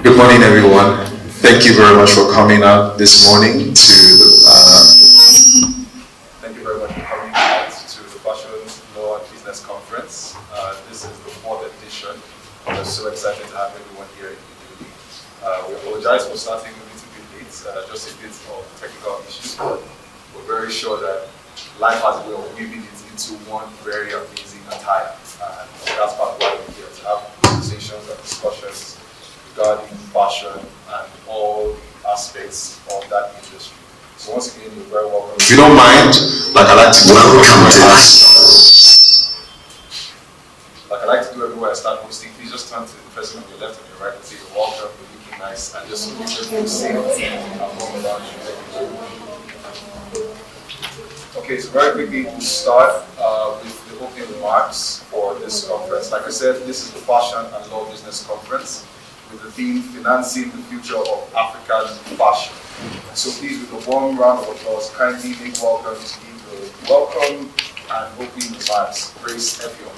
Good morning, everyone. Thank you very much for coming out this morning to the. Thank you very much for coming out to the Fashion Law and Business Conference. This is the 4th edition. We're so excited to have everyone here in the building. We apologize for starting a little bit late, just a bit of technical issues, but we're very sure that life has a way of weaving it into one very amazing attire. And that's part of why we're here, to have conversations and discussions regarding fashion and all the aspects of that industry. So once again, you're very welcome. If you don't mind, I like to do everywhere I start hosting, please just turn to the person on your left and your right and say you're welcome, you're looking nice, and just make sure you're safe and warm around you. Okay, so very quickly we'll start with the opening remarks for this conference. Like I said, this is the Fashion and Law Business Conference, with the theme Financing the Future of African Fashion. So please, with a warm round of applause, kindly make welcome to give the welcome and opening remarks. Grace Epion.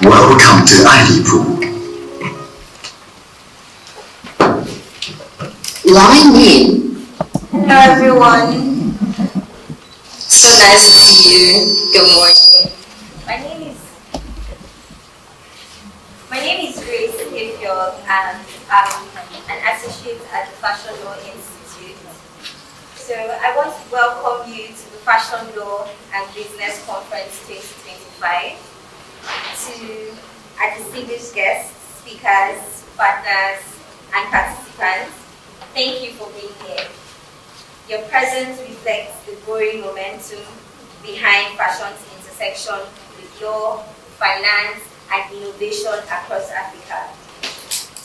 Welcome to Alipool. Line in. Hello everyone. So nice to see you. Good morning. My name is Grace Epion, and I'm an associate at the Fashion Law Institute. So I want to welcome you to the Fashion Law and Business Conference 2025. To our distinguished guests, speakers, partners, and participants, thank you for being here. Your presence reflects the growing momentum behind fashion's intersection with law, finance, and innovation across Africa.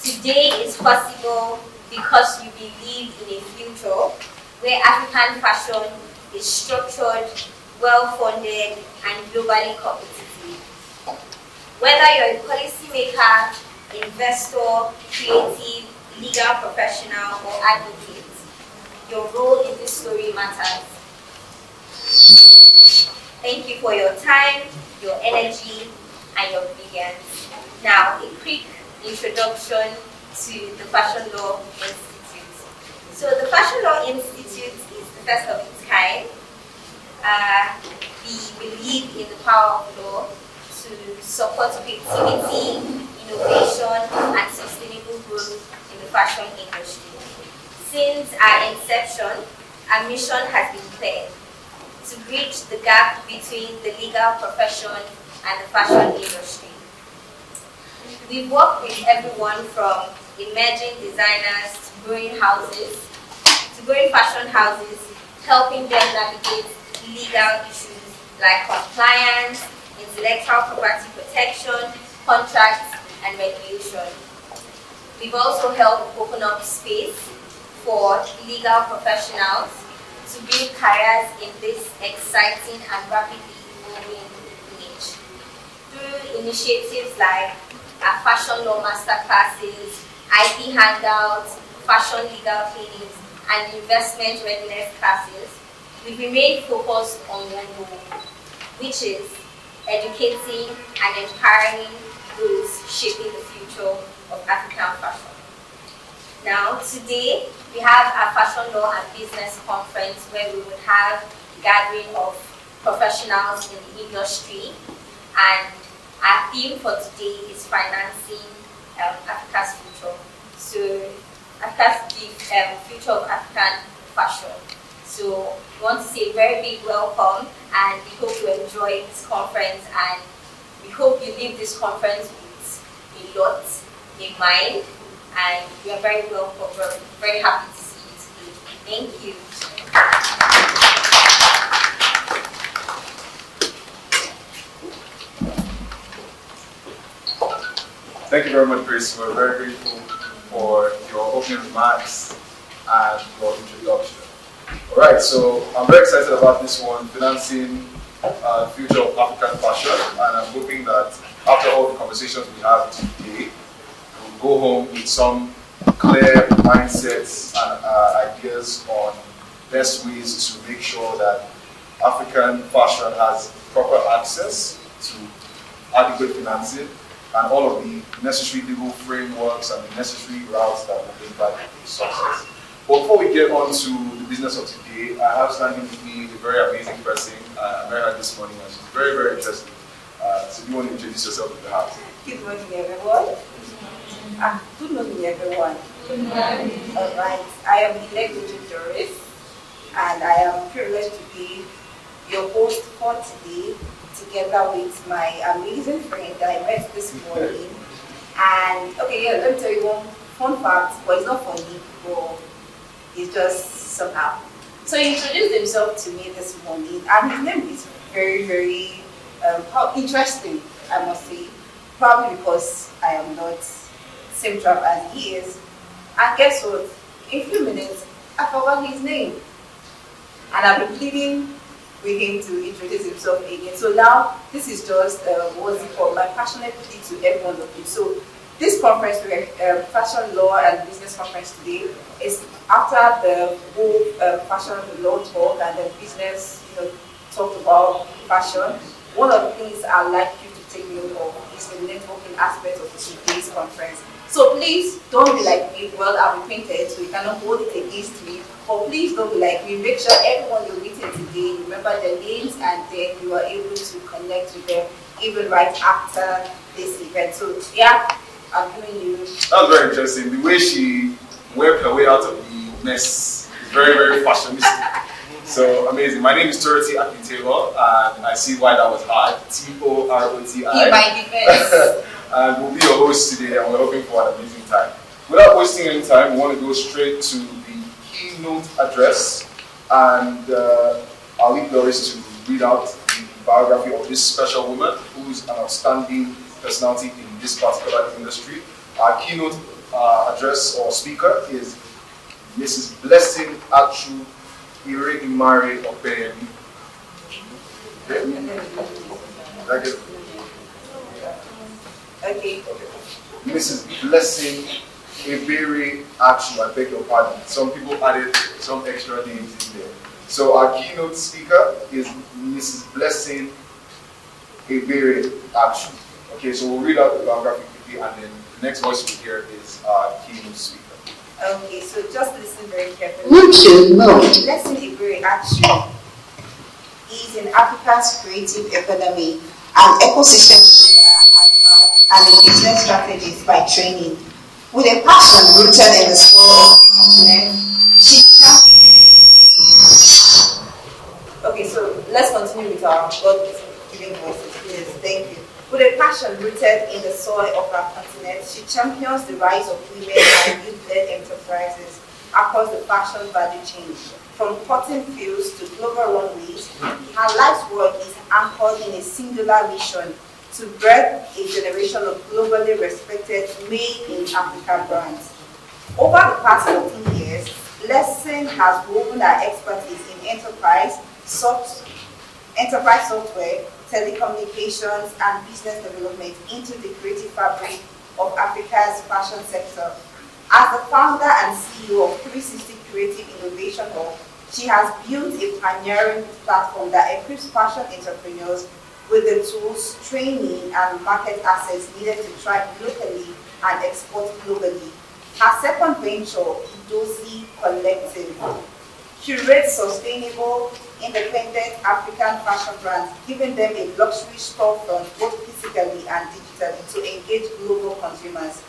Today is possible because you believe in a future where African fashion is structured, well-funded, and globally competitive. Whether you're a policymaker, investor, creative, legal professional, or advocate, your role in this story matters. Thank you for your time, your energy, and your brilliance. Now, a quick introduction to the Fashion Law Institute. So the Fashion Law Institute is the first of its kind. We believe in the power of law to support creativity, innovation, and sustainable growth in the fashion industry. Since our inception, our mission has been clear: to bridge the gap between the legal profession and the fashion industry. We work with everyone from emerging designers to growing fashion houses, helping them navigate legal issues like compliance, intellectual property protection, contracts, and regulation. We've also helped open up space for legal professionals to build careers in this exciting and rapidly evolving niche. Through initiatives like our fashion law masterclasses, IP handouts, fashion legal clinics, and investment readiness classes, we've remained focused on one goal, which is educating and empowering those shaping the future of African fashion. Now, today, we have our Fashion Law and Business Conference where we would have a gathering of professionals in the industry, and our theme for today is financing Africa's future. So, the future of African fashion. So, we want to say a very big welcome, and we hope you enjoy this conference, and we hope you leave this conference with a lot in mind, and we are very welcome. We're very happy to see you today. Thank you. Thank you very much, Grace. We're very grateful for your opening remarks and your introduction. All right, so I'm very excited about this one, financing the future of African fashion, and I'm hoping that after all the conversations we have today, we'll go home with some clear mindsets and ideas on best ways to make sure that African fashion has proper access to adequate financing and all of the necessary legal frameworks and the necessary routes that will bring back success. But before we get on to the business of today, I have standing with me a very amazing person. I met her this morning and she's very, very interesting. So do you want to introduce yourself to the house? Good morning, everyone. Good morning, everyone. All right. I am Keynote Address, and I am privileged to be your host for today, together with my amazing friend that I met this morning. And okay, yeah, let me tell you one fun fact, but it's not funny, but it's just somehow. So he introduced himself to me this morning, and his name is very, very interesting, I must say. Probably because I am not same tribe as he is. And guess what? In a few minutes, I forgot his name. And I've been pleading with him to introduce himself again. So now, this is just, what's it called, my passionate plea to everyone of you. So this conference, Fashion Law and Business Conference today, is after the whole fashion law talk and the business, talk about fashion. One of the things I'd like you to take note of is the networking aspect of today's conference. So please don't be like me. Well, I've been painted, so you cannot hold it against me. But please don't be like me. Make sure everyone you're meeting today, you remember their names, and then you are able to connect with them even right after this event. So yeah, I'm giving you. That was very interesting. The way she worked her way out of the mess is very, very fashionistic. So amazing. My name is Blessing Achu Ebere, and I see why that was hard. Toroti. In my defense. And we'll be your host today, and we're hoping for an amazing time. Without wasting any time, we want to go straight to the keynote address, and I'll leave Doris to read out the biography of this special woman, who's an outstanding personality in this particular industry. Our keynote address or speaker is Mrs. Blessing Achu Ebere of BNB. Okay. Mrs. Blessing Ebere Achu, I beg your pardon. Some people added some extra names in there. So our keynote speaker is Mrs. Blessing Ebere Achu. Okay, so we'll read out the biography quickly, and then the next voice we'll hear is our keynote speaker. Okay, so just listen very carefully. YouTube mode. Blessing Achu Ebere is in Africa's creative economy, an ecosystem leader and a business strategist by training. With a passion rooted in the soul of the continent, she Okay, so let's continue with our God-given voices, please. Thank you. With a passion rooted in the soil of our continent, she champions the rise of women and youth-led enterprises across the fashion value chain. From cotton fields to global runways, her life's work is anchored in a singular mission: to birth a generation of globally respected made-in-Africa brands. Over the past 14 years, Blessing has woven her expertise in enterprise software, telecommunications, and business development into the creative fabric of Africa's fashion sector. As the founder and CEO of 360 Creative Innovation Hub, she has built a pioneering platform that equips fashion entrepreneurs with the tools, training, and market assets needed to thrive locally and export globally. Her second venture, Idozi Collective, curates sustainable, independent African fashion brands, giving them a luxury storefront both physically and digitally to engage global consumers.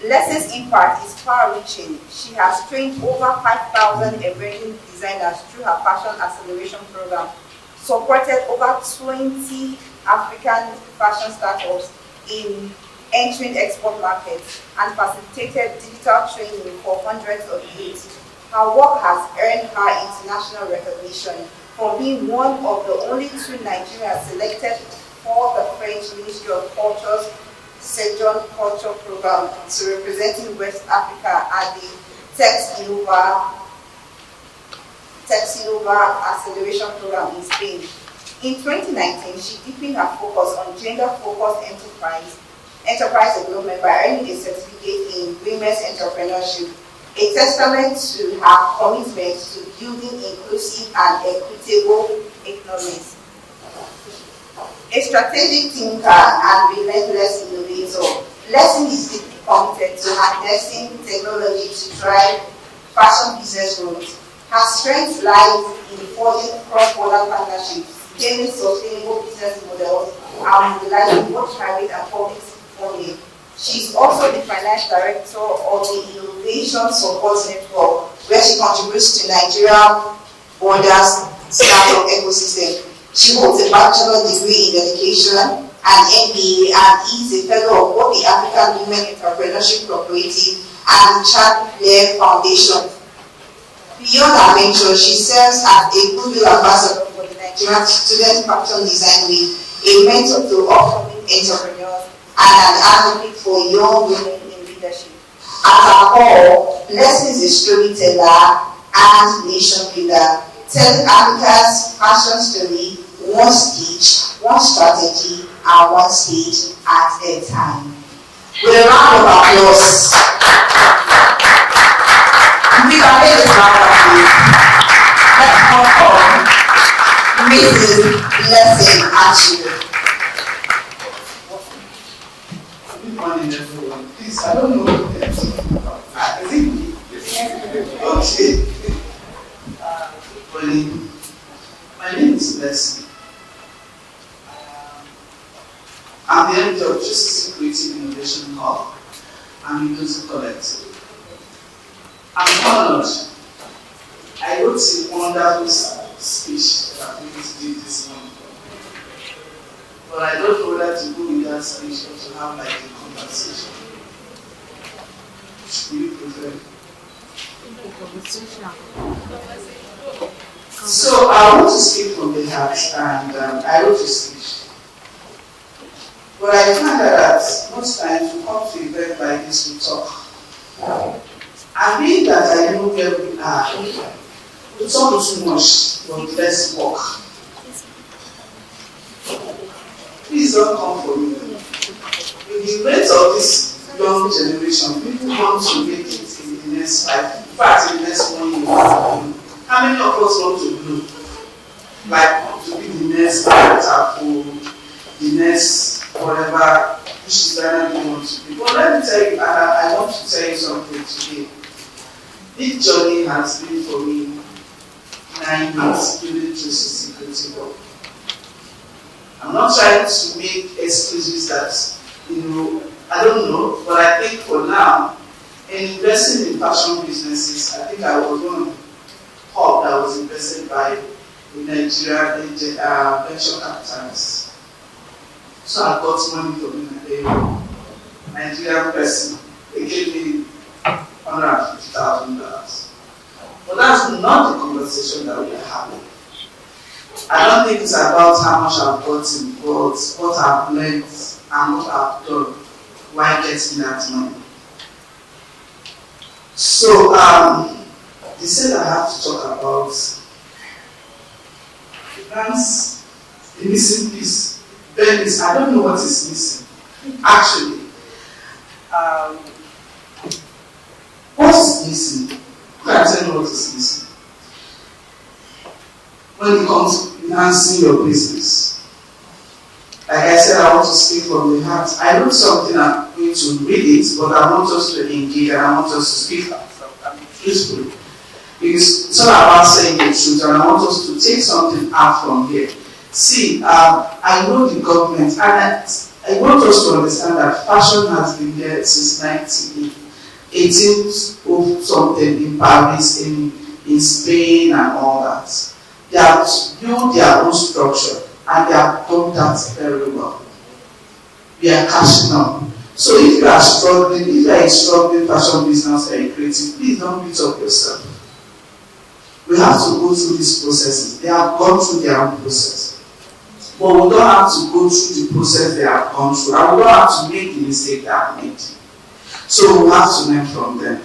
Blessing's impact is far-reaching. She has trained over 5,000 emerging designers through her Fashion Acceleration Program, supported over 20 African fashion startups in entering export markets, and facilitated digital training for hundreds of youths. Her work has earned her international recognition for being one of the only two Nigerians selected for the French Ministry of Culture's Sejourn Culture Program to representing West Africa at the Texinova Acceleration Program in Spain. In 2019, she deepened her focus on gender-focused enterprise development by earning a certificate in women's entrepreneurship, a testament to her commitment to building inclusive and equitable economies. A strategic thinker and relentless innovator, Blessing is deeply committed to harnessing technology to drive fashion business growth. Her strength lies in forging cross-border partnerships, scaling sustainable business models, and mobilizing both private and public funding. She is also the finance director of the Innovation Support Network, where she contributes to Nigeria Borders startup ecosystem. She holds a bachelor's degree in education, an MBA, and is a fellow of both the African Women Entrepreneurship Cooperative and the Child Blair Foundation. Beyond her venture, she serves as a goodwill ambassador for the Nigerian Student Fashion Design Week, a mentor to upcoming entrepreneurs, and an advocate for young women in leadership. At her core, Blessing is a storyteller and nation builder, telling Africa's fashion story one stitch, one strategy, and one stage at a time. With a round of applause, we can make this round of applause. Let's welcome Mrs. Blessing Achu. Good morning, everyone. Please, I don't know what they're talking about. Is it me? Okay. Good morning. My name is Blessing. I'm the editor of Justice Creative Innovation Hub and Music Collective. I'm honored. I wrote a wonderful speech that I'm going to do this morning. But I don't know whether to go with that speech or to have like a conversation. Do you prefer? So I want to speak from the heart, and I wrote a speech. But I find that most times we come to event like this, we talk. And being that I know where we are, we talk too much, but let's walk. Please don't come for me. With the rate of this young generation, people want to make it in the next 5, in fact, in the next 1 year. How many of us want to grow? Like to be the next Apple, the next whatever designer you want to be. But let me tell you, and I want to tell you something today. This journey has been for me 9 months building 360 creative work. I'm not trying to make excuses that, I don't know, but I think for now, in investing in fashion businesses, I think I was one of the hub that was invested by the Nigerian venture capitalists. So I got money from a Nigerian person. They gave me $150,000. But that's not the conversation that we are having. I don't think it's about how much I've gotten, but what I've learned and what I've done while getting that money. So, they said I have to talk about finance, the missing piece. Bennis, I don't know what is missing. Actually, what is missing? Who can tell me what is missing? When it comes to enhancing your business. Like I said, I want to speak from the heart. I wrote something, I'm going to read it, but I want us to engage and I want us to speak truthfully. Because it's all about saying the truth, and I want us to take something out from here. See, I know the government, and I want us to understand that fashion has been there since 18 something in Paris, in Spain, and all that. They have built their own structure, and they have done that very well. We are cashing up. So if you are struggling, if you are a struggling fashion business or a creative, please don't beat up yourself. We have to go through these processes. They have gone through their own process. But we don't have to go through the process they have gone through. And we don't have to make the mistake they have made. So we have to learn from them.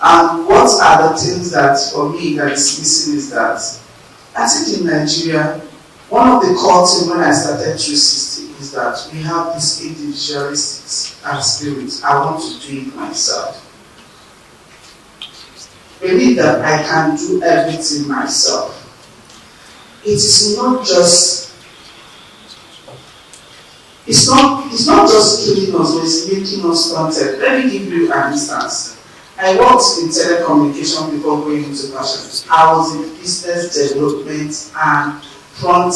And what are the things that, for me, that is missing is that, I think in Nigeria, one of the core things when I started 360 is that we have this individualistic spirit. I want to do it myself. Believe that I can do everything myself. It is not just it's not just killing us, but it's making us stunted. Let me give you an instance. I worked in telecommunication before going into fashion. I was in business development and front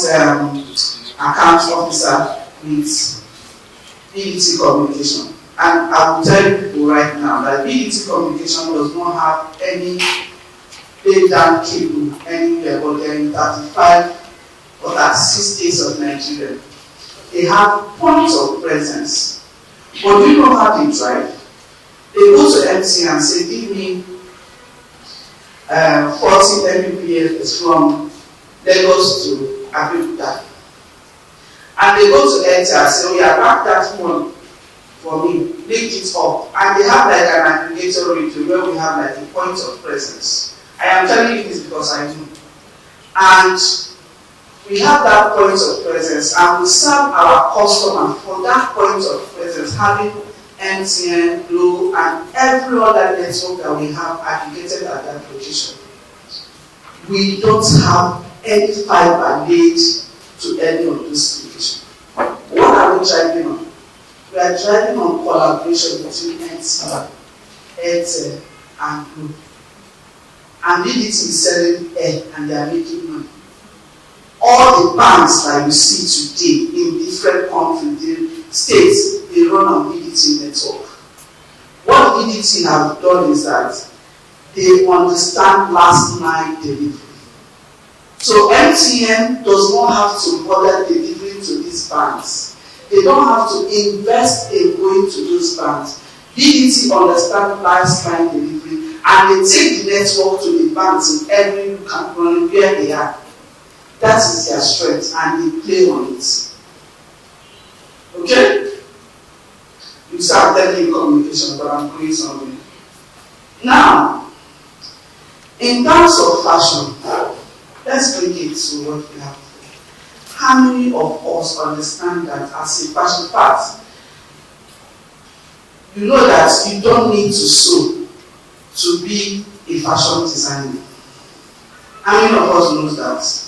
account officer with BET Communication. And I will tell you people right now that BET Communication does not have any laid down cable anywhere, but they are in 35 or 36 states of Nigeria. They have points of presence. But do you know how they drive? They go to MC and say, give me 40 Mbps from Lagos to Abeokuta. And they go to Airtel and say, oh yeah, back that one for me, link it up. And they have like an aggregator radio where we have like a point of presence. I am telling you this because I know. And we have that point of presence and we serve our customer for that point of presence, having MTN, Glo, and every other network that we have aggregated at that location. We don't have any fiber laid to any of those locations. What are we driving on? We are driving on collaboration between MTN, Airtel, and Glo. And BDT is selling air and they are making money. All the banks that you see today in different countries, the states, they run on BDT network. What BDT have done is that they understand last mile delivery. So MTN does not have to bother delivering to these banks. They don't have to invest in going to those banks. BDT understand last mile delivery and they take the network to the banks in every country where they are. That is their strength and they play on it. Okay? You start telecommunication, but I'm going somewhere. Now, in terms of fashion, let's bring it to what we have. How many of us understand that as a fashion part, you know that you don't need to sew to be a fashion designer? How many of us knows that?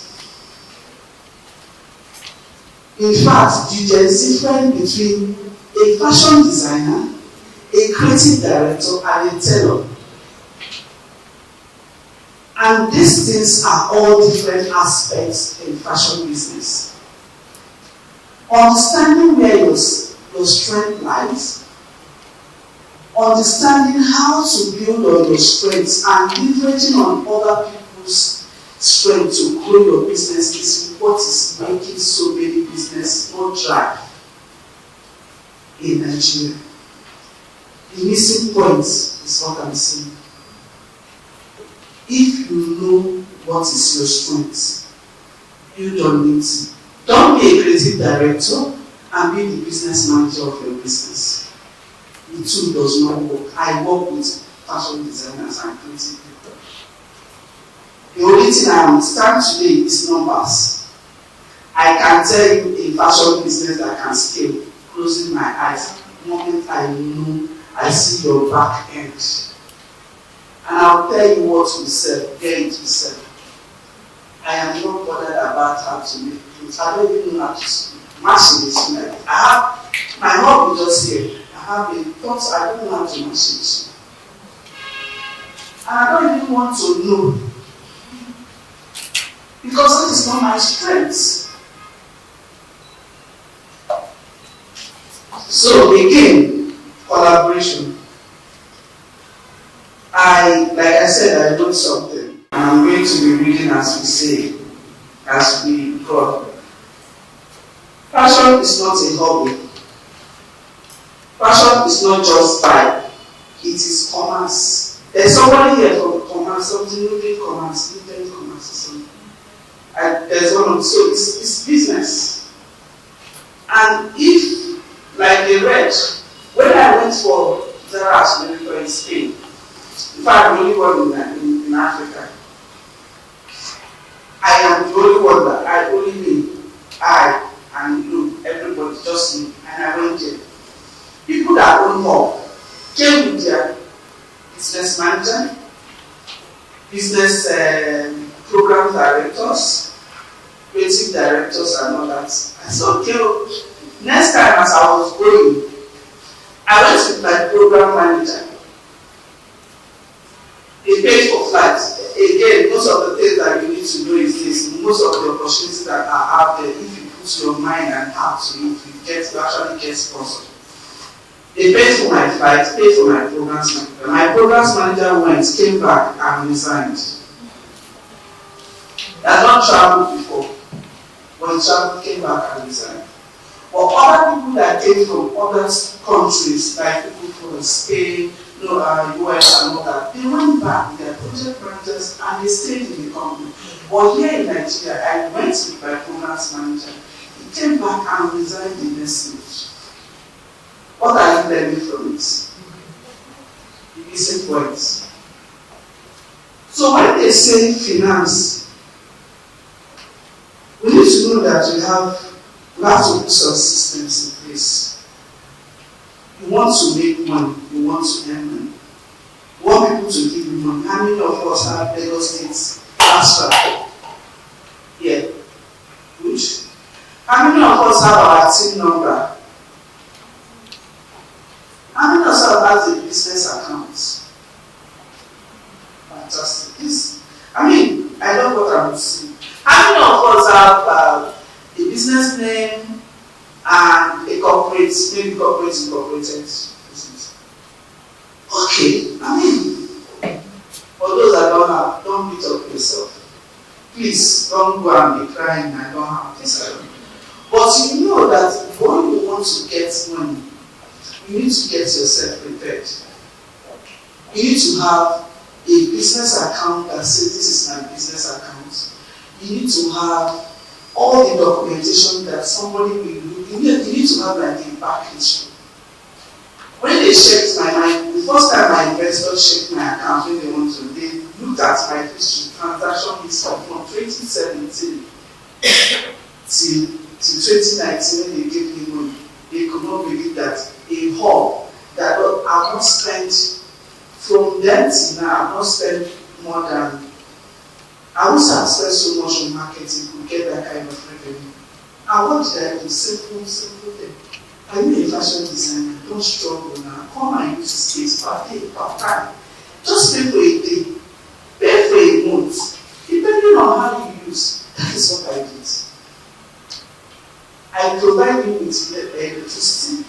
In fact, there is difference between a fashion designer, a creative director, and a tailor. And these things are all different aspects in fashion business. Understanding where your strength lies, understanding how to build on your strengths and leveraging on other people's strength to grow your business is what is making so many businesses not thrive in Nigeria. The missing point is what I'm saying. If you know what is your strength, you don't need to. Don't be a creative director and be the business manager of your business. The two does not work. I work with fashion designers and creative people. The only thing I understand today is numbers. I can tell you a fashion business that can scale, closing my eyes. The moment I know, I see your back end. And I'll tell you what to sell, where it will sell. I am not bothered about how to make clothes. I don't even know how to speak. Machine is like I have my hobby just here. I have a thought, I don't know how to machine. And I don't even want to know. Because that is not my strength. So again, collaboration. Like I said, I wrote something. And I'm going to be reading as we say, as we go. Fashion is not a hobby. Fashion is not just style. It is commerce. There's somebody here from commerce, something moving commerce, moving commerce or something. There's one of so it's business. And if, like they read, when I went for Zara's medical in Spain, in fact, the only one in Africa, I am the only one that I only me, I and you, everybody, just me, and I went there. People that own more came with their business manager, business program directors, creative directors, and all that. I said, okay, Next time, as I was going, I went with my program manager. He paid for flights. Again, most of the things that you need to know is this. Most of the opportunities that are out there, if you put your mind and heart to it, you actually get sponsored. They paid for my flights, paid for my programs manager. My programs manager went, came back, and resigned. He had not traveled before. When he traveled, came back and resigned. But other people that came from other countries, like people from Spain, US and all that, they went back with their project managers and they stayed in the company. But here in Nigeria, I went with my programs manager. He came back and resigned the next month. What are you learning from it? The missing points. So when they say finance, we need to know that we have to put some systems in place. You want to make money, you want to earn money. You want people to give you money. How many of us have Lagos State transfer? Yeah. Good. How many of us have our team number? How many of us have a business account? Fantastic. I love what I'm saying. How many of us have a business name and a corporate, maybe corporate incorporated business? Okay, for those that don't have, don't beat up yourself. Please don't go and be crying, I don't have this. But you know that when you want to get money, you need to get yourself prepared. You need to have a business account that says this is my business account. You need to have all the documentation that somebody will look. You need to have like a package. When they checked the first time my investors checked my account when they want to, they looked at my history, transaction history from 2017 till 2019 when they gave me money. They could not believe that a hall that I've not spent from then till now, I've not spent more than, I wish I spent so much on marketing to get that kind of revenue. And what did I do? Simple thing. Are you a fashion designer? Don't struggle now. Come and use space per day, per time. Just pay for a day. Pay for a month. Depending on how you use. That is what I did. I provide you with electricity.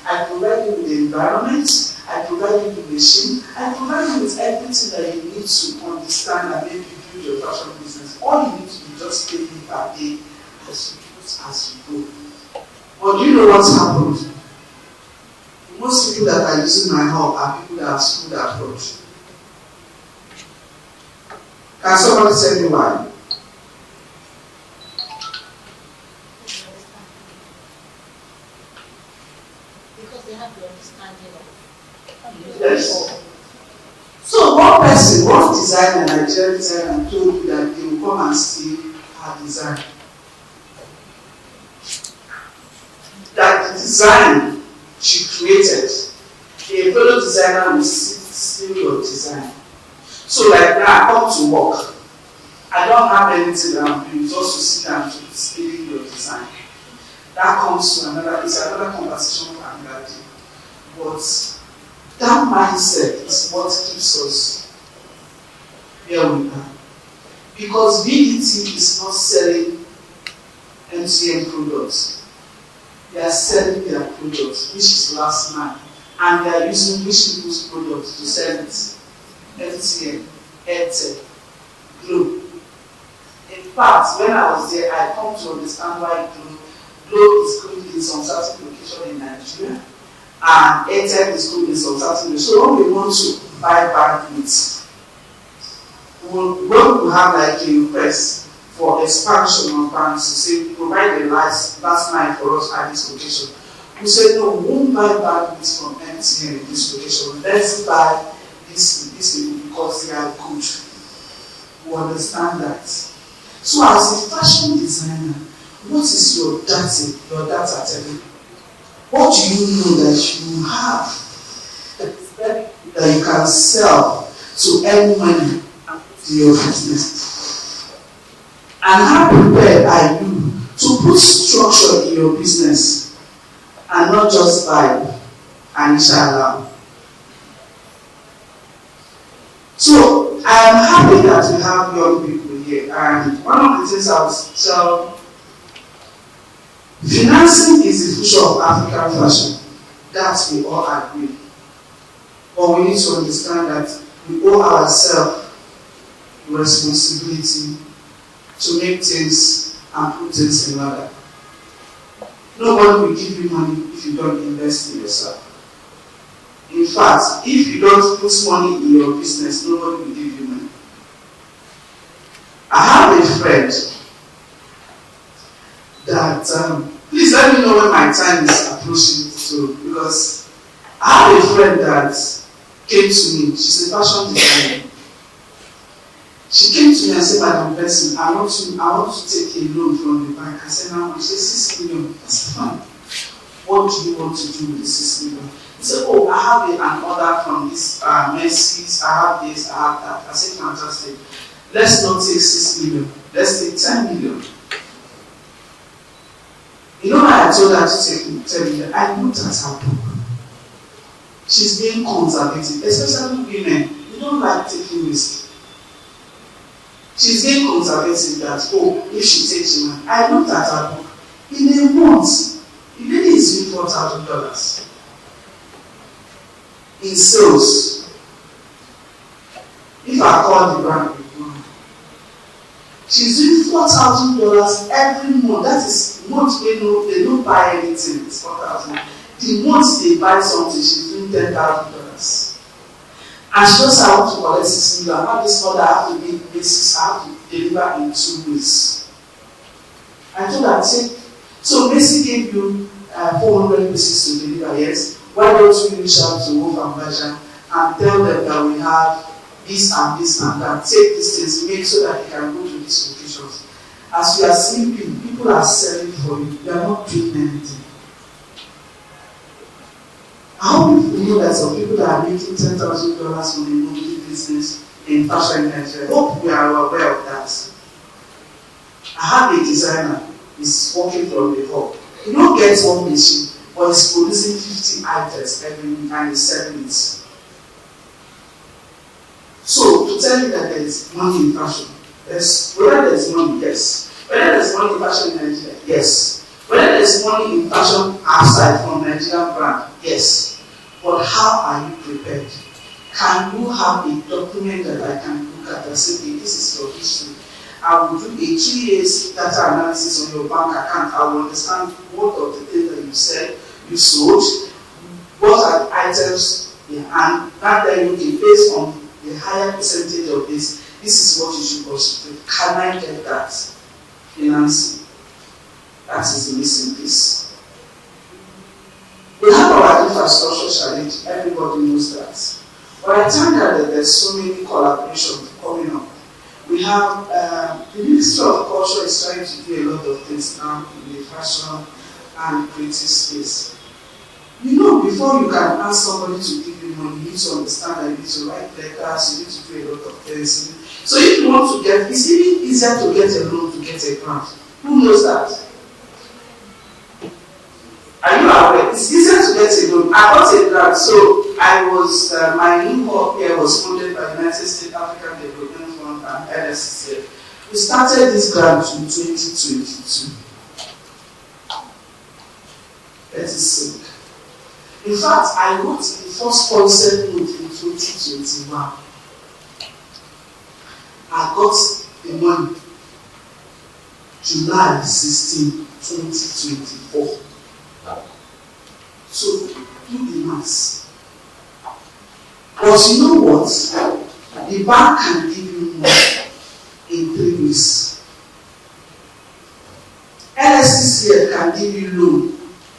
I provide you with the environment. I provide you with machine. I provide you with everything that you need to understand and maybe build your fashion business. All you need to do is just pay me per day as you go. But do you know what's happened? Most people that are using my help are people that are schooled abroad. Can somebody tell me why? Because they have the understanding of Yes. So one designer, Nigerian designer, told you that they will come and steal her design. That the design she created, a fellow designer will steal your design. So like now, I come to work. I don't have anything that I'm doing, just to sit down to stealing your design. That comes to another conversation for another day. But that mindset is what keeps us where we are. Because VDT is not selling MTN products. They are selling their products, which is last mile, and they are using rich people's products to sell it. MTN, Airtel, Glo. In fact, when I was there, I come to understand why Glo is good in some certain location in Nigeria, and Airtel is good in some certain location. So when we want to buy bandwidth, when we have like a request for expansion of bands to say provide the last mile for us at this location. We say no, we won't buy bandwidth from MTN in this location. Let's buy these people because they are good. We understand that. So as a fashion designer, what is your data telling you? What do you know that you have that you can sell to earn money to your business? And how prepared are you to put structure in your business and not just vibe and inshallah. So I am happy that we have young people here, and one of the things I was tell, financing is the future of African fashion. That we all agree. But we need to understand that we owe ourselves responsibility to make things and put things in order. Nobody will give you money if you don't invest in yourself. In fact, if you don't put money in your business, nobody will give you money. I have a friend that, please let me know when my time is approaching, so, because I have a friend that came to me. She's a fashion designer. She came to me and said, Madam Blessing, I want to take a loan from the bank. I said, how much? She said, 6 million. I said, fine. What do you want to do with the 6 million? He said, oh, I have an order from this Macy's. I have this, I have that. I said, fantastic. Let's not take 6 million. Let's take 10 million. You know why I told her to take 10 million? I looked at her book. She's being conservative, especially women. We don't like taking risks. She's being conservative that, oh, if she takes money. I looked at her book. In a month, the lady is doing $4,000 in sales. If I call the bank, she's doing $4,000 every month. That is month they don't buy anything. It's $4,000. The month they buy something, she's doing $10,000. And she just have to collect 6 million. I have this order, I have to make basis, I have to deliver in 2 weeks. I told her, so Messi gave you 400 pieces to deliver, yes? Why don't you reach out to Wolf and Baja and tell them that we have this and this and that? Take these things, make so that they can go to these locations. As you are sleeping, people are selling for you. You are not doing anything. How do you know that some people that are making $10,000 from a monthly business in fashion in Nigeria? I hope we are aware of that. I have a designer, he's working from the hub. He don't get one machine, but he's producing 50 items every week and he's selling it. So, to tell you that there is money in fashion, whether there's money, yes. Whether there's money in fashion in Nigeria, yes. Whether there's money in fashion outside from Nigerian brand, yes. But how are you prepared? Can you have a document that I can look at and say, okay, this is your history? I will do a 3 years data analysis on your bank account. I will understand what of the things that you said, you sold, what are the items, and that then you can based on the higher percentage of this is what you should consider. Can I get that financing? That is the missing piece. We have our infrastructure challenge, everybody knows that. But I thank God that there's so many collaborations coming up. We have the Ministry of Culture is trying to do a lot of things now in the fashion and creative space. You know, before you can ask somebody to give you money, you need to understand that you need to write letters, you need to do a lot of things. So if you want to get, it's even easier to get a loan to get a grant. Who knows that? Are you aware? It's easier to get a loan. I got a grant, so I was, my new up here was funded by the United States African Development Fund and LSCC. We started this grant in 2022. Let us see. In fact, I wrote the first concept note in 2021. I got the money July 16, 2024. So, do the maths. But you know what? The bank can give you money in 3 weeks. LSCCF can give you loan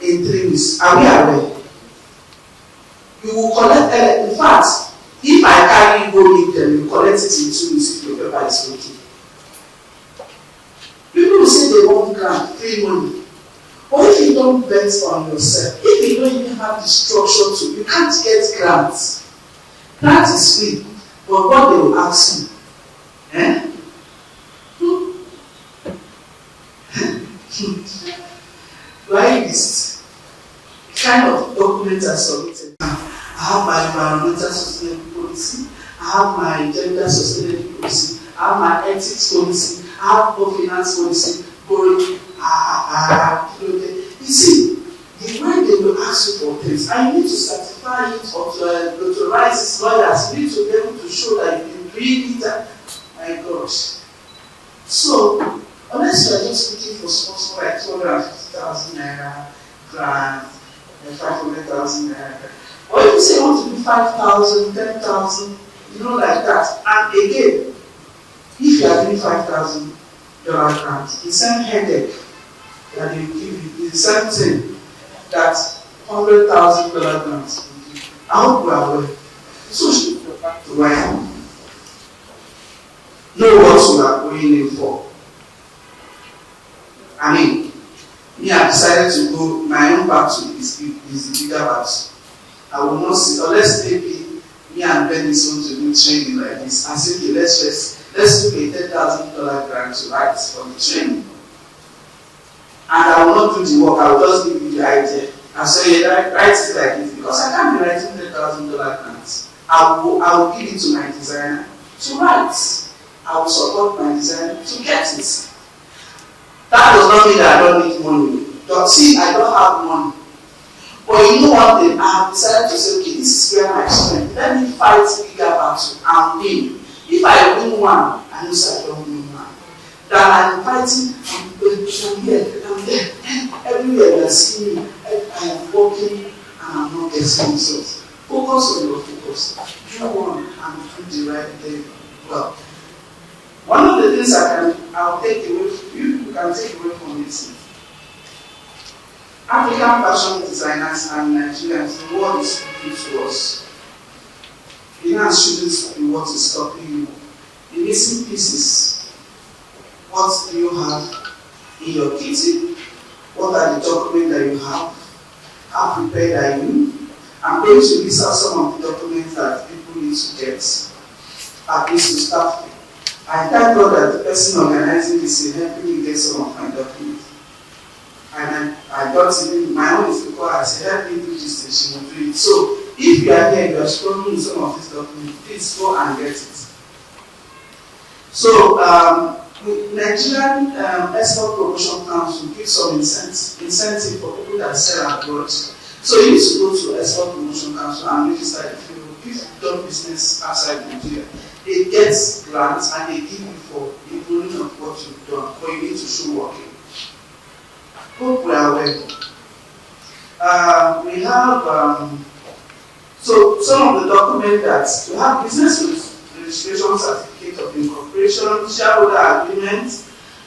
in 3 weeks. Are we aware? You will collect, in fact, if I carry you go meet them, you collect it in 2 weeks if your paper is okay. People will say they want grant, free money. But if you don't bet on yourself, if you don't even have the structure to, you can't get grants. Grant is free, but what they will ask you, like this. kind of documents I submitted. I have my environmental sustainability policy, I have my gender sustainability policy, I have my ethics policy, I have my finance policy, borrowing, you see, the way they will ask you for things, and you need to certify it or to authorize its lawyers, you need to be able to show that you've been doing it. My gosh. So, unless you are just looking for sponsor like 250,000 naira grant, 500,000 naira, or if you say you want to do 5,000, 10,000, you know, like that. And again, if you are doing $5,000 grant, the same headache that they give you is the same thing that $100,000 grants will give. I hope we are aware. So you should go back to why. Know what you are going in for. I mean, me, I decided to go, my own battle is the bigger battle. I will not see, unless maybe me and Ben is going to do training like this. I say, okay, let's do a $10,000 grant to write for the training. And I will not do the work, I will just give you the idea. And say, write it like this, because I can't be writing $10,000 grants. I will give it to my designer to write. I will support my designer to get it. That does not mean that I don't need money. See, I don't have money. But you know what? I have decided to say, okay, this is where my strength. Let me fight bigger battle and win. If I win one, I know I don't win one. That I'm fighting, I'm here, I'm there. Everywhere you are seeing me, I am working and I'm not getting results. Focus on your focus. Do one and do the right thing well. One of the things I'll take away from you can take away from this. African fashion designers and Nigerians, the world is looking to us. Finance shouldn't be what is stopping you. The missing pieces. What do you have in your kitchen? What are the documents that you have? How prepared are you? I'm going to list out some of the documents that people need to get, at least to start with. I thank God that the person organizing this is helping me get some of my documents. And I got even my own is because I said, help me do this thing, she will do it. So if you are here, you are struggling with some of these documents, please go and get it. So Nigerian Export Promotion Council gives some incentive for people that sell abroad. So you need to go to Export Promotion Council and register if you've done business outside Nigeria. They get grants and they give you for the improvement of what you've done, but you need to show working. Hope we are aware. We have so some of the documents that you have business registration, certificate of incorporation, shareholder agreement.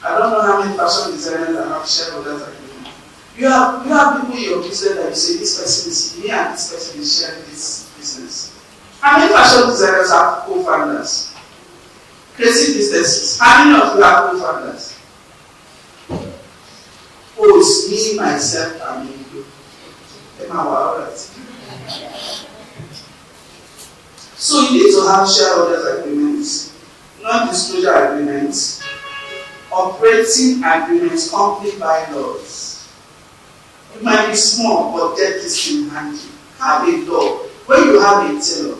I don't know how many fashion designers that have shareholders agreement. You have people in your business that you say this person is me and this person is sharing this business. How many fashion designers have co-founders? Crazy businesses. How many of you have co-founders? Oh, it's me, myself, and you. Am I alright? So you need to have shareholders agreements, non-disclosure agreements, operating agreements, company bylaws. It might be small, but get this in hand. Have a law. When you have a tailor,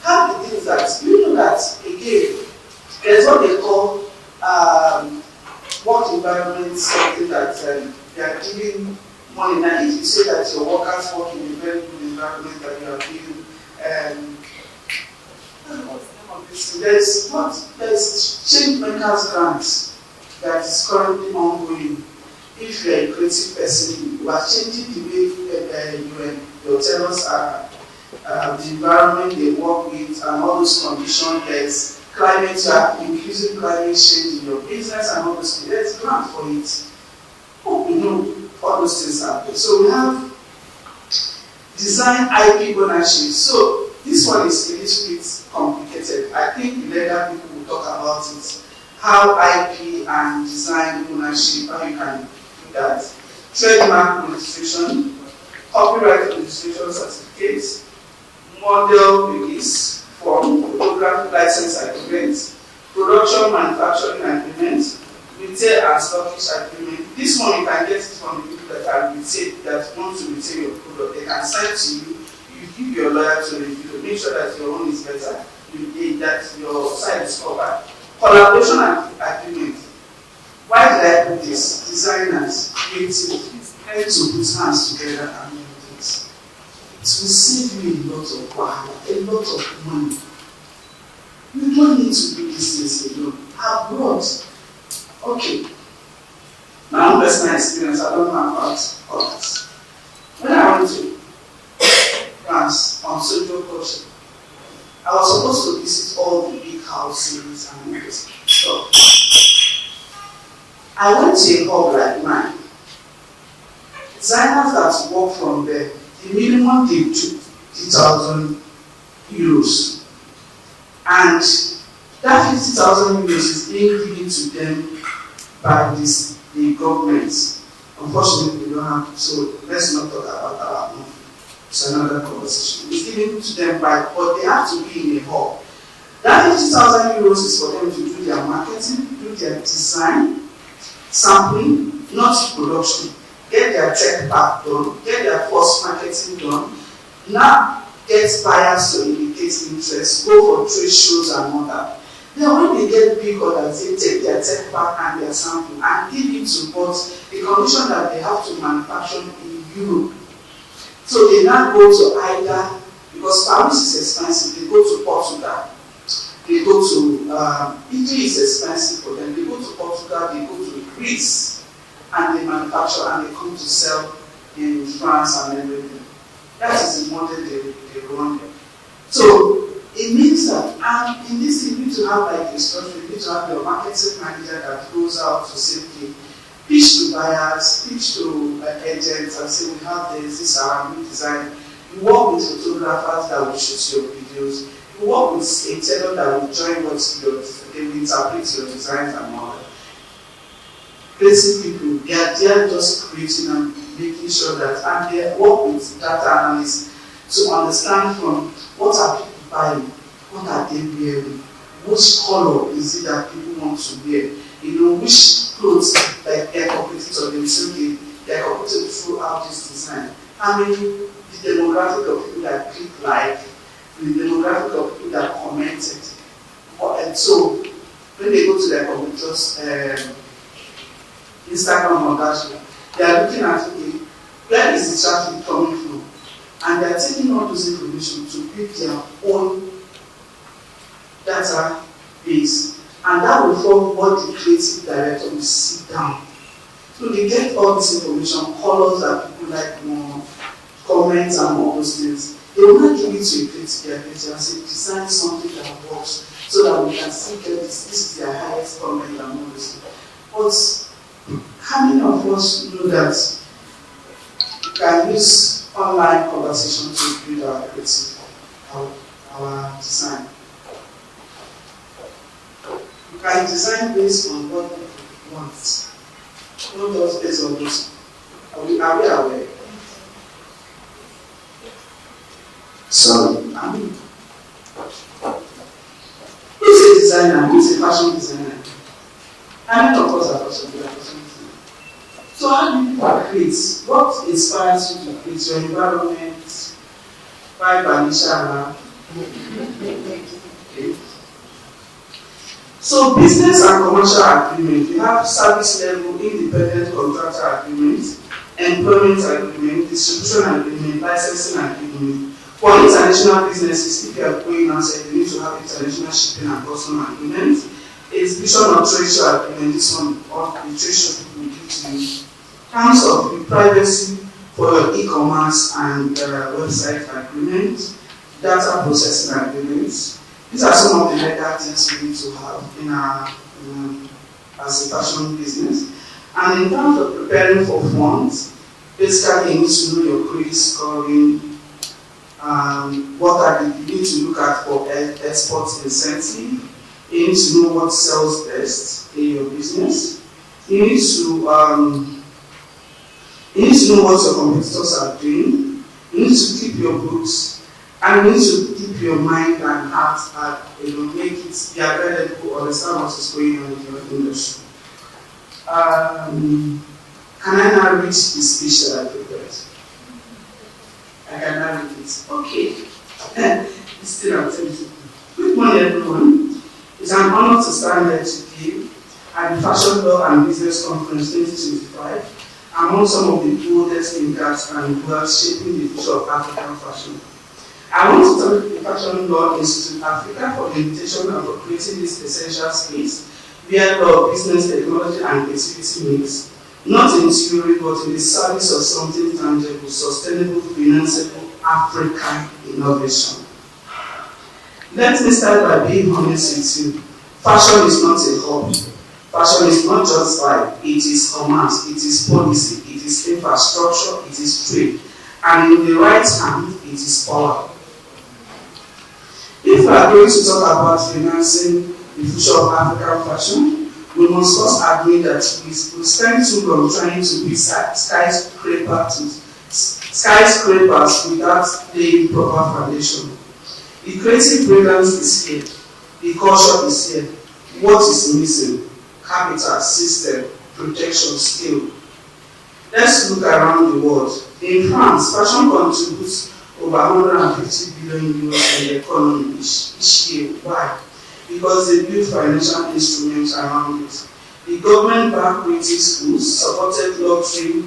have the things that you know that again, there's what they call work environment, something that they are giving money. Now, if you say that your workers work in a very good environment that you are giving, there's change makers grants that is currently ongoing. If you are a creative person, you are changing the way your tailors are. The environment they work with and all those conditions, there's climate, you are increasing climate change in your business and all those things. There's grant for it. Oh, you know, all those things happen. So we have design IP ownership. So this one is a little bit complicated. I think the legal people will talk about it. How IP and design ownership, how you can do that. Trademark registration, copyright registration certificates, model release form, photographic license agreement, production manufacturing agreement, retail and stockage agreement. This one you can get it from the people that are retain, that want to retain your product, they can send to you. You give your lawyer to review, make sure that your own is better, that your side is covered. Collaboration agreement. Why did I put this? Designers, creative, trying to put hands together and do things. It will save you a lot of wahala, a lot of money. You don't need to do this things alone. Abroad. Okay. My own personal experience, I don't know about others. When I went to France on social culture, I was supposed to visit all the big houses and everything. So, I went to a hub like mine. Designers that work from there, the minimum they took 50,000 euros. And that 50,000 euros is being given to them by the government. Unfortunately, we don't have, so let's not talk about our own. It's another conversation. It's given to them but they have to be in a hub. That 50,000 euros is for them to do their marketing, do their design, sampling, not production. Get their tech pack done, get their first marketing done, now get buyers to indicate interest, go for trade shows and all that. Then when they get big orders, they take their tech pack and their sample and give it to both the condition that they have to manufacture in Europe. So they now go to either, because Paris is expensive, they go to Portugal, they go to, Italy is expensive for them, they go to Portugal, they go to Greece, and they manufacture and they come to sell in France and everything. That is the model they run there. So it means that, and in this you need to have like a structure, you need to have your marketing manager that goes out to say, okay, pitch to buyers, pitch to agents and say, we have this is our new design. You work with photographers that will shoot your videos. You work with a tailor that will join what they will interpret your designs and all that. Creative people, they are there just creating and making sure that, and they work with data analysts to understand from what are people buying, what are they wearing, which color is it that people want to wear, which clothes like they are competitive or they say they are competitive throughout this design. I mean, the demographic of people that click like, the demographic of people that commented. And so when they go to their competitors, Instagram or that, they are looking at, okay, where is the traffic coming from? And they are taking all those information to build their own database. And that will form what the creative director will sit down. So they get all this information, colors that people like more, comments and all those things. They will not give it to a creative director and say, design something that works so that we can still get this. This is their highest comment and all those things. But how many of us know that we can use online conversation to build our creative, our design? You can design based on what you want, not just based on this. Are we aware? So, who's a designer? Who's a fashion designer? How many of us are fashion designers? So how do you create? What inspires you to create your environment? By Banisha. Okay. So business and commercial agreement, we have service level, independent contractor agreement, employment agreement, distribution agreement, licensing agreement. For international businesses, if you are going outside, you need to have international shipping and customs agreement. Exhibition or trade show agreement, this one, all the trade show people will give to you. Terms of privacy for your e-commerce and website agreement, data processing agreements. These are some of the legal things we need to have in our as a fashion business. And in terms of preparing for funds, basically you need to know your credit scoring. You need to look at for export incentive. You need to know what sells best in your business. You need to know what your competitors are doing. You need to keep your books, and you need to keep your mind and heart at, make it be available, understand what is going on in your industry. Can I now read the speech that I prepared? I can now read it. Okay. It's still attempting. Good morning, everyone. It's an honor to stand here today at the Fashion Law and Business Conference 2025 among some of the boldest thinkers and doers shaping the future of African fashion. I want to thank the Fashion Law Institute Africa for the invitation and for creating this essential space where law, business, technology, and creativity meet, not in theory, but in the service of something tangible, sustainable, financeable African innovation. Let me start by being honest with you. Fashion is not a hobby. Fashion is not just style. It is commerce, it is policy, it is infrastructure, it is trade. And in the right hand, it is power. If we are going to talk about financing the future of African fashion, we must first agree that we spend too long trying to build skyscrapers without laying proper foundation. The creative brilliance is here. The culture is here. What is missing? Capital, system, protection, skill. Let's look around the world. In France, fashion contributes over 150 billion euros in the economy each year. Why? Because they build financial instruments around it. The government-backed creative schools supported luxury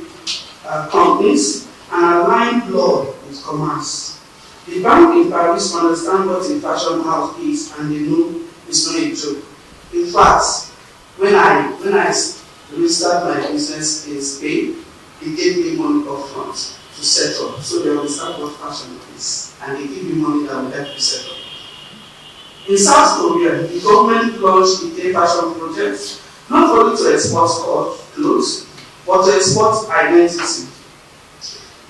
companies and aligned law with commerce. The bank in Paris understands what a fashion house is, and they know it's not a joke. In fact, when I restart my business in Spain, they gave me money up front to set up, so they understand what fashion is, and they give me money that will help you set up. In South Korea, the government launched a gay fashion project, not only to export clothes, but to export identity.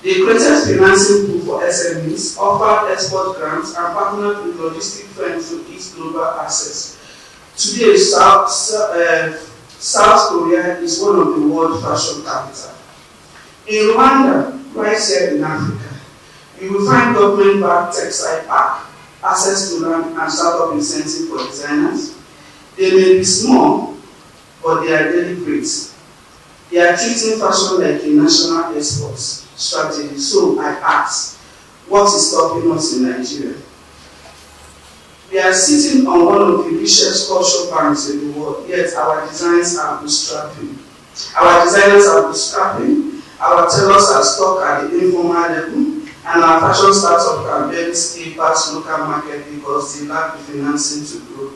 They created financing pool for SMEs, offered export grants, and partnered with logistic firms to ease global access. Today, South Korea is one of the world fashion capital. In Rwanda, right here in Africa, you will find government-backed textile park, access to land and startup incentive for designers. They may be small, but they are deliberate. They are treating fashion like a national export strategy. So I ask, what is stopping us in Nigeria? We are sitting on one of the richest cultural banks in the world, yet our designs are bootstrapping. Our designers are bootstrapping, our tailors are stuck at the informal level, and our fashion startup can barely scale past local market because they lack the financing to grow.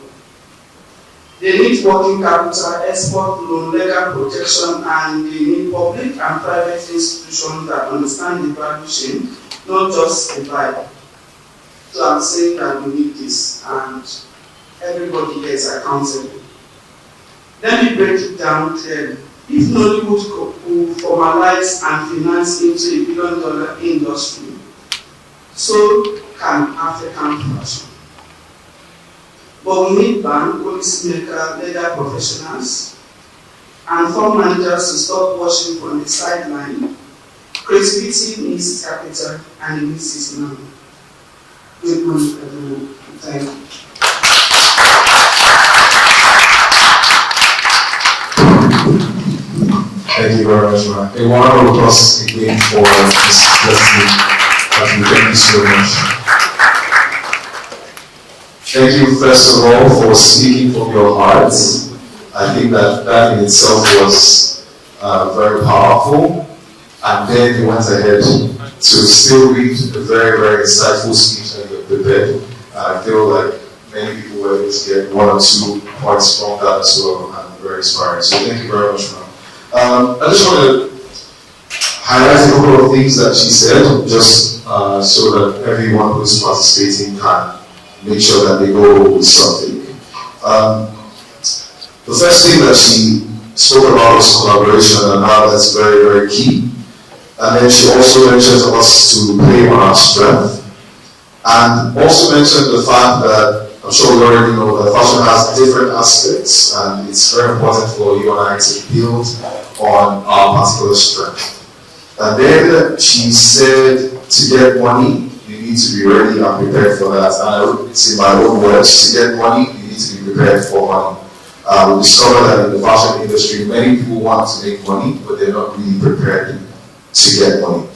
They need working capital, export loan, legal protection, and they need public and private institutions that understand the value chain, not just the buyer. So I'm saying that we need this, and everybody here is accountable. Let me break it down clearly. If Nollywood could formalize and finance into $1 billion industry, so can African fashion. But we need bank, policymakers, legal professionals, and fund managers to stop watching from the sideline. Creativity needs capital, and it needs its money. Good morning, everyone. Thank you. Thank you very much, man. A round of applause again for this blessing. Thank you so much. Thank you, first of all, for speaking from your hearts. I think that in itself was very powerful. And then you went ahead to still read a very, very insightful speech that you prepared. I feel like many people were able to get 1 or 2 points from that as well, and very inspiring. So thank you very much, man. I just want to highlight a couple of things that she said, just so that everyone who's participating can make sure that they go with something. The first thing that she spoke about was collaboration, and how that's very, very key. And then she also mentioned us to play on our strength, and also mentioned the fact that, I'm sure we already know, that fashion has different aspects, and it's very important for you and I to build on our particular strength. And then she said, to get money, you need to be ready and prepared for that. And it's in my own words, to get money, you need to be prepared for money. We discovered that in the fashion industry, many people want to make money, but they're not really prepared to get money.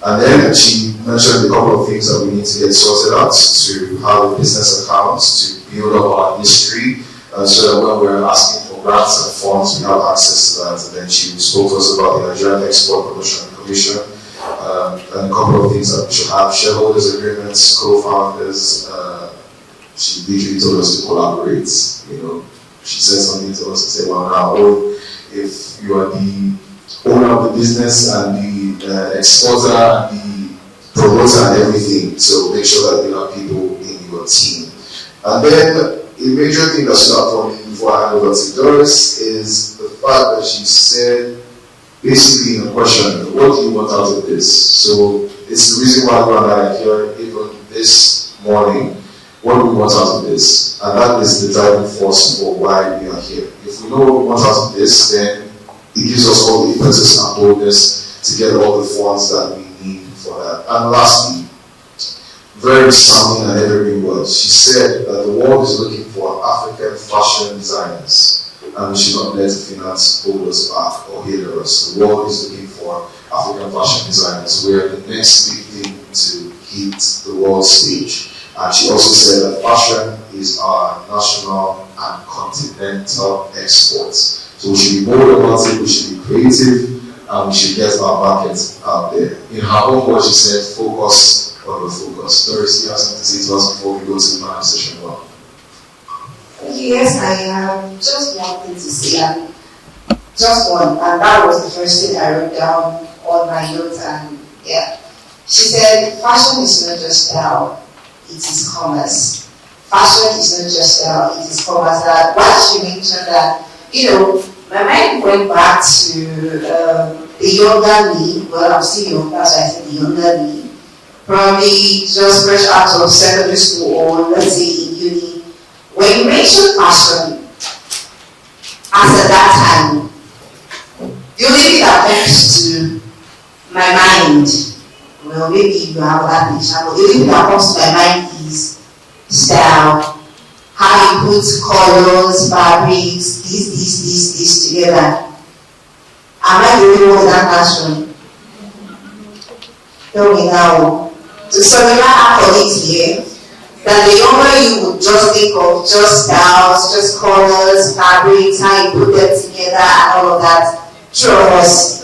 And then she mentioned a couple of things that we need to get sorted out, to have a business accounts, to build up our history, so that when we're asking for grants and funds, we have access to that. And then she spoke to us about the Nigerian Export Promotion Commission, and a couple of things that we should have: shareholders agreements, co-founders. She literally told us to collaborate. You know, she said something to us and said, "Well, now, if you are the owner of the business and the exporter and the promoter and everything, so make sure that you have people in your team." And then a major thing that stood out for me before I hand over to Doris is the fact that she said, basically in a question, what do you want out of this? So it's the reason why you and I are here even this morning. What do we want out of this? And that is the driving force for why we are here. If we know what we want out of this, then it gives us all the impetus and boldness to get all the funds that we need for that. And lastly, very sounding and evergreen words, she said that the world is looking for African fashion designers, and we should not let finance hold us back or hinder us. The world is looking for African fashion designers. We are the next big thing to hit the world stage. And she also said that fashion is our national and continental exports. So we should be bold about it, we should be creative, and we should get our market out there. In her own words, she said, focus on the focus. Doris, you have something to say to us before we go to the panel session 1? Yes, I have just one thing to say, and just one, and that was the first thing I wrote down on my notes. And yeah, she said, fashion is not just style, it is commerce. Fashion is not just style, it is commerce. Why she mentioned that, you know, my mind went back to the younger me. Well, I'm still younger, so I think the younger me. Probably just fresh out of secondary school, or let's say in uni. When you mention fashion, as at that time, the only thing that comes to my mind, well, maybe you have that picture, but the only thing that comes to my mind is style, how you put colors, fabrics, this together. Am I the only one with that passion? Tell me now. So we might have colleagues here that the younger you would just think of just styles, just colors, fabrics, how you put them together and all of that. True of us.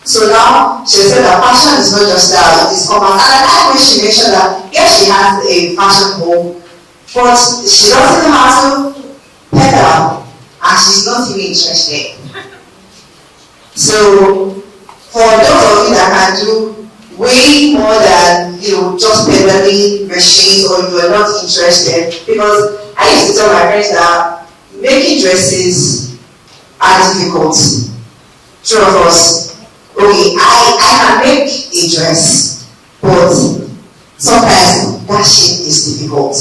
So now she said that fashion is not just style, it is commerce. And I like when she mentioned that yes, she has a fashion home, but she doesn't know how to pedal and she's not even interested. So for those of you that can do way more than, you know, just pedaling machines, or you are not interested, because I used to tell my friends that making dresses are difficult. True of us. Okay, I can make a dress, but sometimes that shape is difficult.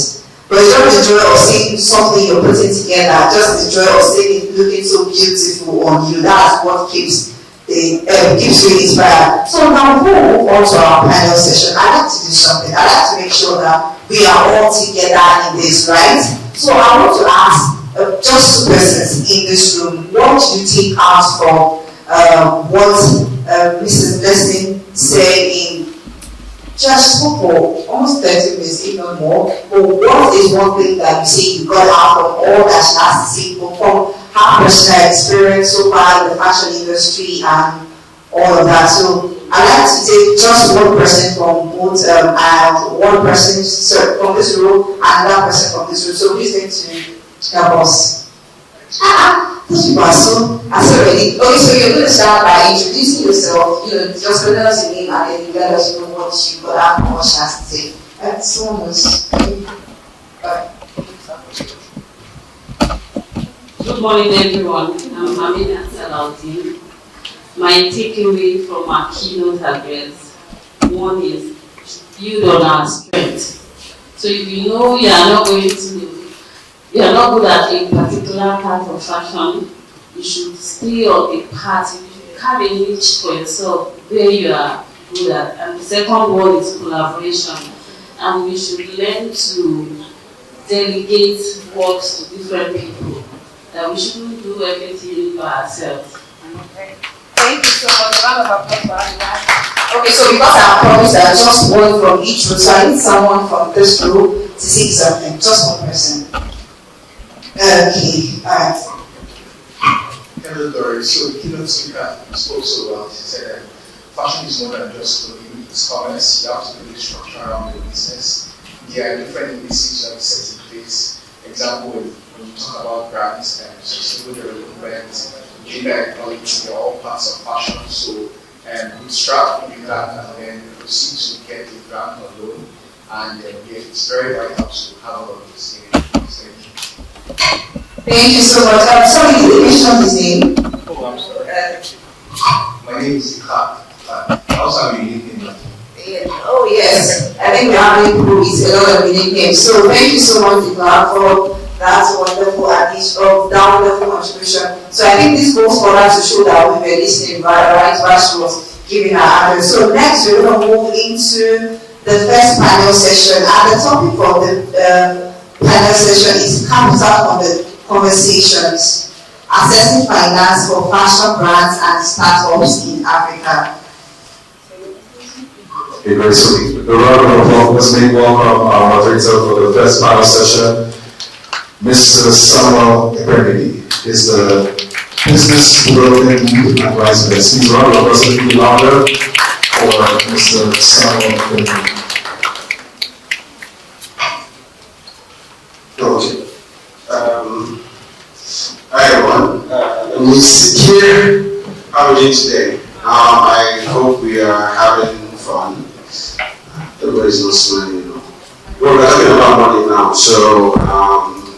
But it's just the joy of seeing something you're putting together, just the joy of seeing it looking so beautiful on you. That's what keeps you inspired. So now we'll move on to our panel session. I'd like to do something. I'd like to make sure that we are all together in this, right? So I want to ask just 2 persons in this room, what do you take out from what Mrs. Blessing said in just for almost 30 minutes, if not more? But what is one thing that you say you got out from all that she has to say, from her personal experience so far in the fashion industry and all of that? So I'd like to take just one person from both, and one person from this room and another person from this room. So who's going to help us? Those people are so ready. Okay, so you're going to start by introducing yourself, you know, just tell us your name and then you let us know what you got out and what she has to say. Someone else. Good morning, everyone. I'm Amina Salaudin. My takeaway from our keynote address, one is build on our strength. So if you know you are not good at a particular part of fashion, you should stay on a path. You should have a niche for yourself where you are good at. And the second one is collaboration. And we should learn to delegate works to different people. that we shouldn't do everything by ourselves. Thank you so much. A round of applause for Anna. Okay, so because I promised that just one from each row, so I need someone from this row to say something. Just one person. Okay, alright. Hello, Doris. So the keynote speaker spoke so well. She said fashion is more than just clothing, it's commerce. You have to build a structure around your business. There are different indices you have to set in place. Example, when you talk about brands and sustainable development, gender equality, they're all parts of fashion. So bootstrap with that and then proceed to get the brand on loan. And it's very vital to have all of this in. Thank you so much. I'm sorry, did you mention his name? Oh, I'm sorry. My name is Ikat. I also have a unique name. Oh yes, I think we have people with a lot of unique names. So thank you so much, Ikat, for that wonderful addition of that wonderful contribution. So I think this goes further to show that we were listening right while she was giving her address. So next we're going to move into the first panel session, and the topic for the panel session is capital conversations, assessing finance for fashion brands and startups in Africa. Okay, great. So the round of applause, let's make welcome our moderator for the first panel session, Mr. Samuel Ebere. He's the business development advisor. Please round of applause a little louder for Mr. Samuel Ebere. Okay. Hi everyone. We sit here. How are we doing today? I hope we are having fun. Everybody's not smiling, you know. Well, we're talking about money now, so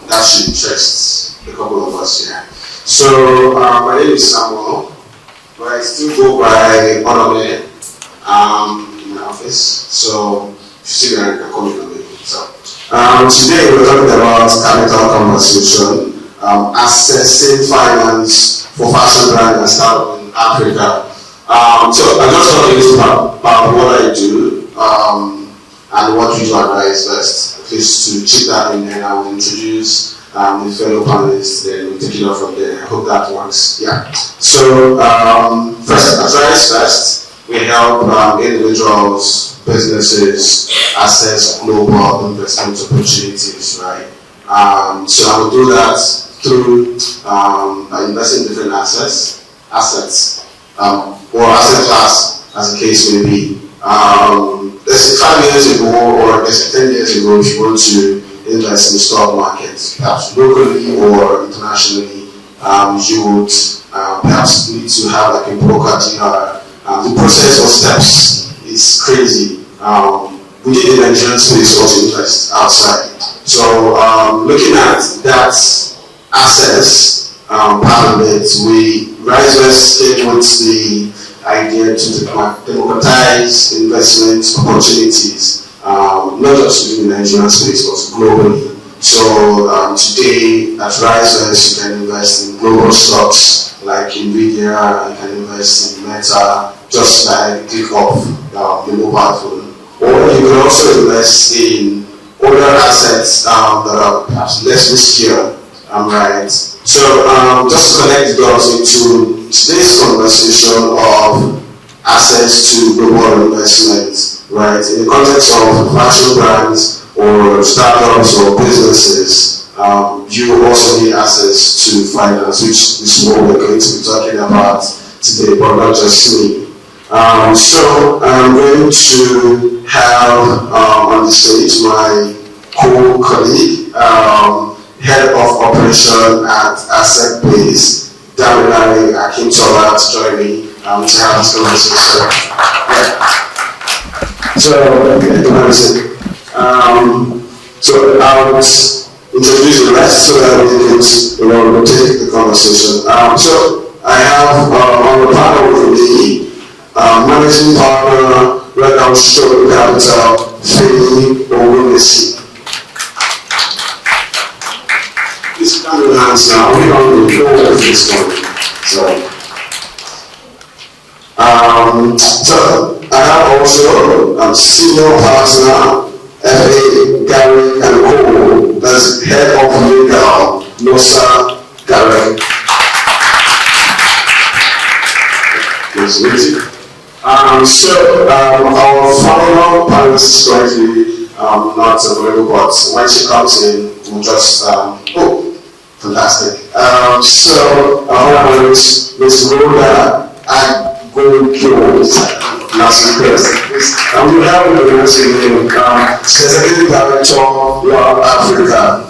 that should interest a couple of us here. So my name is Samuel, but I still go by Onome in my office. So if you see me, I can call me Onome. So today we're talking about capital conversation, assessing finance for fashion brands and startup in Africa. So I just want to list about what I do and what we do advise best. At least to chip that in, and I will introduce the fellow panelists, then we'll take it off from there. I hope that works. Yeah. So first, advise first. We help individuals, businesses assess global investment opportunities, right? So I will do that through investing in different assets, or asset class, as the case may be. Let's say 5 years ago, or let's say 10 years ago, if you want to invest in the stock market, perhaps locally or internationally, you would perhaps need to have like a broker dealer. The process of steps is crazy. We did the Nigerian space also invest outside. So looking at that access part of it, we RiseVest came with the idea to democratize investment opportunities, not just within the Nigerian space, but globally. So today at RiseVest, you can invest in global stocks like NVIDIA, you can invest in Meta, just by the click of the mobile phone. Or you can also invest in other assets that are perhaps less riskier, right? So just to connect the dots into today's conversation of access to global investment, right? In the context of fashion brands or startups or businesses, you also need access to finance, which is what we're going to be talking about today, but not just me. So I'm going to have on the stage my co-colleague, head of operation at Asset Base, Damilare Akintola, to join me to have this conversation. So I'll introduce the rest so that we can take the conversation. So I have on the panel with me managing partner, Red House Show Capital, Femi Owunesi. Please come to hands now. We don't know where this one. So I have also senior partner, FA Gary and Co. That's head of legal, Nosa Gary. Our final panelist is currently not available, but when she comes in, we'll just, fantastic. Our panelist, Ms. Rhoda Agokyo, we have an organization, Executive Director of Law Africa.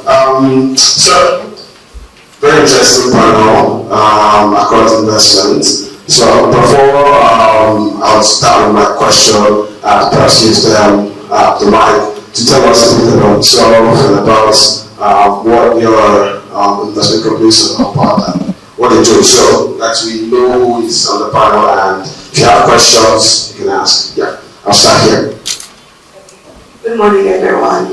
Very interesting panel across investments. So before I'll start with my question, perhaps use the mic to tell us a bit about yourself and about what your investment companies are about and what they do. So that we know who is on the panel, and if you have questions, you can ask. Yeah, I'll start here. Good morning, everyone.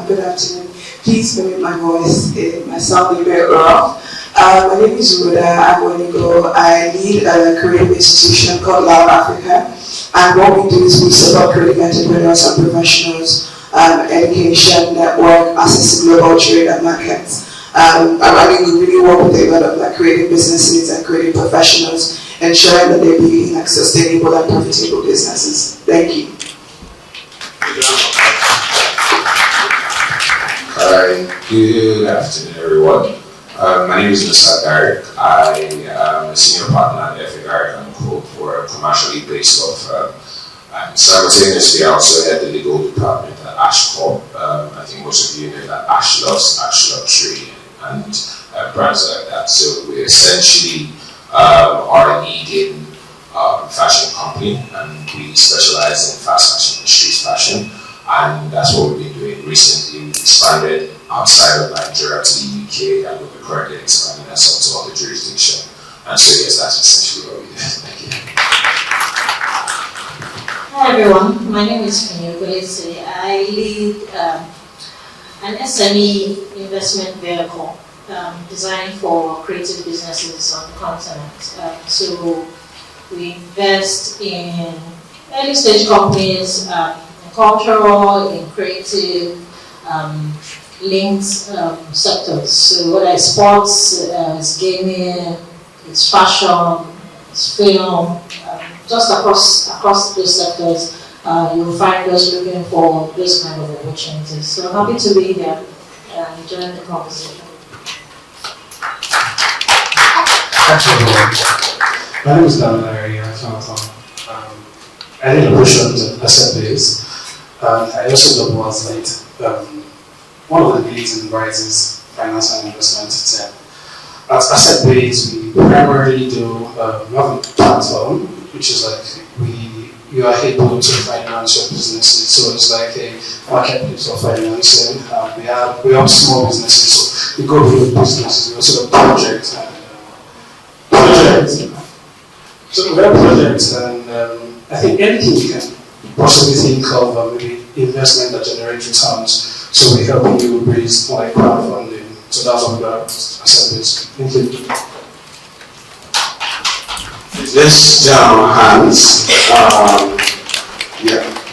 Good afternoon. Please permit my voice. My sound may be very rough. My name is Rhoda Agonigo. I lead a creative institution called Lab Africa. And what we do is we support creative entrepreneurs and professionals, education, network, access to global trade and markets. We really work with a lot of creative businesses and creative professionals, ensuring that they're building sustainable and profitable businesses. Thank you. Good afternoon, everyone. My name is Mr. Garrick. I am a senior partner at FA & Co. for a commercially based law firm. And simultaneously, I also head the legal department at Ash Corp. I think most of you know that Ash Loves, Ash Luxury, and brands like that. So we essentially are a leading fashion company, and we specialize in fast fashion and street fashion. And that's what we've been doing recently. We expanded outside of Nigeria to the UK, and we're currently expanding ourselves to other jurisdictions. And so yes, that's essentially what we do. Thank you. Hi everyone, my name is Fanyogolese. I lead an SME investment vehicle designed for creative businesses on the continent. So we invest in early stage companies, cultural, in creative, linked sectors. So whether it's sports, it's gaming, it's fashion, it's film, just across those sectors, you'll find us looking for those kind of opportunities. So I'm happy to be here and join the conversation. My name is Larry. I did operations at asset base. I also double as one of the leads in Rise's finance and investment team. At asset base, we primarily do we have a platform, which is you are able to finance your businesses. So it's like a marketplace for financing. We have small businesses, so we go through businesses. We also have projects. So we have projects, and I think anything you can possibly think of, maybe investment that generates returns. So we help you raise more crowdfunding. So that's what we are asset based. Thank you. Let's down hands.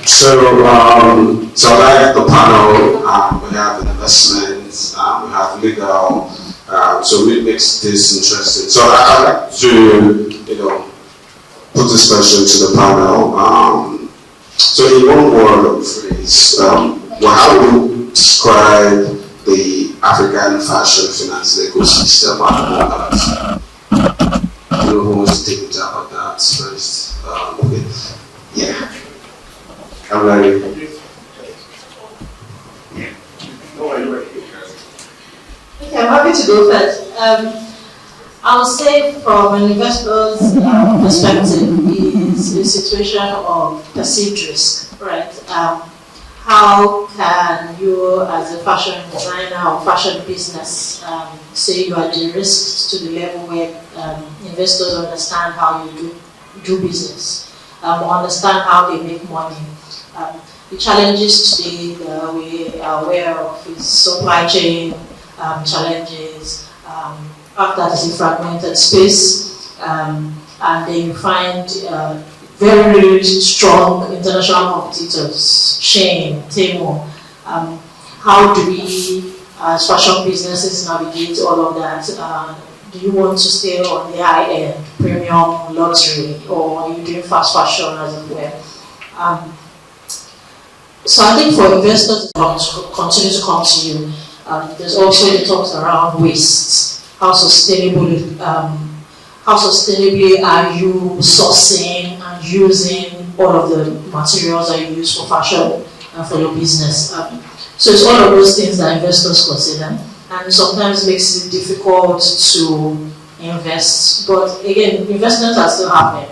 So like the panel, we have investments, we have legal, so it makes this interesting. So I'd like to, put this question to the panel. So in one word or phrase, how would you describe the African fashion finance ecosystem at I don't know who wants to take a jab at that first. Okay. Yeah. I'm ready. Okay, I'm happy to go first. I would say from an investor's perspective is a situation of perceived risk, right? How can you as a fashion designer or fashion business say you are de-risked to the level where investors understand how you do business, understand how they make money. The challenges today we are aware of is supply chain challenges, after this is a fragmented space, and then you find very, very strong international competitors, Shein, Temu. How do we, as fashion businesses, navigate all of that? do you want to stay on the high end, premium luxury, or are you doing fast fashion as it were? So I think for investors to continue to come to you, there's also the talks around waste. How sustainably are you sourcing and using all of the materials that you use for fashion and for your business? So it's all of those things that investors consider, and sometimes makes it difficult to invest. But again, investments are still happening,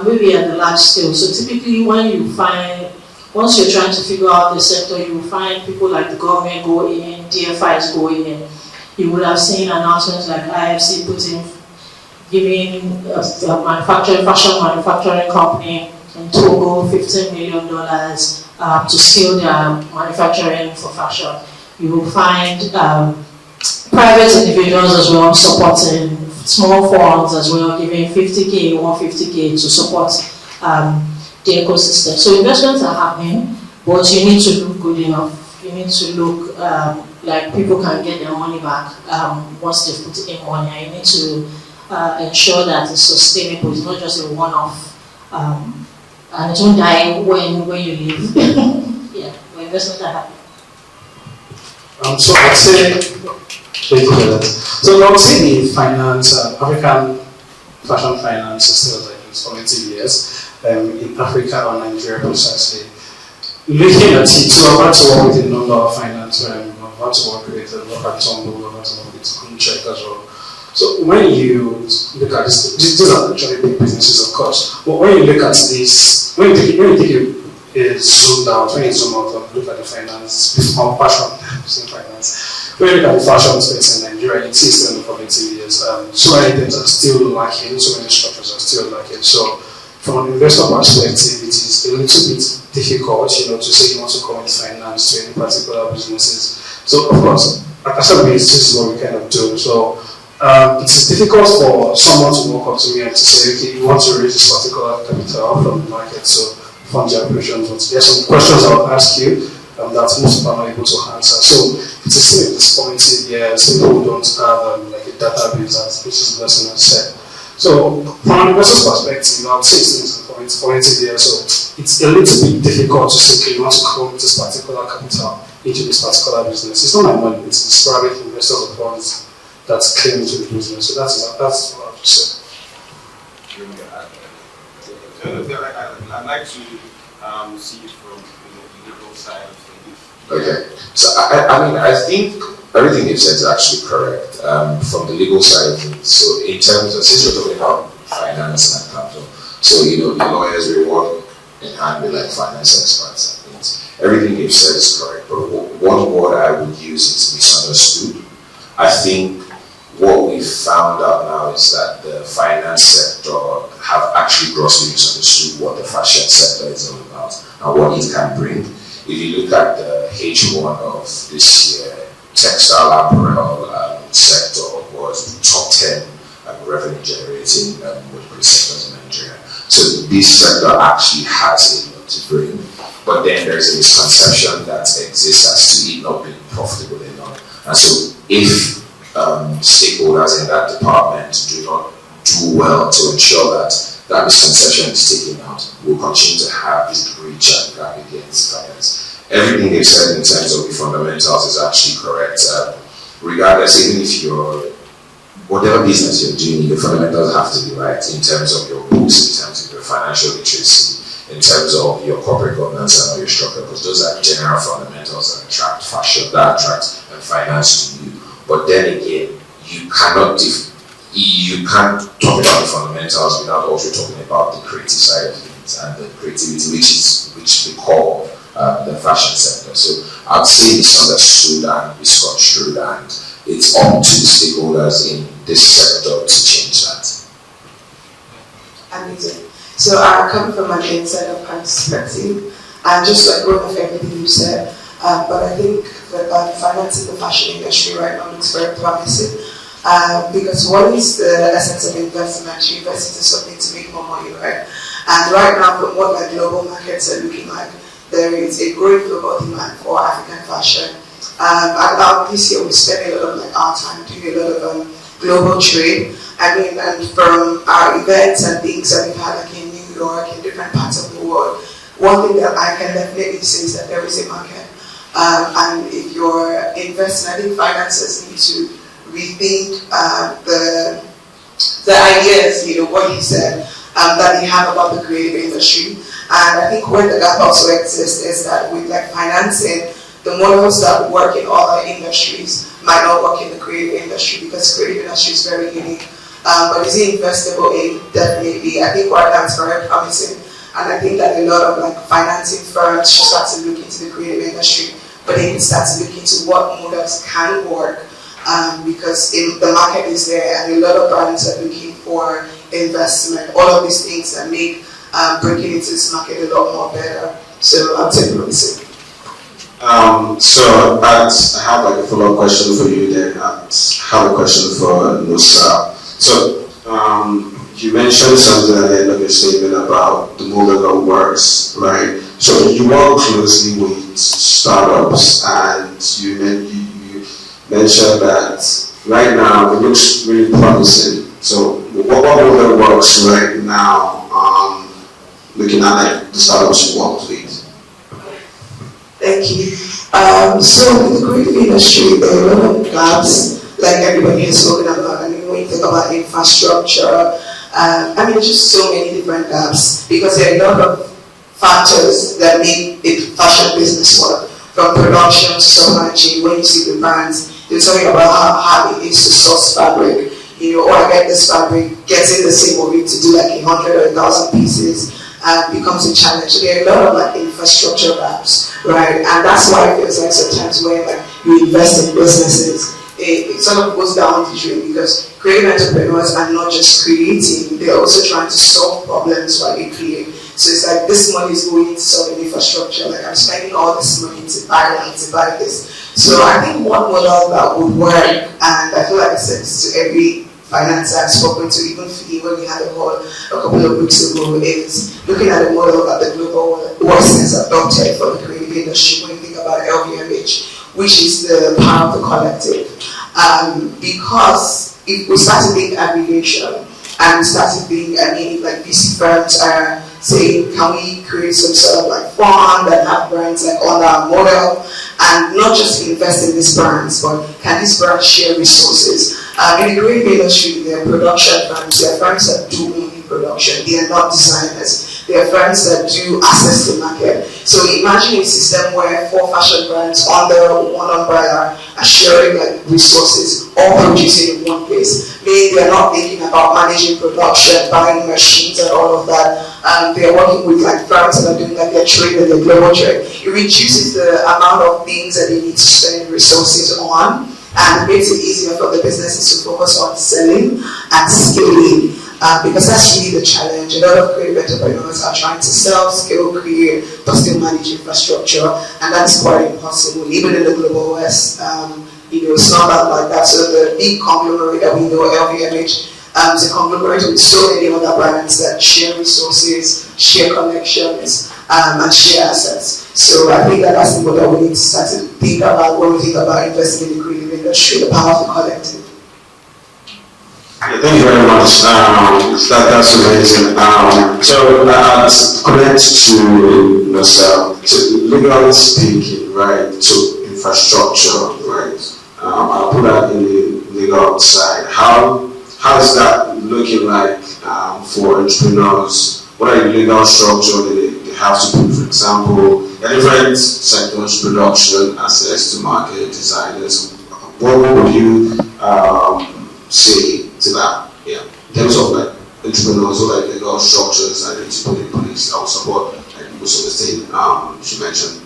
maybe at the large scale. So typically once you're trying to figure out the sector, you will find people like the government go in, DFIs go in. You would have seen announcements like IFC giving a fashion manufacturing company in Togo $15 million to scale their manufacturing for fashion. You will find private individuals as well supporting, small funds as well, giving 50K, 150K to support the ecosystem. So investments are happening, but you need to look good enough. You need to look like people can get their money back once they've put in money. And you need to ensure that it's sustainable. It's not just a one-off, and it won't die when you leave. Yeah, but investments are happening. So I'd say, thank you for that. So I would say the finance, African fashion finance is still like it's 40 years. In Africa or Nigeria precisely. Looking at it, so I've had to work with a number of finance firms, I've had to work with Tumble, I've had to work with Check as well. So when you look at this, these are actually big businesses, of course, but when you look at this, when you take a zoom out, when you zoom out and look at the finance, before fashion, finance, when you look at the fashion space in Nigeria, it is still in the formative years. So many things are still lacking, so many structures are still lacking. So from an investor perspective, it is a little bit difficult, to say you want to come in finance to any particular businesses. So, of course, at some point, this is what we kind of do. So, it's difficult for someone to walk up to me and to say, okay, you want to raise this particular capital from the market to fund your operations. But there's some questions I'll ask you that most people are not able to answer. So, it's still at this point, people don't have like a database, which is Blessing has said. So, from an investor's perspective, I would say it's 40 years, so it's a little bit difficult to say, okay, you want to come with this particular capital into this particular business. It's not my money, it's private investors or funds that came into the business. So that's what I would say. I'd like to see it from the legal side of things. Okay, so I think everything you've said is actually correct from the legal side of things. So in terms of, since we're talking about finance and capital, so the lawyers will work in hand with like finance experts and things. Everything you've said is correct, but one word I would use is misunderstood. I think what we've found out now is that the finance sector have actually grossly misunderstood what the fashion sector is all about and what it can bring. If you look at the H1 of this year, textile apparel sector was the top 10 revenue generating sectors in Nigeria. So this sector actually has a lot to bring, but then there's a misconception that exists as to it not being profitable enough. And so if stakeholders in that department do not do well to ensure that that misconception is taken out, we'll continue to have this breach and gap against finance. Everything they've said in terms of the fundamentals is actually correct. Regardless, even if you're, whatever business you're doing, the fundamentals have to be right in terms of your books, in terms of your financial literacy, in terms of your corporate governance and your structure, because those are general fundamentals that attract fashion, that attract finance to you. But then again, you can't talk about the fundamentals without also talking about the creative side of things and the creativity, which they call the fashion sector. So I'd say misunderstood and misconstrued, and it's up to the stakeholders in this sector to change that. Amazing. So I come from an insider perspective, and just like one of everything you said, but I think that financing the fashion industry right now looks very promising. Because what is the essence of investment? You invest into something to make more money, right? And right now, from what like global markets are looking like, there is a great global demand for African fashion. About this year, we spent a lot of like our time doing a lot of global trade. I mean, and from our events and things that we've had like in New York, in different parts of the world, one thing that I can definitely say is that there is a market. And if you're investing, I think finances need to rethink the ideas, what he said, that you have about the creative industry. And I think where the gap also exists is that with like financing, the models that work in other industries might not work in the creative industry because the creative industry is very unique. But is it investable in? Definitely. I think right now it's very promising. And I think that a lot of like financing firms should start to look into the creative industry, but they can start to look into what models can work. Because the market is there and a lot of brands are looking for investment, all of these things that make breaking into this market a lot more better. So I'll take promising. So I have like a follow-up question for you then. I have a question for Nusa. So you mentioned something at the end of your statement about the model that works, right? So you work closely with startups, and you mentioned that right now it looks really promising. So what model works right now, looking at like the startups you work with? Thank you. So in the creative industry, there are a lot of gaps, like everybody has spoken about. I mean, when you think about infrastructure, there's just so many different gaps because there are a lot of factors that make a fashion business work, from production to supply chain. When you see the brands, they're talking about how hard it is to source fabric. I get this fabric, getting the same of it to do like 100 or 1,000 pieces becomes a challenge. So there are a lot of like infrastructure gaps, right? And that's why it feels like sometimes when like you invest in businesses, it sort of goes down the drain because creative entrepreneurs are not just creating, they're also trying to solve problems while they create. So it's like this money is going into solving infrastructure, like I'm spending all this money to buy land, to buy this. So I think one model that would work, and I feel like I said this to every financer I've spoken to, even Fee, when we had a call a couple of weeks ago, is looking at the model that the global West has adopted for the creative industry when you think about LVMH, which is the power of the collective. Because if we start to think aggregation and start to think, like VC firms are saying, can we create some sort of like fund and have brands like on our model and not just invest in these brands, but can these brands share resources? In the creative industry, there are production firms, there are firms that do only production, they are not designers. There are firms that do access to market. So imagine a system where 4 fashion brands under one umbrella are sharing like resources, all producing in one place. Maybe they are not thinking about managing production, buying machines and all of that. They are working with like firms that are doing like their trade and their global trade. It reduces the amount of things that they need to spend resources on, and it makes it easier for the businesses to focus on selling and scaling. Because that's really the challenge. A lot of creative entrepreneurs are trying to sell, scale, create, but still manage infrastructure, and that's quite impossible. Even in the global West, it's not that like that. So the big conglomerate that we know, LVMH, is a conglomerate with so many other brands that share resources, share connections, and share assets. So I think that's the model we need to start to think about when we think about investing in the creative industry, the power of the collective. Yeah, thank you very much. That's amazing. So connect to yourself, to legally speaking, right, to infrastructure, right. I'll put that in the legal side. How is that looking like for entrepreneurs? What are the legal structure they have to do? For example, different sectors, production, access to market, designers. What would you say to that? Yeah, in terms of like entrepreneurs or like legal structures that need to put in place that will support like most of the thing she mentioned.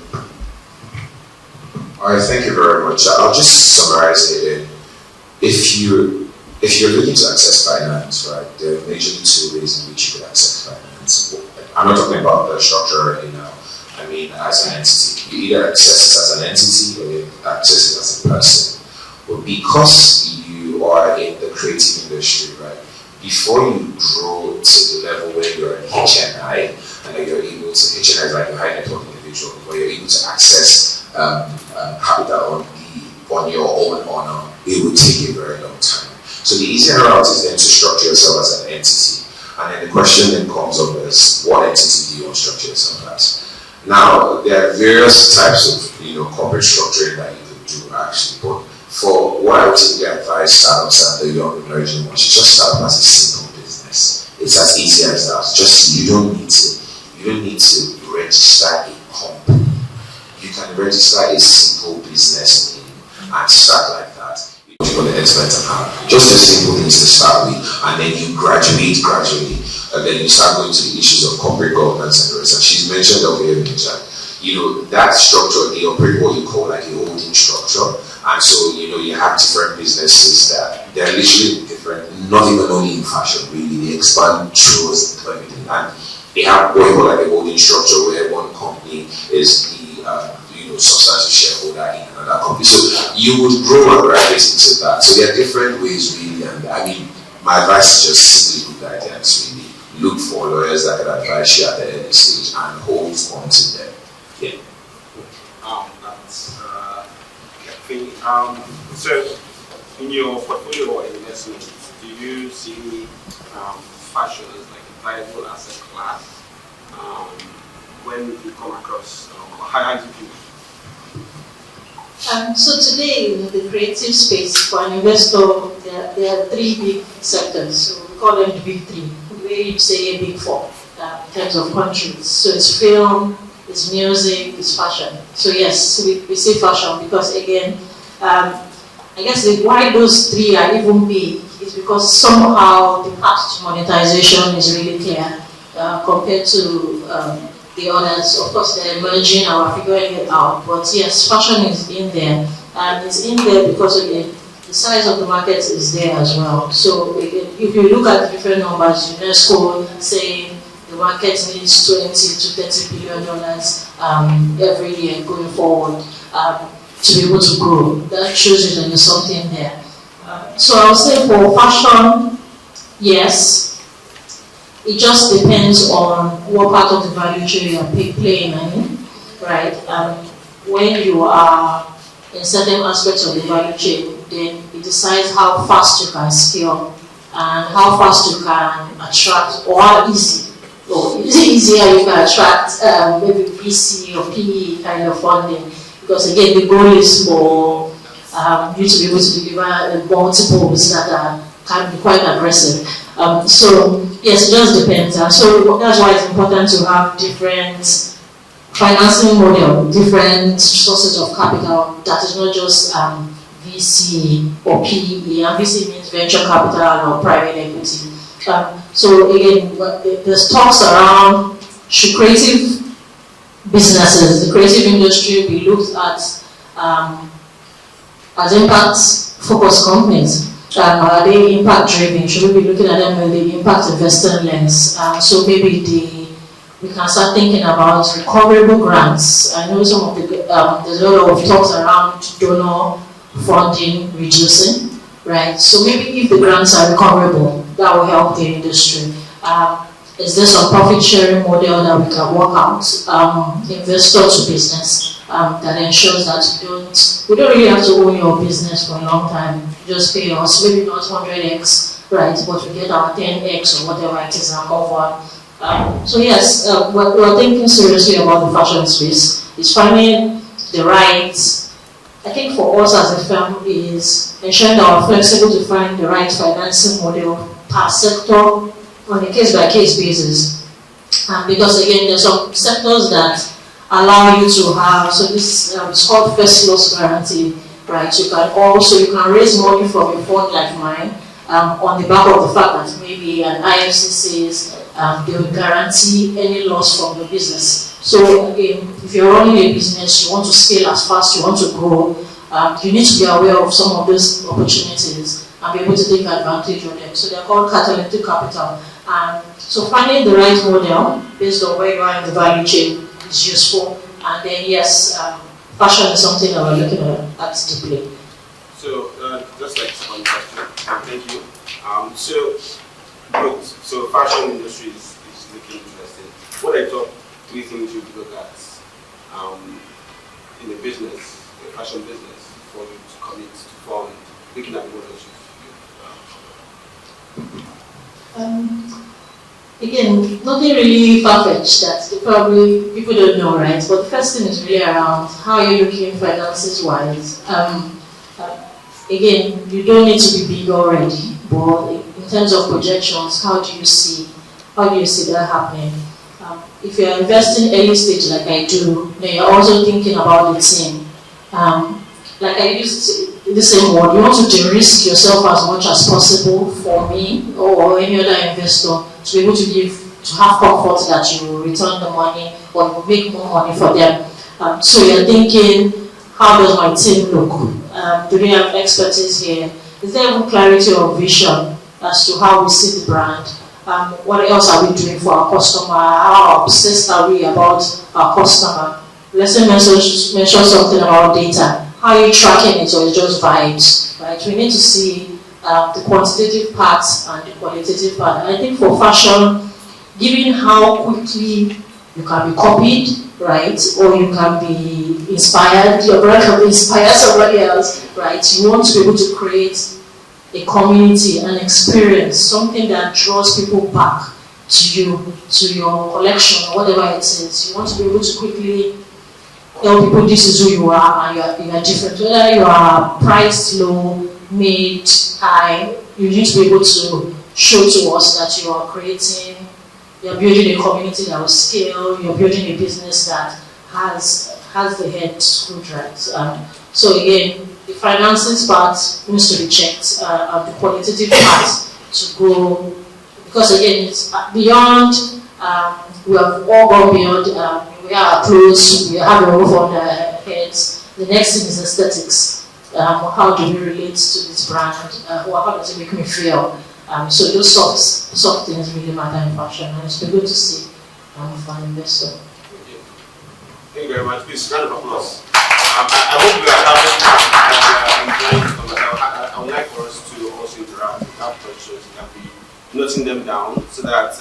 All right, thank you very much. I'll just summarize it. If you're looking to access finance, right, there are majorly 2 ways in which you can access finance. I'm not talking about the structure right now. I mean, as an entity, you either access it as an entity or you access it as a person. But because you are in the creative industry, right, before you grow to the level where you're an HNI, and you're able to, HNI is like a high net worth individual, where you're able to access capital on your own honor, it will take a very long time. So the easier route is then to structure yourself as an entity. And then the question then comes up is, what entity do you want to structure yourself as? Now, there are various types of corporate structuring that you can do actually, but for what I would typically advise startups and the young emerging ones, you just start as a single business. It's as easy as that. Just you don't need to register a company. You can register a single business name and start like that. For the experts and have just a simple things to start with, and then you gradually, and then you start going to the issues of corporate governance and the rest. And she's mentioned over here, that structure, they operate what you call like a holding structure. And so, you have different businesses that they're literally different, not even only in fashion, really. They expand through everything. And they have what you call like a holding structure where one company is the substantial shareholder in another company. So you would grow and graduate into that. So there are different ways really, and I mean, my advice is just simply good ideas really. Look for lawyers that can advise you at the early stage and hold on to them. Yeah. So in your portfolio or investments, do you see fashion as like a viable asset class when you come across how do you feel? So today in the creative space for an investor, there are three big sectors. So we call them the big three. The way you say big four in terms of countries. So it's film, it's music, it's fashion. So yes, we say fashion because again, I guess why those three are even big is because somehow the path to monetization is really clear compared to the others. Of course, they're emerging and we're figuring it out. But yes, fashion is in there, and it's in there because again, the size of the market is there as well. So if you look at the different numbers, UNESCO saying the market needs $20 to $30 billion every year going forward to be able to grow. That shows you that there's something there. So I would say for fashion, yes. It just depends on what part of the value chain you are playing in, right? When you are in certain aspects of the value chain, then it decides how fast you can scale and how fast you can attract, or how easy. Or is it easier you can attract maybe VC or PE kind of funding? Because again, the goal is for you to be able to deliver multiples that can be quite aggressive. So yes, it just depends. So that's why it's important to have different financing model, different sources of capital that is not just VC or PE. And VC means venture capital or private equity. So again, there's talks around should creative businesses, the creative industry be looked at as impact-focused companies. Are they impact driven? Should we be looking at them with the impact investor lens? So maybe we can start thinking about recoverable grants. I know some of the there's a lot of talks around donor funding reducing, right? So maybe if the grants are recoverable, that will help the industry. Is there some profit sharing model that we can work out, investor to business, that ensures that we don't really have to own your business for a long time. Just pay us, maybe not 100x, right? But we get our 10x or whatever it is and move on. So yes, we're thinking seriously about the fashion space. It's finding the right. I think for us as a firm is ensuring that we're flexible to find the right financing model per sector on a case-by-case basis. Because again, there's some sectors that allow you to have, so this is called first loss guarantee, right? You can raise money from a fund like mine on the back of the fact that maybe an IFC says they will guarantee any loss from your business. So again, if you're running a business, you want to scale as fast, you want to grow, you need to be aware of some of those opportunities and be able to take advantage of them. So they're called catalytic capital. So finding the right model based on where you are in the value chain is useful. And then yes, fashion is something that we're looking at deeply. So just like one question, thank you. So fashion industry is looking interesting. What are the top 3 things you look at in a business, a fashion business, for you to commit to form, looking at the models you've Again, nothing really far-fetched that probably people don't know, right? But the first thing is really around how you're looking finances-wise. Again, you don't need to be big already, but in terms of projections, how do you see that happening? If you're investing early stage like I do, then you're also thinking about the team. Like I used the same word, you want to de-risk yourself as much as possible for me or any other investor to be able to have comfort that you will return the money or you will make more money for them. So you're thinking, how does my team look? Do they have expertise here? Is there even clarity or vision as to how we see the brand? What else are we doing for our customer? How obsessed are we about our customer? Let's say mention something about data. How are you tracking it or it's just vibes? Right? We need to see the quantitative part and the qualitative part. And I think for fashion, given how quickly you can be copied, right? Or you can be inspired, your brand can inspire somebody else, right? You want to be able to create a community, an experience, something that draws people back to you, to your collection, or whatever it is. You want to be able to quickly tell people this is who you are and you are different. Whether you are priced low, mid, high, you need to be able to show to us that you are creating, you're building a community that will scale, you're building a business that has the head screwed right. So again, the finances part needs to be checked, and the qualitative part to go, because again, it's beyond, we have all gone beyond, we are close, we have a roof on our heads. The next thing is aesthetics. How do we relate to this brand? Or how does it make me feel? So those soft things really matter in fashion, and it's been good to see for an investor. Thank you very much. Please, round of applause. I hope we are having I would like for us to also interact with our questions. We can be noting them down so that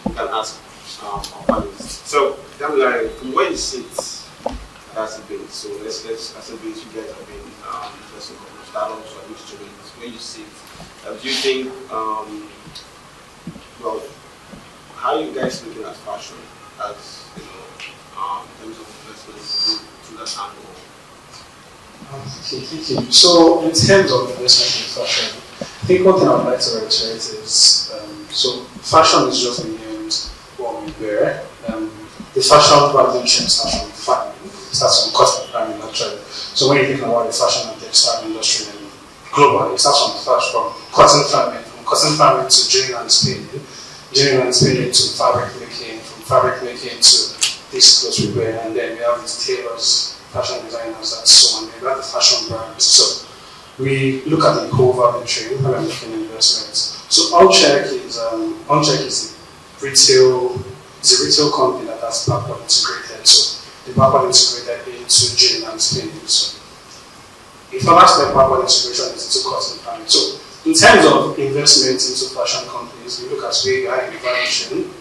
we can ask our panelists. So, from where you sit as a base, so let's as a base, you guys have been let's start off with instruments. Where you sit, do you think well, how are you guys looking at fashion as in terms of investments to that angle? Okay, thank you. So in terms of investment in fashion, I think one thing I would like to reiterate is so fashion is just beyond what we wear. The fashion value chain starts from farming, starts from cotton farming actually. So when you think about the fashion and textile industry and globally, it starts from cotton farming to ginning and spinning to fabric making, from fabric making to these clothes we wear, and then we have these tailors, fashion designers, and so on. We have the fashion brands. So we look at the whole value chain when we're making investments. So OnCheck is a retail company that has backward integrated. So the backward integrated into ginning and spinning. So if our aspect backward integration is into cotton farming. So in terms of investments into fashion companies, we look at where you are in the value chain,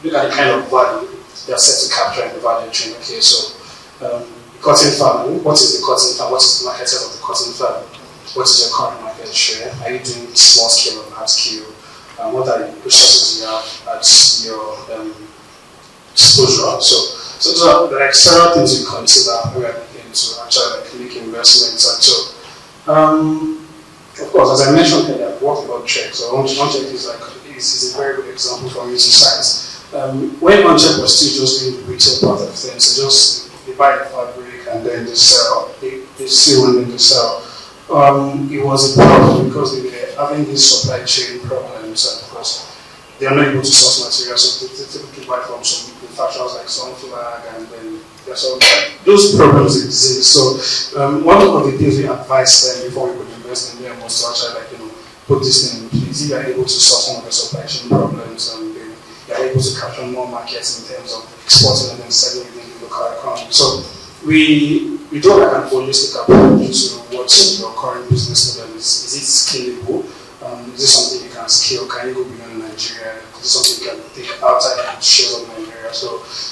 look at the kind of value they are set to capture in the value chain. Okay, so cotton farming, what is the cotton farm? What is the market size of the cotton farm? What is your current market share? Are you doing small scale or large scale? What are the resources you have at your exposure? So there are several things you consider when we are looking to actually make investments. And so, of course, as I mentioned earlier, I've worked with OnCheck. So OnCheck is a very good example for me to cite. When OnCheck was still just doing the retail part of things, so just they buy the fabric and then they sell, they sew and then they sell. It was a problem because they were having these supply chain problems, and of course they are not able to source materials, so they typically buy from some manufacturers like Sunflag, and then those problems exist. So one of the things we advised them before we could invest in them was to actually put this thing in place. If you are able to solve some of the supply chain problems, and then you are able to capture more markets in terms of exporting and then selling within the local economy. So we do like an holistic approach to what your current business model is. Is it scalable? Is this something you can scale? Can you go beyond Nigeria? Is this something you can take outside the shores of Nigeria? So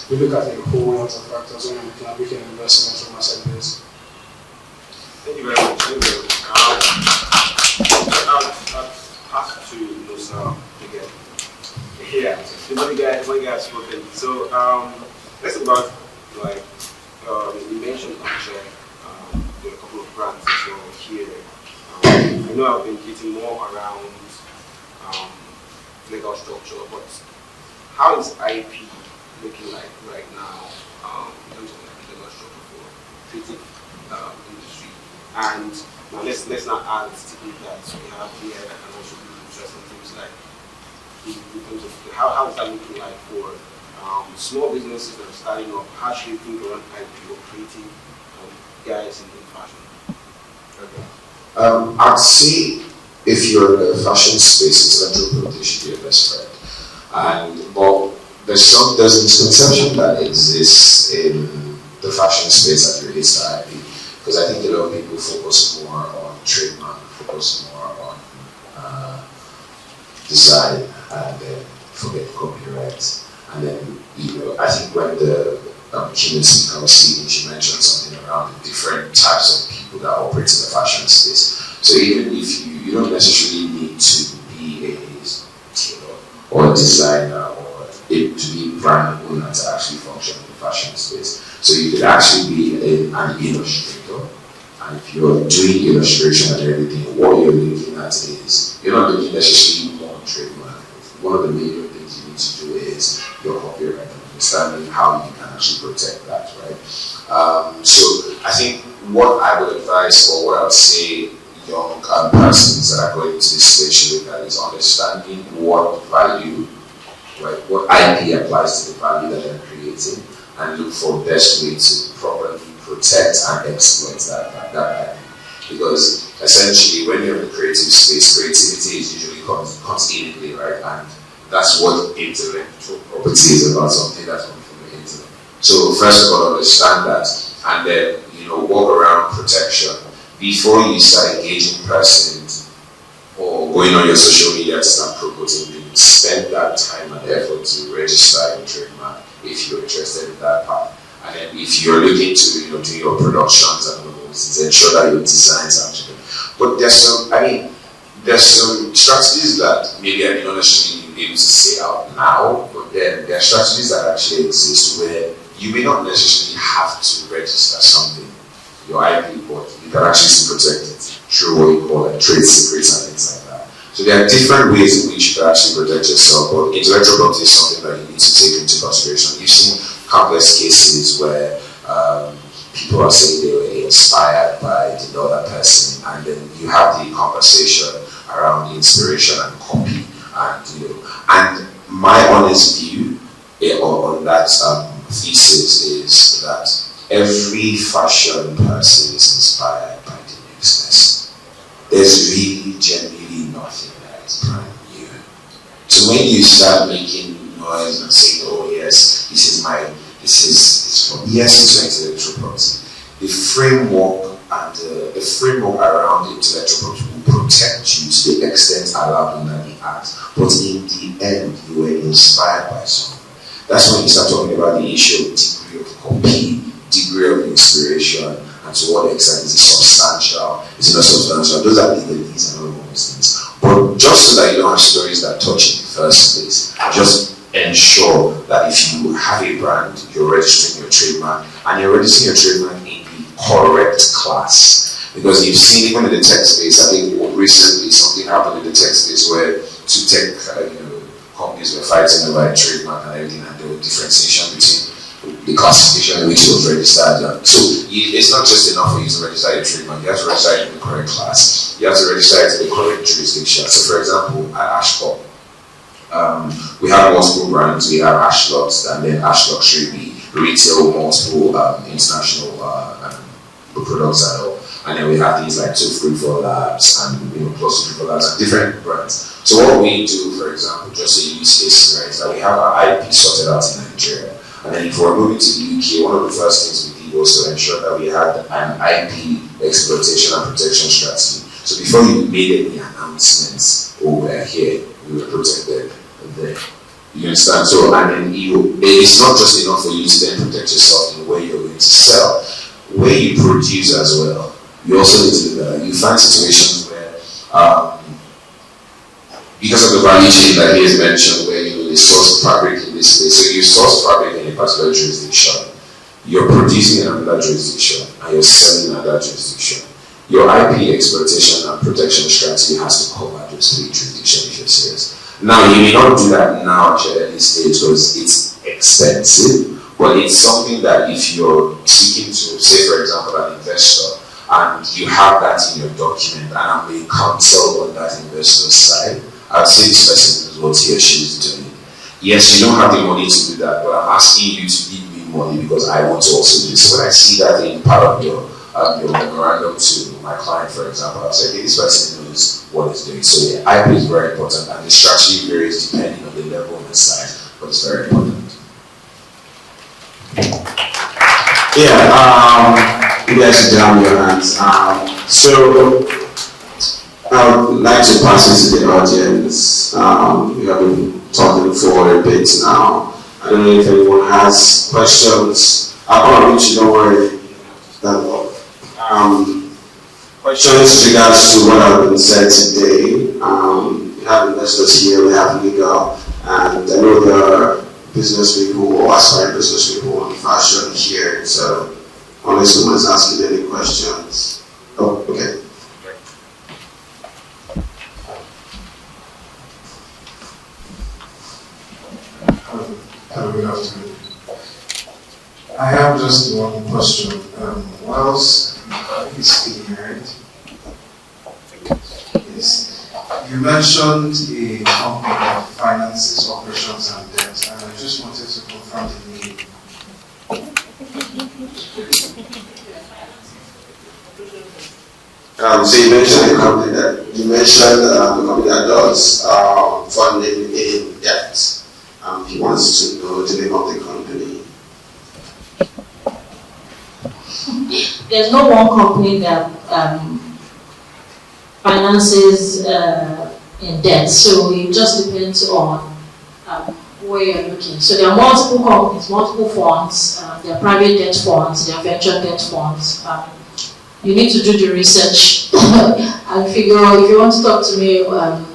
we look at a whole lot of factors when we're looking at making investments from asset base. Thank you very much. I'll pass to Musa again. the money guy has spoken. So let's talk about like you mentioned Uncheck. There are a couple of brands as well here. I know I've been getting more around legal structure, but how is IP looking like right now in terms of like legal structure for creative industry? And now let's not add to it that we have here that can also be interesting things like in terms of how is that looking like for small businesses that are starting up? How should you think around IP or creative guys in fashion? Okay. I'd say if you're in the fashion space, intellectual property should be your best friend. But there's this misconception that exists in the fashion space that relates to IP, because I think a lot of people focus more on trademark, focus more on design, and then forget copyright. And then, I think when the keynote speaker was speaking, she mentioned something around the different types of people that operate in the fashion space. So even if you don't necessarily need to be a tailor or a designer or to be brand owner to actually function in the fashion space. So you could actually be an illustrator. And if you're doing illustration and everything, what you're looking at is, you're not looking necessarily more on trademark. One of the major things you need to do is your copyright and understanding how you can actually protect that, right? So I think what I would advise, or what I would say young persons that are going into this space should look at is understanding what value, right, what IP applies to the value that they're creating, and look for best way to properly protect and exploit that IP. Because essentially, when you're in the creative space, creativity is usually comes innately, right? And that's what intellectual property is about, something that's coming from the internet. So first of all, understand that, and then walk around protection before you start engaging persons or going on your social media to start promoting things. Spend that time and effort to register your trademark if you're interested in that part. And then if you're looking to do your productions and things, ensure that your designs are actually. But there's some strategies that maybe I may not necessarily be able to say out now, but then there are strategies that actually exist where you may not necessarily have to register something, your IP, but you can actually protect it through what you call trade secrets and things like that. So there are different ways in which you can actually protect yourself, but intellectual property is something that you need to take into consideration. You've seen countless cases where people are saying they were inspired by the other person, and then you have the conversation around the inspiration and copy, and my honest view on that thesis is that every fashion person is inspired by the next person. There's really genuinely nothing that is brand new. So when you start making noise and saying, oh yes, it's from intellectual property, the framework and the framework around intellectual property will protect you to the extent allowed under the act. But in the end, you were inspired by something. That's when you start talking about the issue of degree of copy, degree of inspiration, and to what extent is it substantial, is it not substantial? Those are legalese and all of those things. But just so that you don't have stories that touch in the first place, just ensure that if you have a brand, you're registering your trademark, and you're registering your trademark in the correct class. Because you've seen, even in the tech space, I think recently something happened in the tech space where two tech companies were fighting over a trademark and everything, and there was differentiation between the classification in which it was registered. So it's not just enough for you to register your trademark, you have to register it in the correct class. You have to register it in the correct jurisdiction. So for example, at Ashcop, we have multiple brands. We have Ashlocks, and then Ashlock we retail multiple international products and all. And then we have things like 234 Labs and plus 234 Labs and different brands. So what we do, for example, just a use case, right, is that we have our IP sorted out in Nigeria. And then if we're moving to the UK, one of the first things we did was to ensure that we had an IP exploitation and protection strategy. So before you made any announcements, oh, we're here, we were protected there. You understand? So, and then it's not just enough for you to then protect yourself in where you're going to sell, where you produce as well. You also need to do that. You find situations where, because of the value chain that he has mentioned, where you they source fabric in this place. So you source fabric in a particular jurisdiction, you're producing in another jurisdiction, and you're selling in another jurisdiction. Your IP exploitation and protection strategy has to cover those three jurisdictions if you're serious. Now, you may not do that now at your early stage because it's expensive, but it's something that if you're seeking to, say for example, an investor, and you have that in your document, and I may counsel on that investor's side, I'd say this person knows what he or she is doing. Yes, you don't have the money to do that, but I'm asking you to give me money because I want to also do this. When I see that in part of your memorandum to my client, for example, I'll say, okay, this person knows what he's doing. So yeah, IP is very important, and the strategy varies depending on the level and the size, but it's very important. Yeah, you guys should down your hands. So I would like to pass it to the audience. We have been talking for a bit now. I don't know if anyone has questions. I'll reach you, don't worry. Questions in regards to what has been said today. We have investors here, we have legal, and I know there are business people or aspiring business people on fashion here. So unless someone's asking any questions. Oh, okay. Hello, good afternoon. I have just one question. Whilst he's being heard, yes, you mentioned a company that finances operations and debt, and I just wanted to confirm the name. So you mentioned a company that does funding in debt. He wants to know the name of the company. There's no one company that finances in debt, so it just depends on where you're looking. So there are multiple companies, multiple funds. There are private debt funds, there are venture debt funds. You need to do the research and figure out. If you want to talk to me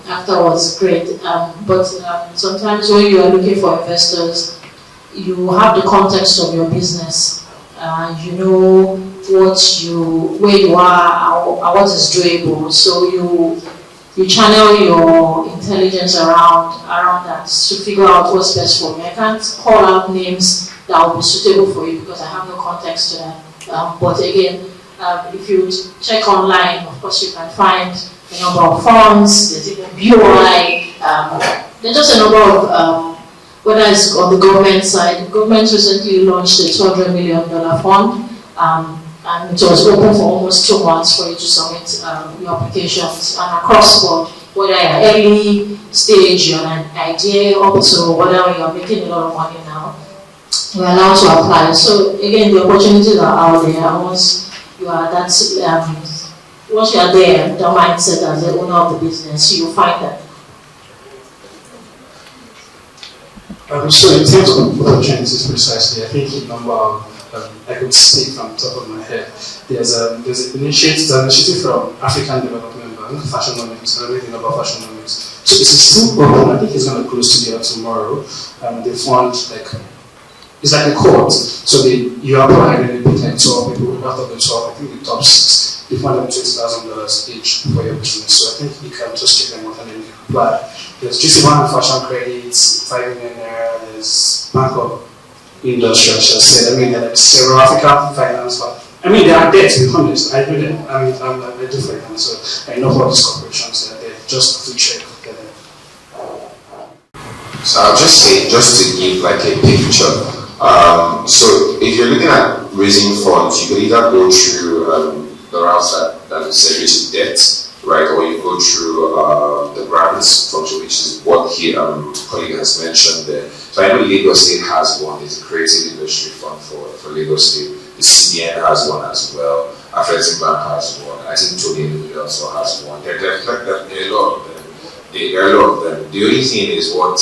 afterwards, great. But sometimes when you are looking for investors, you have the context of your business. You know where you are and what is doable. So you channel your intelligence around that to figure out what's best for me. I can't call out names that will be suitable for you because I have no context to that. But again, if you check online, of course you can find a number of funds. There's even BOI. There's just a number of whether it's on the government side. The government recently launched a $200 million fund, and it was open for almost 2 months for you to submit your applications, and across board, whether you're early stage, you're an idea, up to whether you're making a lot of money now, you're allowed to apply. So again, the opportunities are out there. Once you are once you are there, the mindset as the owner of the business, you find that. So in terms of opportunities precisely, I think in number I could speak from the top of my head. There's an initiative from African Development Bank, Fashionomics, celebrating about Fashionomics. So this is still open. I think it's going to close together tomorrow. They fund it's like a court. So you apply and then they pick like 12 people. Out of the 12, I think the top 6, they fund them $20,000 each for your business. So I think you can just check them out and then you apply. There's GC1 Fashion Credits, 5 million naira, there's Bank of Industry, I should say. I mean, there are several African finance funds. I mean, there are debts, to be honest. I do them. I do finance, so I know all these corporations are there, just to check. So I'll just say, just to give like a picture. So if you're looking at raising funds, you can either go through the routes that is segregated debt, right, or you go through the grants function, which is what colleague has mentioned there. So I know Lagos State has one. It's a creative industry fund for Lagos State. The CBN has one as well. Afrexim Bank has one. I think Tony also has one. There are a lot of them. There are a lot of them. The only thing is what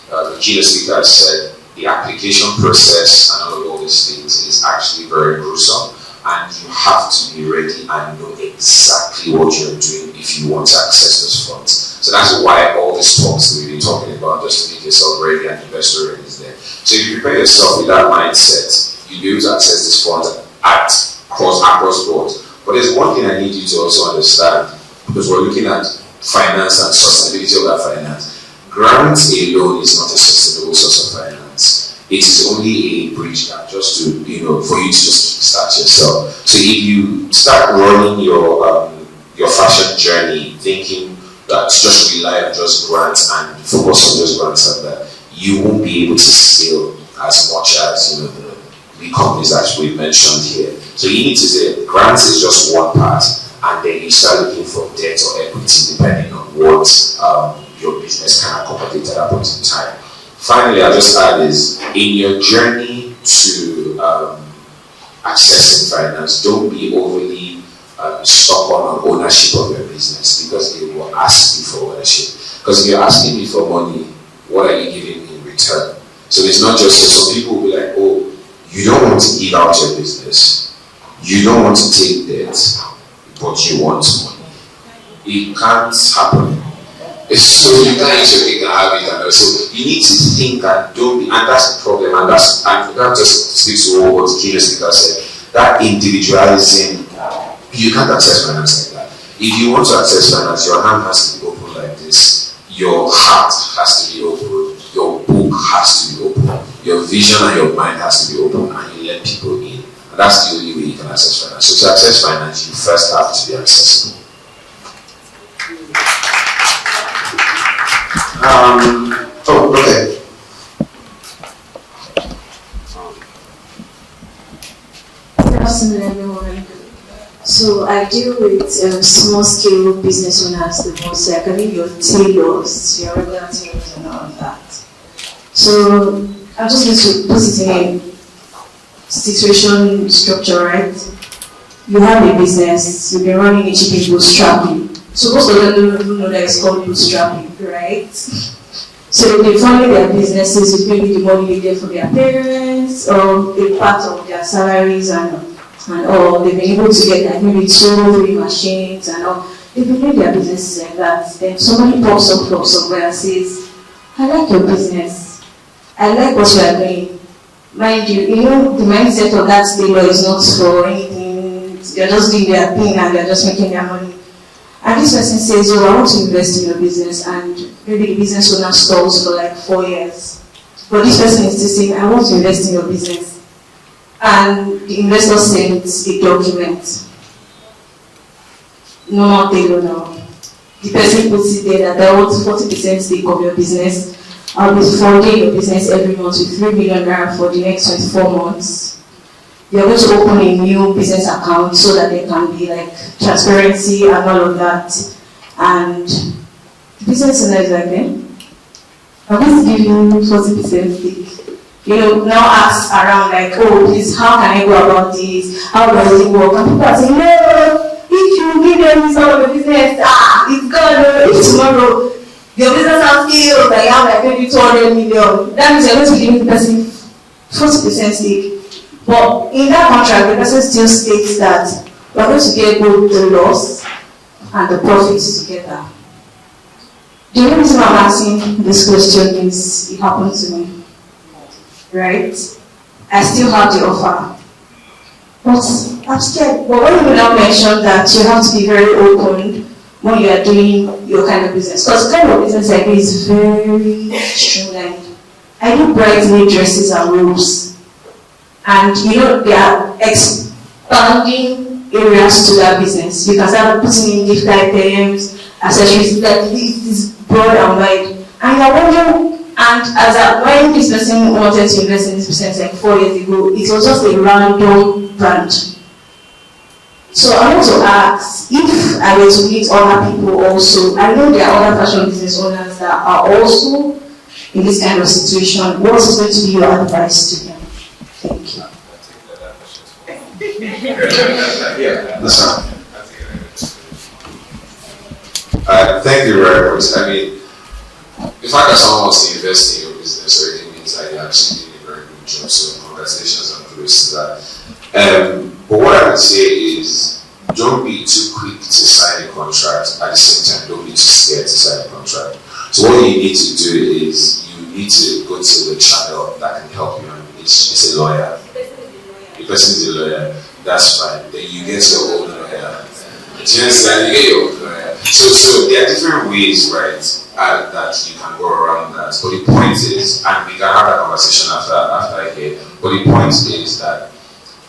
the keynote speaker said. The application process and all these things is actually very gruesome, and you have to be ready and know exactly what you're doing if you want to access those funds. So that's why all these talks that we've been talking about, just to make yourself ready and investor ready, is there. So if you prepare yourself with that mindset, you'll be able to access these funds across boards. But there's one thing I need you to also understand, because we're looking at finance and sustainability of that finance. Grants alone is not a sustainable source of finance. It is only a bridge that just to, for you to just start yourself. So if you start running your fashion journey thinking that just rely on just grants and focus on just grants and that, you won't be able to scale as much as the companies that we mentioned here. So you need to say grants is just one part, and then you start looking for debt or equity depending on what your business can accommodate at that point in time. Finally, I'll just add is, in your journey to accessing finance, don't be overly stuck on ownership of your business, because they will ask you for ownership. Because if you're asking me for money, what are you giving me in return? So it's not just, some people will be like, oh, you don't want to give out your business, you don't want to take debt, but you want money. It can't happen. So you can't actually have it, and so you need to think and don't be, and that's the problem, and that just speaks to what the keynote speaker said, that individualism. You can't access finance like that. If you want to access finance, your hand has to be open like this, your heart has to be open, your book has to be open, your vision and your mind has to be open, and you let people in. And that's the only way you can access finance. So to access finance, you first have to be accessible. Okay. Good afternoon, everyone. So I deal with small-scale business owners the most. Like I think your tailors, your regular tailors, and all of that. So I'm just going to put it in a situation structure, right? You have a business, you've been running a chicken bootstrapping. So most of them don't even know that it's called bootstrapping, right? So they fund their businesses with maybe the money they get from their parents or a part of their salaries and all. They've been able to get like maybe 2 or 3 machines and all. They've been doing their businesses like that. Then somebody pops up from somewhere and says, I like your business. I like what you are doing. Mind you, the mindset of that tailor is not for anything. They're just doing their thing and they're just making their money. And this person says, I want to invest in your business, and maybe the business owner stalls for like 4 years. But this person is still saying, I want to invest in your business. And the investor sends a document. No, tailor now. The person puts it there that I want 40% stake of your business. I'll be funding your business every month with 3 million naira for the next 24 months. You're going to open a new business account so that there can be like transparency and all of that. And the business owner is like, I'm going to give you 40% stake. Now ask around like, oh, please, how can I go about this? How does it work? And people are saying, no, if you give them some of the business, it's gone. If tomorrow your business has failed, I have like maybe 200 million, that means you're going to be giving the person 40% stake. But in that contract, the person still states that we're going to get both the loss and the profits together. The only reason I'm asking this question is it happened to me, right? I still have the offer, but I'm scared. But when you now mention that you have to be very open when you are doing your kind of business, because the kind of business I do is very streamlined. I do bridesmaid dresses and robes. And they are expanding areas to that business. You can start putting in gift items, accessories, like it is broad and wide. And you're wondering, and when this person wanted to invest in this business like 4 years ago, it was just a random brand. So I want to ask, if I were to meet other people also, I know there are other fashion business owners that are also in this kind of situation, what is going to be your advice to them? Thank you. Thank you very much. I mean, the fact that someone wants to invest in your business already means that you're actually doing a very good job. So congratulations on this. But what I would say is, don't be too quick to sign a contract. At the same time, don't be too scared to sign a contract. So what you need to do is you need to go to the channel that can help you. It's a lawyer. The person is a lawyer. That's fine. Then you get your own lawyer. You understand? You get your own lawyer. So there are different ways, right, that you can go around that. But the point is, and we can have that conversation after I hear. But the point is that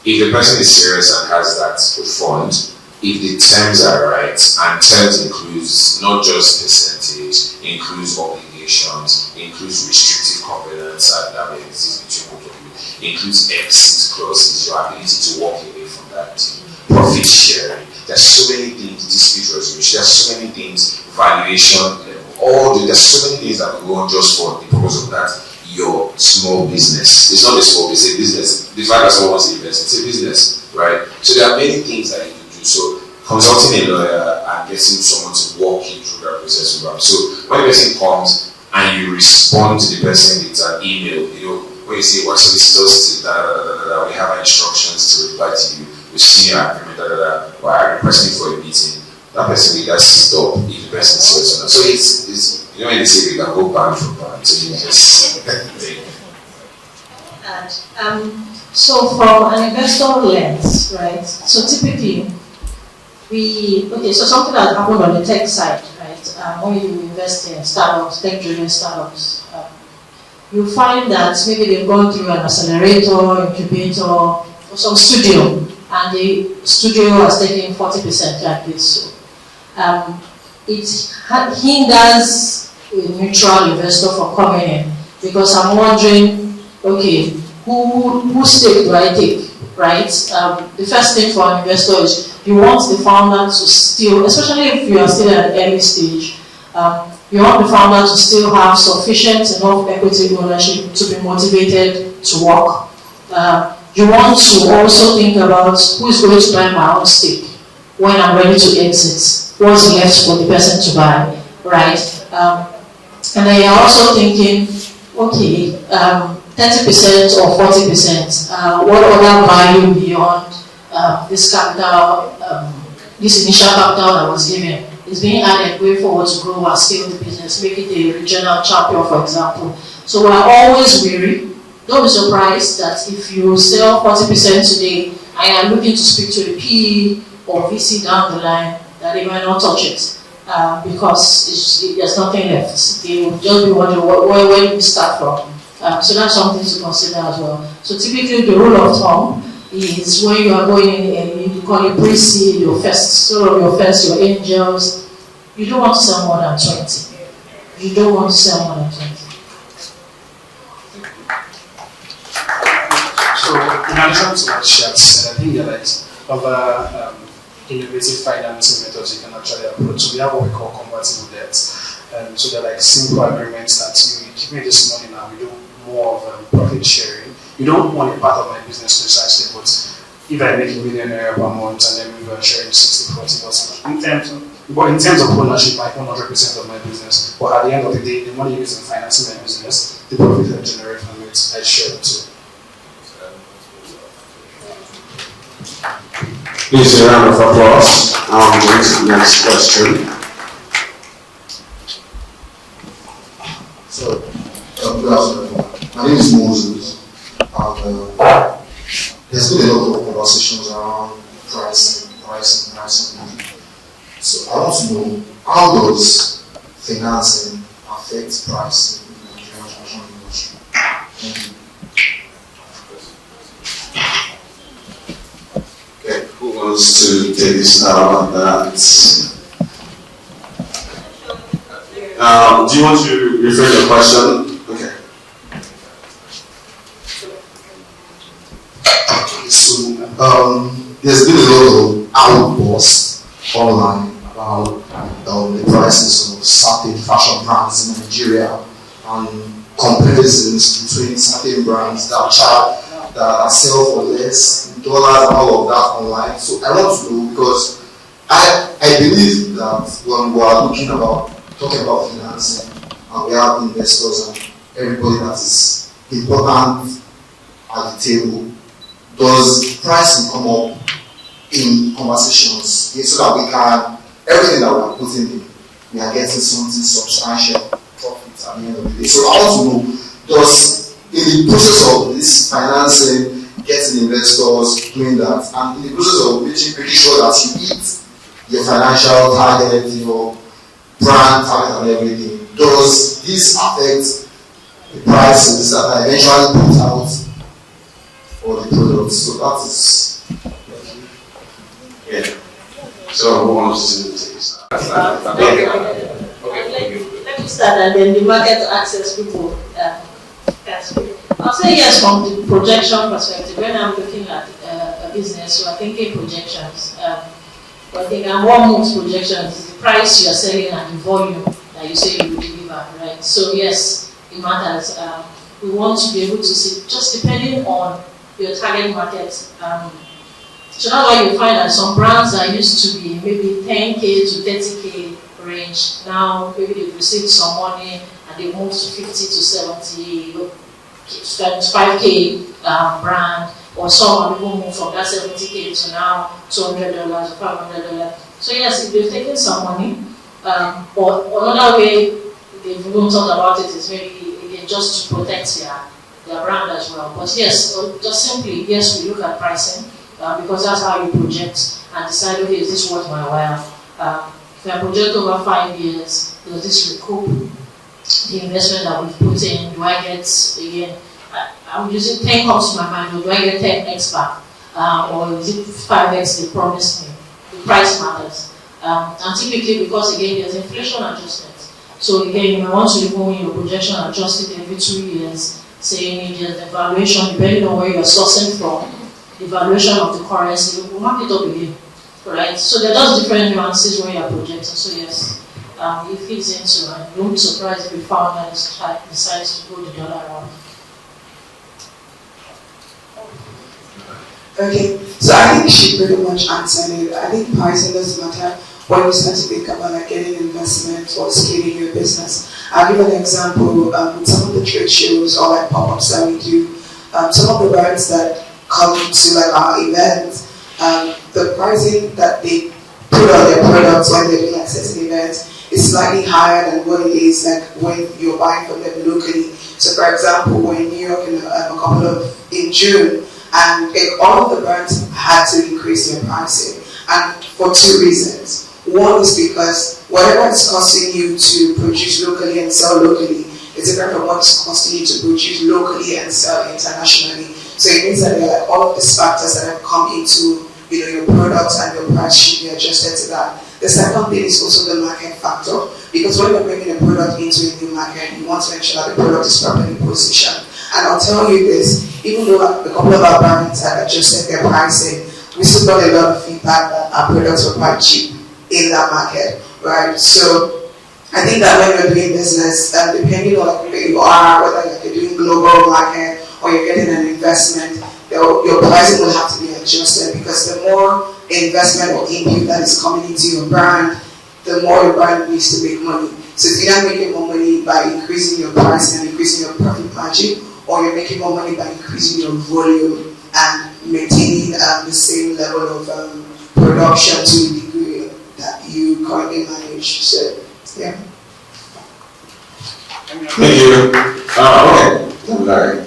if the person is serious and has that fund, if the terms are right, and terms includes not just percentage, includes obligations, includes restrictive covenants that may exist between both of you, includes exit clauses, your ability to walk away from that team, profit sharing. There's so many things, dispute resolution, there's so many things, valuation level, there's so many things that will go on just for the purpose of that. Your small business. It's not a small business, it's a business. The fact that someone wants to invest, it's a business, right? So there are many things that you can do. So consulting a lawyer and getting someone to walk you through that process with them. So when the person comes and you respond to the person with an email, when you say what solicitors we have our instructions to reply to you, we see your agreement, or I'm requesting for a meeting. That person will just stop if the person says so. So it's when they say we can go band for band, so you just so from an investor lens, right? So typically, so something that happened on the tech side, right? When you invest in startups, tech-driven startups, you find that maybe they've gone through an accelerator, incubator, or some studio, and the studio has taken 40% like this. So it hinders a neutral investor from coming in, because I'm wondering, okay, whose stake do I take, right? The first thing for an investor is you want the founder to still, especially if you are still at an early stage, you want the founder to still have sufficient enough equity ownership to be motivated to work. You want to also think about who is going to buy my own stake when I'm ready to exit. What's left for the person to buy, right? And then you're also thinking, okay, 30% or 40%, what other value beyond this capital, this initial capital that was given is being added way forward to grow and scale the business, make it a regional champion, for example. So we're always wary. Don't be surprised that if you sell 40% today and you're looking to speak to a PE or VC down the line, that they might not touch it. Because there's nothing left. They will just be wondering where do we start from. So that's something to consider as well. So typically the rule of thumb is when you are going in and you call it pre-seed, your first angels, you don't want to sell more than 20. You don't want to sell more than 20. So in addition to what she has said, I think there are other innovative financing methods you can actually approach. So we have what we call convertible debt. So they're like simple agreements that you give me this money now, we do more of profit sharing. You don't want a part of my business precisely, but if I make $1 million per month and then we are sharing 60-40%, in terms of ownership, I own 100% of my business. But at the end of the day, the money used in financing my business, the profit I generate from it, I share it too. Please, a round of applause. Going to the next question. So, good afternoon. My name is Moses. There's been a lot of conversations around pricing. So, I want to know, how does financing affect pricing in the Nigerian fashion industry? Thank you. Okay, who wants to take this now on that? Do you want to rephrase your question? Okay. So, there's been a lot of outbursts online about the prices of certain fashion brands in Nigeria and comparisons between certain brands that sell for less dollars and all of that online. So I want to know, because I believe that when we are talking about financing, and we have investors and everybody that is important at the table, does pricing come up in conversations, so that we can, everything that we are putting in, we are getting something substantial profit at the end of the day. So I want to know, does, in the process of this financing, getting investors, doing that, and in the process of making sure that you hit your financial target, your brand target and everything, does this affect the prices that are eventually put out for the products? So that is... Yeah. So who wants to take this? Let me start, and then the market access people can speak. I'll say yes from the projection perspective. When I'm looking at a business, so I'm thinking projections. But I think what moves projections is the price you are selling and the volume that you say you will deliver, right? So yes, it matters. We want to be able to see, just depending on your target market. So that's why you find that some brands that used to be maybe 10K to 30K range, now maybe they've received some money and they moved to 50 to 70, 25K brand, or some people move from that 70K to now $200 or $500. So yes, if they've taken some money, or another way they've even thought about it is maybe again just to protect their brand as well. But yes, just simply, yes, we look at pricing. Because that's how you project and decide, okay, is this worth my while? If I project over 5 years, does this recoup the investment that we've put in? Do I get, again, I'm using 10 comes to my mind, or do I get 10x back? Or is it 5x they promised me? The price matters. And typically, because again, there's inflation adjustments. So again, you might want to go in your projection adjusted every 2 years, saying there's the valuation, depending on where you're sourcing from, the valuation of the currency, will mark it up again, right? So there are just different nuances when you are projecting. So yes, it fits into, and don't be surprised if we found that decides to go the dollar around. Okay, so I think she pretty much answered it. I think pricing doesn't matter when you start to think about like getting investment or scaling your business. I'll give an example with some of the trade shows or like pop-ups that we do. Some of the brands that come to like our events, the pricing that they put on their products when they're doing like certain events is slightly higher than what it is like when you're buying from them locally. So for example, we're in New York in June, and all of the brands had to increase their pricing, and for two reasons. One is because whatever it's costing you to produce locally and sell locally is different from what it's costing you to produce locally and sell internationally. So it means that there are like all of these factors that have come into your product, and your price should be adjusted to that. The second thing is also the market factor, because when you're bringing a product into a new market, you want to make sure that the product is properly positioned. And I'll tell you this, even though a couple of our brands have adjusted their pricing, we still got a lot of feedback that our products were quite cheap in that market, right? So I think that when you're doing business, depending on where you are, whether you're doing global market or you're getting an investment, your pricing will have to be adjusted, because the more investment or input that is coming into your brand, the more your brand needs to make money. So if you're not making more money by increasing your price and increasing your profit margin, or you're making more money by increasing your volume and maintaining the same level of production to the degree that you currently manage. So, yeah. Thank you. Okay.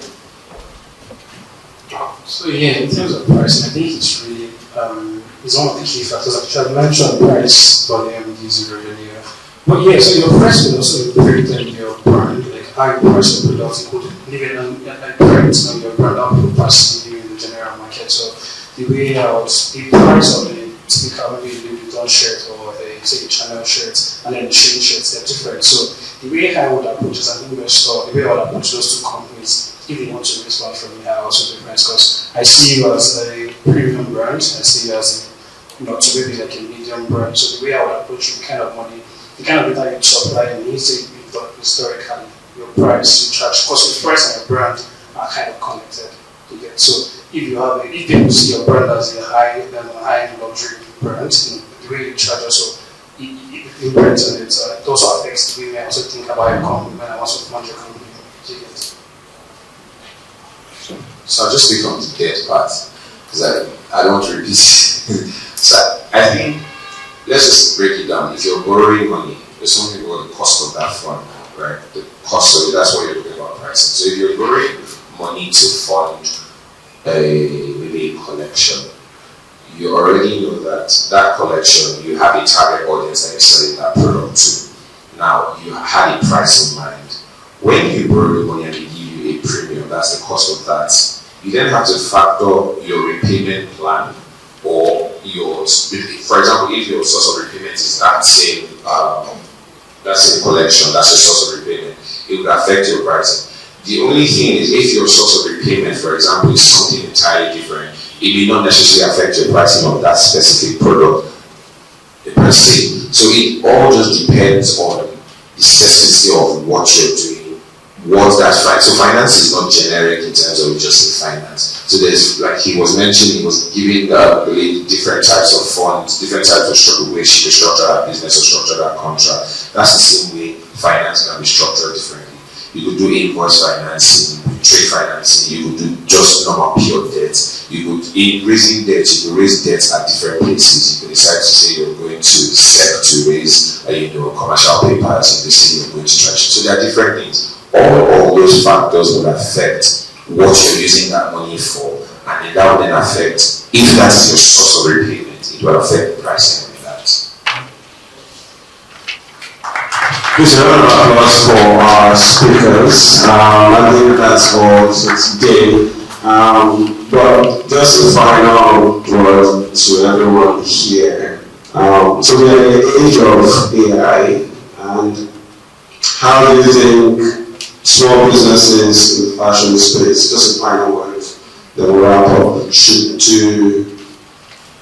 So yeah, in terms of pricing, I think it's really it's one of the key factors. I've mentioned price, volume, user earlier. But yeah, so your price will also reflect on your brand, like how you price your product, even on your brand output passively in the general market. So the way out, the price of the typical maybe Louis Vuitton shirt or the say Chanel shirt and then the Shein shirts, they're different. So the way I would approach as an investor, the way I would approach those two companies, if they want to respond from me, are also different, because I see you as a premium brand, I see you as to maybe like a medium brand. So the way I would approach the kind of money, the kind of data you supply needs to be done historically, your price, you charge, because your price and your brand are kind of connected together. So if people see your brand as a high-end luxury brand, the way you charge also, it depends on it. It also affects the way I also think about your company when I also fund your company. So I'll just speak on the debt part. because I don't want to repeat. So I think, let's just break it down. If you're borrowing money, there's something called the cost of that fund, right? The cost of it, that's what you're looking about pricing. So if you're borrowing money to fund maybe a collection, you already know that collection, you have a target audience that you're selling that product to. Now, you had a price in mind. When you borrow money and they give you a premium, that's the cost of that. You then have to factor your repayment plan, or for example, if your source of repayment is that same collection, that's your source of repayment, it would affect your pricing. The only thing is, if your source of repayment, for example, is something entirely different, it may not necessarily affect your pricing of that specific product per se. So it all just depends on the specificity of what you're doing, what that's right. So finance is not generic in terms of just finance. So there's, like he was mentioning, he was giving different types of funds, different types of ways you can structure that business or structure that contract. That's the same way finance can be structured differently. You could do invoice financing, trade financing, you could do just normal pure debt. You could, in raising debt, you could raise debt at different places. You could decide to say you're going to SEC to raise commercial papers, you could say you're going to treasury. So there are different things. All those factors will affect what you're using that money for, and then that will then affect, if that is your source of repayment, it will affect the pricing of that. Please a round of applause for our speakers. I think that's all for today. But just a final word to everyone here. So we are in the age of AI, and how do you think small businesses in the fashion space, just a final word, then we'll wrap up,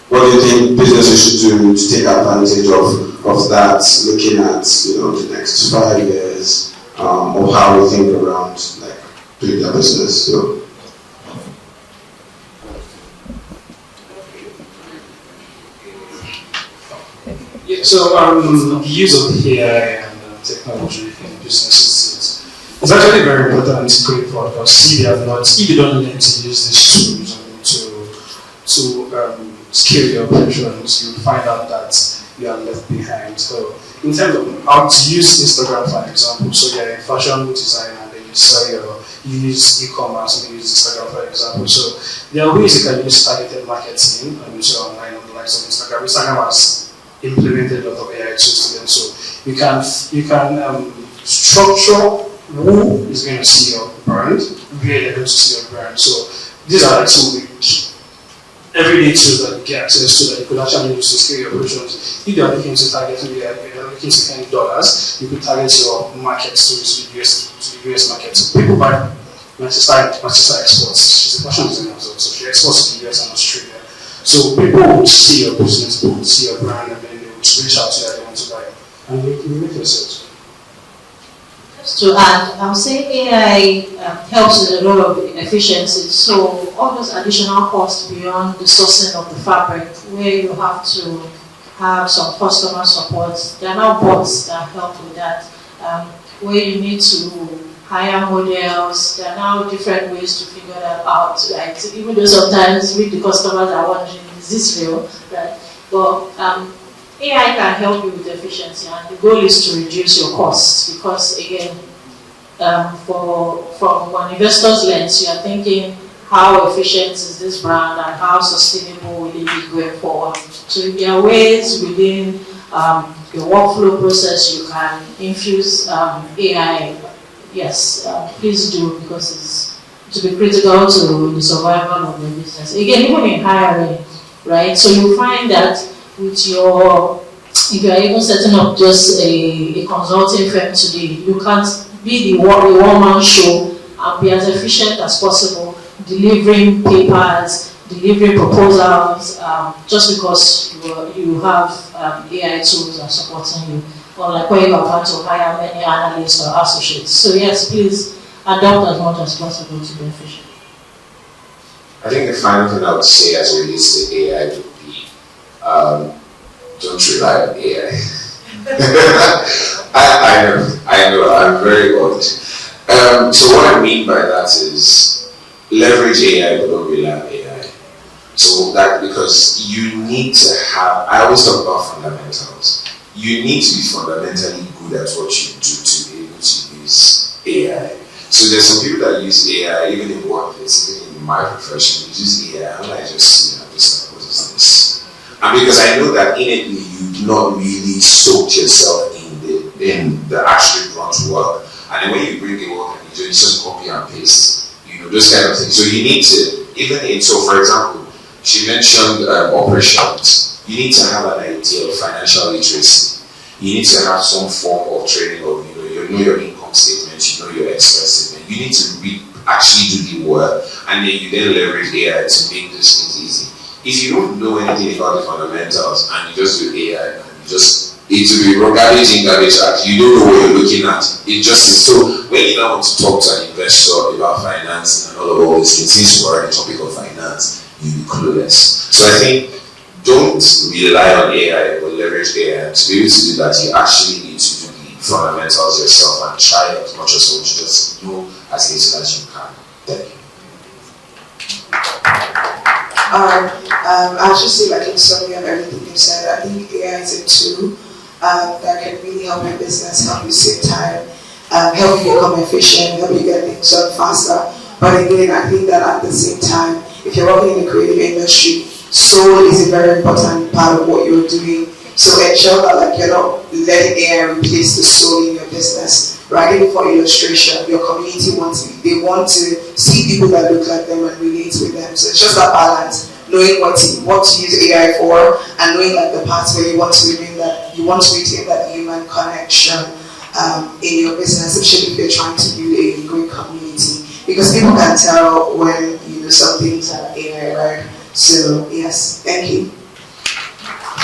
what do you think businesses should do to take advantage of that, looking at the next 5 years, or how we think around doing their business? So the use of AI and technology in businesses is actually very important to create because if you don't learn to use these tools to scale your operations, you'll find out that you are left behind. So in terms of how to use Instagram, for example, so you're a fashion designer and then you use e-commerce and you use Instagram, for example. So there are ways you can use targeted marketing so online on the likes of Instagram. Instagram has implemented a lot of AI tools to them, so you can structure who is going to see your brand, where they're going to see your brand. So these are some of the everyday tools that you get access to that you could actually use to scale your operations. If you are looking to target, you're looking to spend dollars, you could target your market to the US market. So people buy Manchester exports. She's a fashion designer, so she exports to the US and Australia. So people would see your business, people would see your brand, and then they would reach out to you and they want to buy it. And you make your sales. Just to add, I would say AI helps in a lot of efficiency. So all those additional costs beyond the sourcing of the fabric, where you have to have some customer support, there are now bots that help with that. Where you need to hire models, there are now different ways to figure that out, right? Even though sometimes with the customers are wondering, is this real, right? But AI can help you with efficiency, and the goal is to reduce your costs because, again, from an investor's lens, you are thinking how efficient is this brand and how sustainable will it be going forward. So there are ways within your workflow process you can infuse AI. Yes, please do, because it's to be critical to the survival of the business. Again, even in hiring, right? So you find that with if you are even setting up just a consulting firm today, you can't be the one-man show and be as efficient as possible, delivering papers, delivering proposals, just because you have AI tools that are supporting you, or like where you have had to hire many analysts or associates. So yes, please adopt as much as possible to be efficient. I think the final thing I would say as it relates to AI would be, don't rely on AI. I know, I'm very old. So what I mean by that is leverage AI but don't rely on AI. So that, because you need to have, I always talk about fundamentals. You need to be fundamentally good at what you do to be able to use AI. So there's some people that use AI, even in workplace, even in my profession, you use AI, and I just see that this like, what is this? And because I know that innately you've not really soaked yourself in the actual grunt work. And then when you bring the work and you just copy and paste, those kind of things. So you need to, even in, so for example, she mentioned operations. You need to have an idea of financial literacy. You need to have some form of training of, you know your income statement, you know your expense statement. You need to actually do the work, and then you then leverage AI to make those things easy. If you don't know anything about the fundamentals and you just do AI and you just, it will be garbage in, garbage out. You don't know what you're looking at. It just is. So when you now want to talk to an investor about finance and all these things, since we're on the topic of finance, you'll be clueless. So I think don't rely on AI or leverage AI. To be able to do that, you actually need to do the fundamentals yourself and try as much as you just know as little as you can. Thank you. I'll just say, like, in summary of everything you said, I think AI is a tool that can really help your business, help you save time, help you become efficient, help you get things done faster. But again, I think that at the same time, if you're working in the creative industry, soul is a very important part of what you're doing. So ensure that, like, you're not letting AI replace the soul in your business. Right? Even for illustration, your community they want to see people that look like them and relate with them. So it's just that balance, knowing what to use AI for, and knowing like the parts where you want to retain that human connection in your business, especially if you're trying to build a great community. Because people can tell when some things are AI, right? So yes, thank you.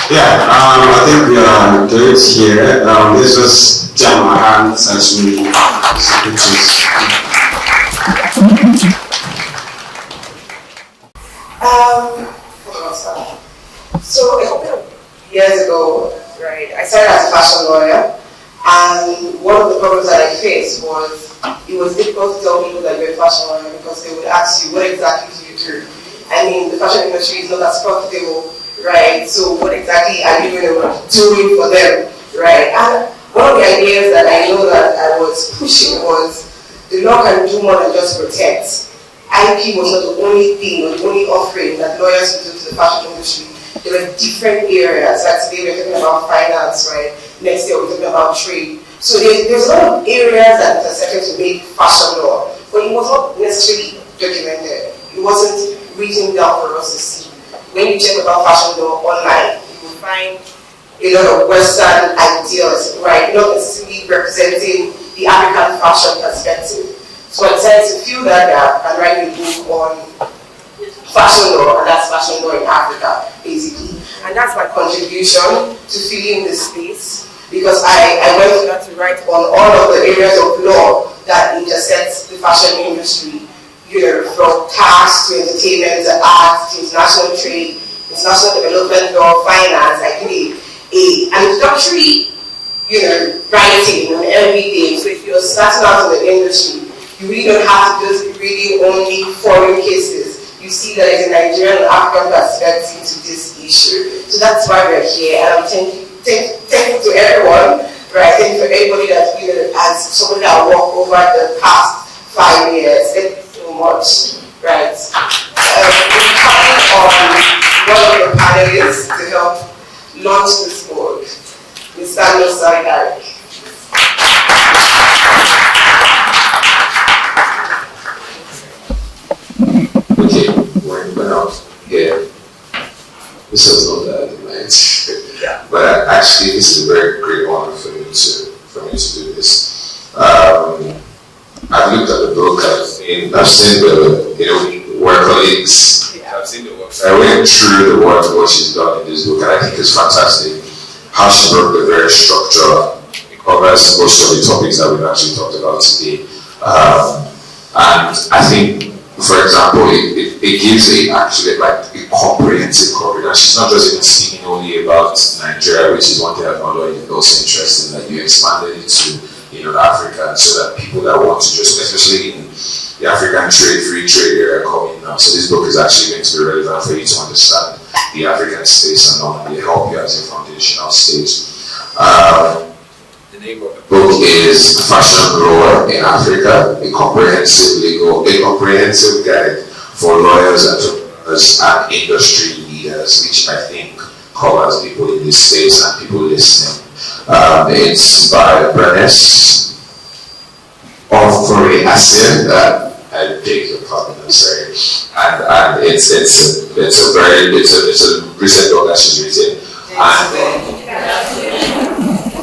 Yeah, I think we are good here. Let's just jam our hands as we So a couple of years ago, right, I started as a fashion lawyer, and one of the problems that I faced was it was difficult to tell people that you're a fashion lawyer because they would ask you, what exactly do you do? I mean, the fashion industry is not as profitable, right? So what exactly are you doing for them, right? And one of the ideas that I know that I was pushing was the law can do more than just protect. IP was not the only thing or the only offering that lawyers would do to the fashion industry. There were different areas. Like today we're talking about finance, right? Next year we're talking about trade. So there's a lot of areas that intersected to make fashion law, but it was not necessarily documented. It wasn't written down for us to see. When you check about fashion law online, you will find a lot of Western ideas, right? Not necessarily representing the African fashion perspective. So I decided to fill that gap and write a book on fashion law, and that's fashion law in Africa, basically. And that's my contribution to filling the space, because I went through that to write on all of the areas of law that intersects the fashion industry. From tax to entertainment to arts to international trade, international development law, finance. I did an introductory, writing on everything. So if you're starting out in the industry, you really don't have to just be reading only foreign cases. You see that there's a Nigerian and African perspective to this issue. So that's why we're here. And I'm thankful to everyone, right? Thank you to everybody that, as somebody that walked over the past 5 years. Much, right? We're calling on one of the panelists to help launch this book, Mr. Ebere. Okay, we're out here. This was not that night. Yeah. But actually, this is a very great honor for me to do this. I've looked at the book, I've seen the work colleagues. I've seen the work. I went through the work of what she's done in this book, and I think it's fantastic how she broke the very structure. It covers most of the topics that we've actually talked about today. And I think, for example, it gives actually a comprehensive coverage. And she's not just even speaking only about Nigeria, which is one thing I found also interesting, that you expanded it to Africa, so that people that want to just, especially in the African free trade area coming So this book is actually going to be relevant for you to understand the African space and not only help you as a foundational stage. The name of the book is Fashion Grower in Africa, a comprehensive guide for lawyers, entrepreneurs, and industry leaders, which I think covers people in this space and people listening. It's by Bernice Ofori Asin. I beg your pardon, I'm sorry. And it's a recent book that she's written.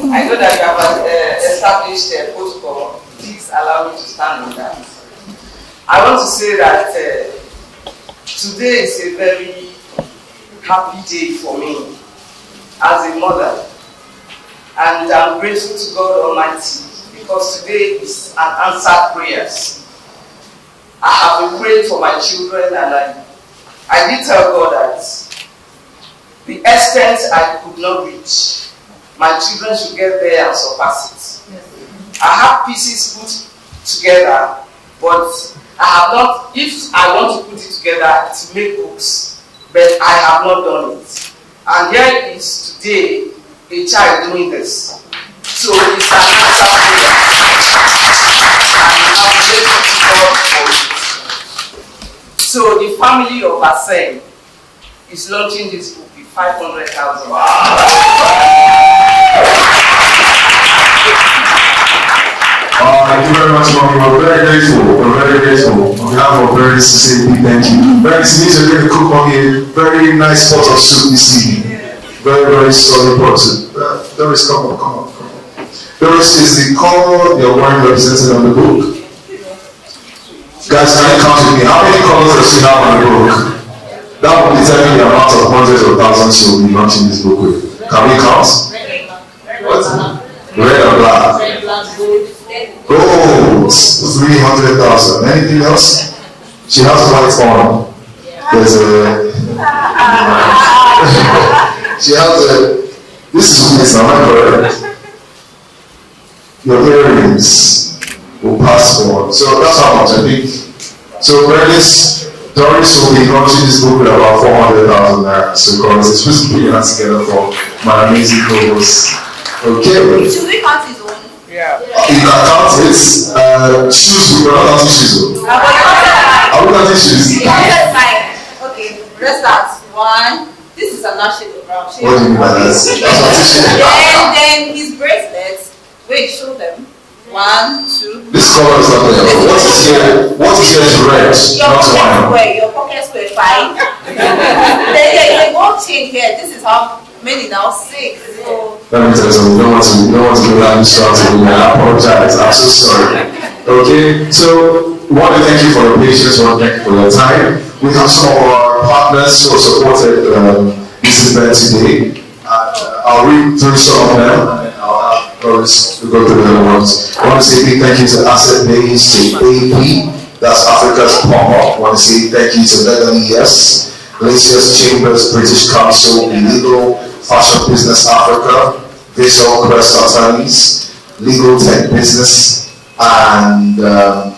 I know that you have established a protocol. Please allow me to stand on that. I want to say that today is a very happy day for me as a mother. And I'm grateful to God Almighty because today is an answered prayers. I have been praying for my children, and I did tell God that the extent I could not reach, my children should get there and surpass it. I have pieces put together, but I have not, if I want to put it together to make books, but I have not done it. And here is today a child doing this. So it's an answer prayer. And I'm grateful to God for it. So the family of Aseng is launching this book with 500,000. Thank you very much, Mommy. We're very grateful. We're very grateful. On behalf of Bernice to say thank you. Bernice needs to get a cook on a very nice pot of soup this evening. Very, very solid pot of soup. Doris, come on. Doris is the color you're wearing represented on the book. Guys, can you count with me? How many colors does she have on the book? That will determine the amount of hundreds of thousands she'll be launching this book with. Can we count? What? Red and black. Gold. 300,000. Anything else? She has white on. There's she has this is who is not correct. Your earrings will pass on. So that's how much I think. So Doris will be launching this book with about 400,000 naira. So it's supposed to put your hands together for my amazing co-host. Okay. Should we count his own? Yeah. You can count it. Shoes, we're not counting shoes. Are we counting shoes? Okay, let's start. 1. This is a national brown. What do you mean by that? And then his bracelets. Wait, show them. 1, 2. This color is not there. What is here is red, not wine. Your pockets were 5. There's a gold chain here. This is how many now? 6. So. Let me tell you something. You don't want to go down this route with me. I apologize. I'm so sorry. Okay, so we want to thank you for your patience. We want to thank you for your time. We have some of our partners who supported this event today. I'll read through some of them, and then I'll have Doris to go through the other ones. I want to say big thank you to Asset Base, to AP, that's Africa's Pop-Up. I want to say thank you to LES, Glaciers Chambers, British Council, Legal, Fashion Business Africa, Visual Crest Attorneys, Legal Tech Business, and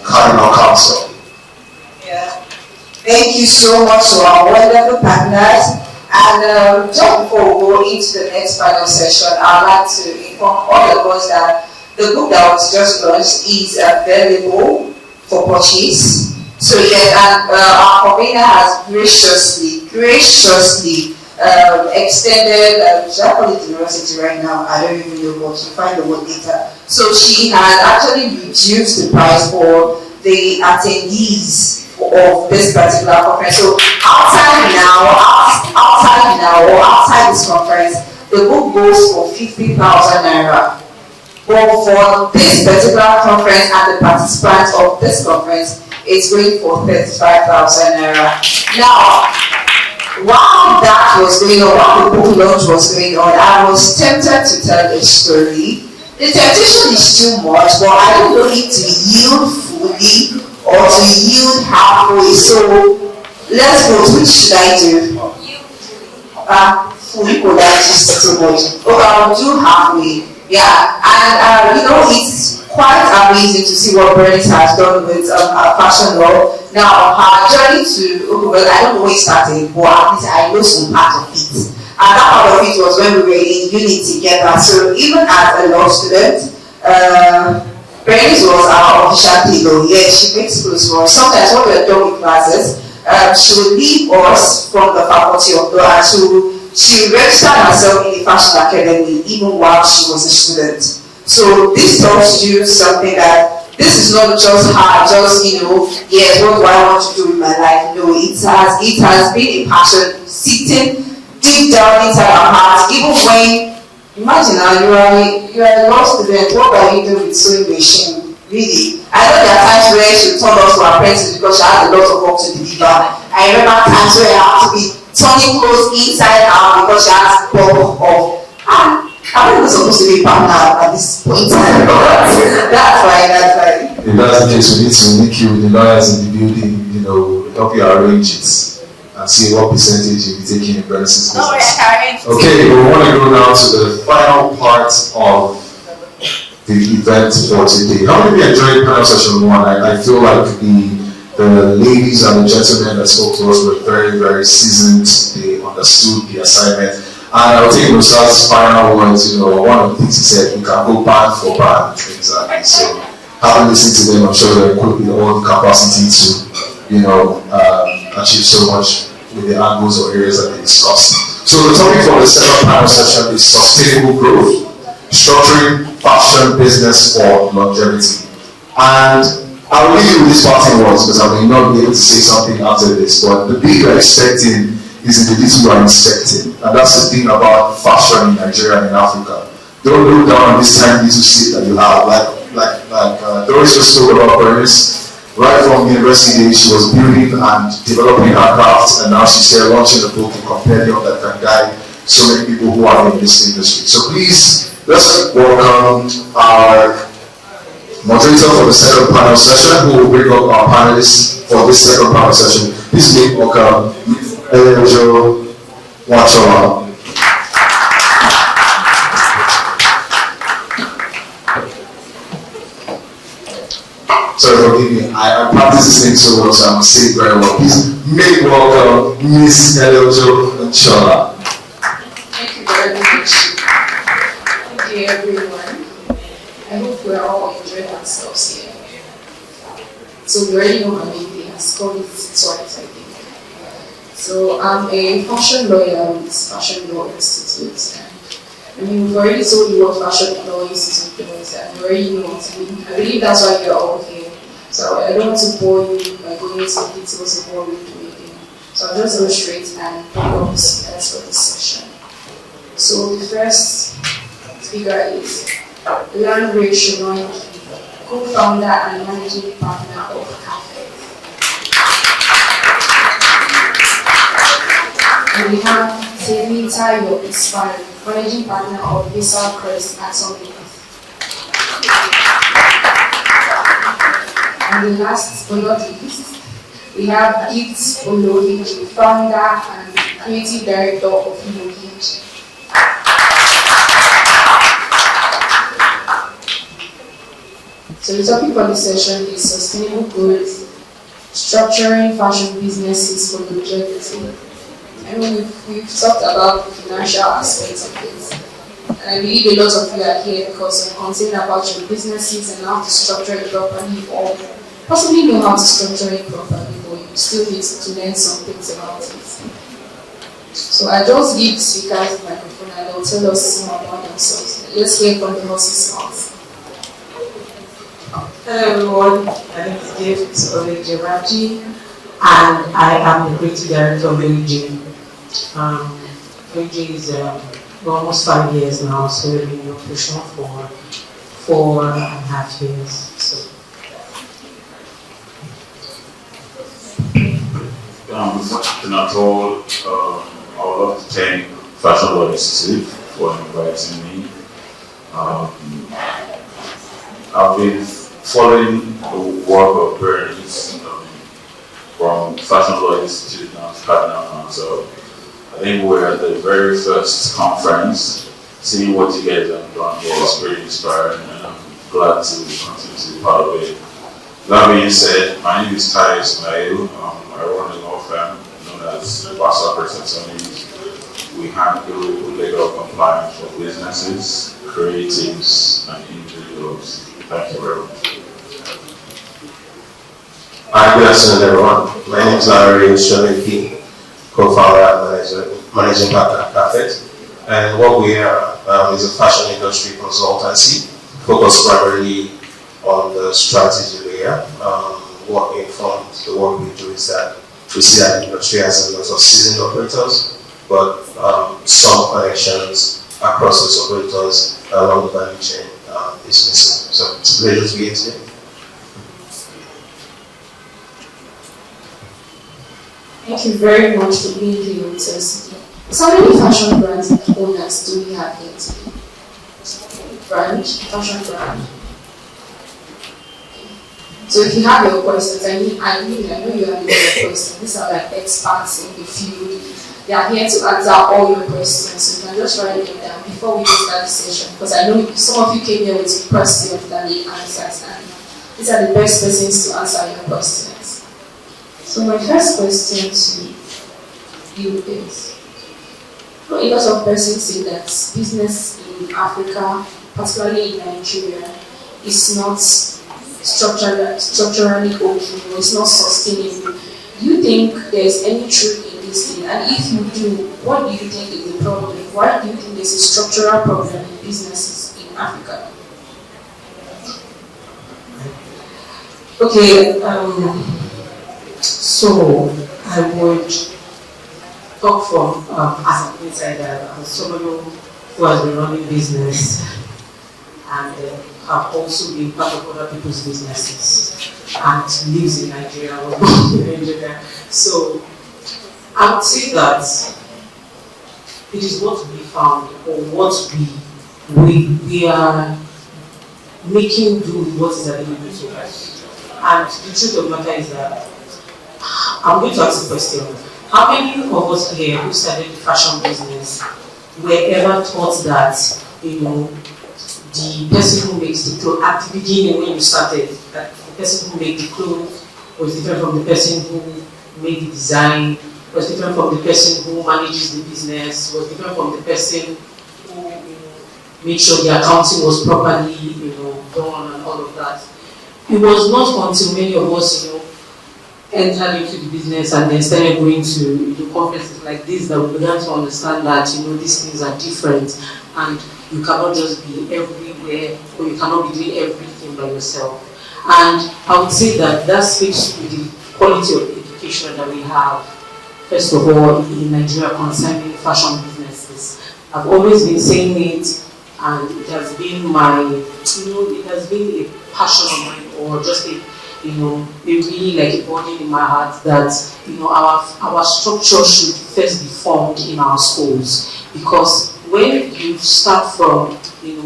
Cardinal Council. Yeah. Thank you so much to our wonderful partners. And just before we go into the next panel session, I'd like to inform all of us that the book that was just launched is available for purchase. So yes, and our convener has graciously extended, should I call it generosity right now? I don't even know, but you'll find the word later. So she has actually reduced the price for the attendees of this particular conference. So outside this conference, the book goes for 50,000 naira. But for this particular conference and the participants of this conference, it's going for 35,000 naira. Now, while that was going on, while the book launch was going on, I was tempted to tell a story. The temptation is too much, but I don't know it to yield fully or to yield halfway. So let's go. Which should I do? Fully, that is too much. Okay, I'll do halfway. Yeah, and it's quite amazing to see what Bernice has done with her fashion law. Now, her journey to, well, I don't know where it started, but at least I know some part of it. And that part of it was when we were in uni together. So even as a law student, Bernice was our official tailor. Yeah, she makes clothes for us. Sometimes when we were done with classes, she would leave us from the faculty of law, and she registered herself in the fashion academy even while she was a student. So this tells you something that this is not just her, just, yes, what do I want to do with my life? No, it has been a passion sitting deep down inside our hearts. Even when, imagine now, you are a law student, what are you doing with sewing machine? Really? I know there are times where she told us to apprentice because she had a lot of work to deliver. I remember times where I had to be turning clothes inside out because she has bulk of. I'm not supposed to be a partner at this point. That's fine. If that's the case, we need to meet you with the lawyers in the building, help you arrange it and see what percentage you'll be taking in Bernice's business. Okay, we want to go now to the final part of the event for today. How many enjoyed panel session 1? I feel like the ladies and the gentlemen that spoke to us were very, very seasoned. They understood the assignment. And I'll take Musa's final words, one of the things he said, we can go band for band. Exactly. So having listened to them, I'm sure they're equipped with all the capacity to, achieve so much with the angles or areas that they discussed. So the topic for the second panel session is sustainable growth, structuring fashion business for longevity. And I'll leave you with this parting words because I may not be able to say something after this, but the big you're expecting is in the little you are inspecting. And that's the thing about fashion in Nigeria and in Africa. Don't look down on this tiny little seat that you have. Like Doris just spoke about Bernice. Right from university days, she was building and developing her craft, and now she's here launching a book, a compendium that can guide so many people who are in this industry. So please, let's welcome our moderator for the second panel session, who will bring up our panelists for this second panel session. Please make welcome Elejo Wachola. Sorry, forgive me. I practice this thing so well, so I'm saying it very well. Please make welcome Miss Elejo Wachola. Thank you very much. Good day, everyone. I hope we're all enjoying ourselves here. So we already know how many things called it twice, I think. So I'm a fashion lawyer with Fashion Law Institute. We've already told you what Fashion Law Institute does, and you already know what it means. I believe that's why you're all here. So I don't want to bore you by going into the details of what we're doing. So I'll just go straight and pick up the speakers for this session. So the first speaker is Landry Shinoiki, co-founder and managing partner of Cafe. And we have Temita Yopispan, managing partner of Visa Crest Atomic. And the last but not least, we have Gift Ologi, founder and creative director of Ologi. So the topic for this session is sustainable growth, structuring fashion businesses for longevity. I mean, we've talked about the financial aspects of it. And I believe a lot of you are here because you're concerned about your businesses and how to structure it properly, or possibly know how to structure it properly, but you still need to learn some things about it. So I just give the speakers the microphone and they'll tell us more about themselves. Let's hear from the horse's mouth. Hello everyone, my name is Gift Ologi, and I am the creative director of Blessing. Blessing is almost 5 years now, so we've been in operation for 4.5 years. So. Not all, I would love to thank Fashion Law Institute for inviting me. I've been following the work of Bernice from Fashion Law Institute now to Cardinal. So I think we're at the very first conference, seeing what you guys have done here is pretty inspiring. And glad to continue to be part of it. That being said, my name is Ty Ismail. I run a law firm known as Vassal Attorneys. We handle legal compliance for businesses, creatives, and individuals. Thank you very much. Hi, good afternoon, everyone. My name is Larry Sholeki, co-founder and managing partner at Perfect. And what we are is a fashion industry consultancy focused primarily on the strategy layer. What informs the work we do is that we see that the industry has a lot of seasoned operators, but some connections across those operators along the value chain is missing. So it's a pleasure to be here today. Thank you very much for being here with us. So many fashion brands and owners do we have here today? Fashion brand. So if you have your questions, I know you have your questions. These are like experts in the field. They are here to answer all your questions. So you can just write them down before we start the session. Because I know some of you came here with questions than the answers. And these are the best persons to answer your questions. So my first question to you is, a lot of persons say that business in Africa, particularly in Nigeria, is not structurally okay, or it's not sustainable. Do you think there is any truth in this thing? And if you do, what do you think is the problem? Why do you think there's a structural problem in businesses in Africa? Okay, so I would talk from as an insider, as somebody who has been running business and have also been part of other people's businesses and lives in Nigeria, was born in Nigeria. So I would say that it is what we found, or what we are making do with what is available to us. And the truth of the matter is that I'm going to ask a question. How many of us here who started the fashion business were ever taught that, the person who makes the clothes, at the beginning when you started, that the person who made the clothes was different from the person who made the design, was different from the person who manages the business, was different from the person who made sure the accounting was properly, done and all of that. It was not until many of us, entered into the business and then started going to conferences like this that we began to understand that these things are different and you cannot just be everywhere, or you cannot be doing everything by yourself. And I would say that speaks to the quality of education that we have, first of all, in Nigeria concerning fashion businesses. I've always been saying it, and it has been it has been a passion of mine, or just a really like a burden in my heart that our structure should first be formed in our schools, because when you start from the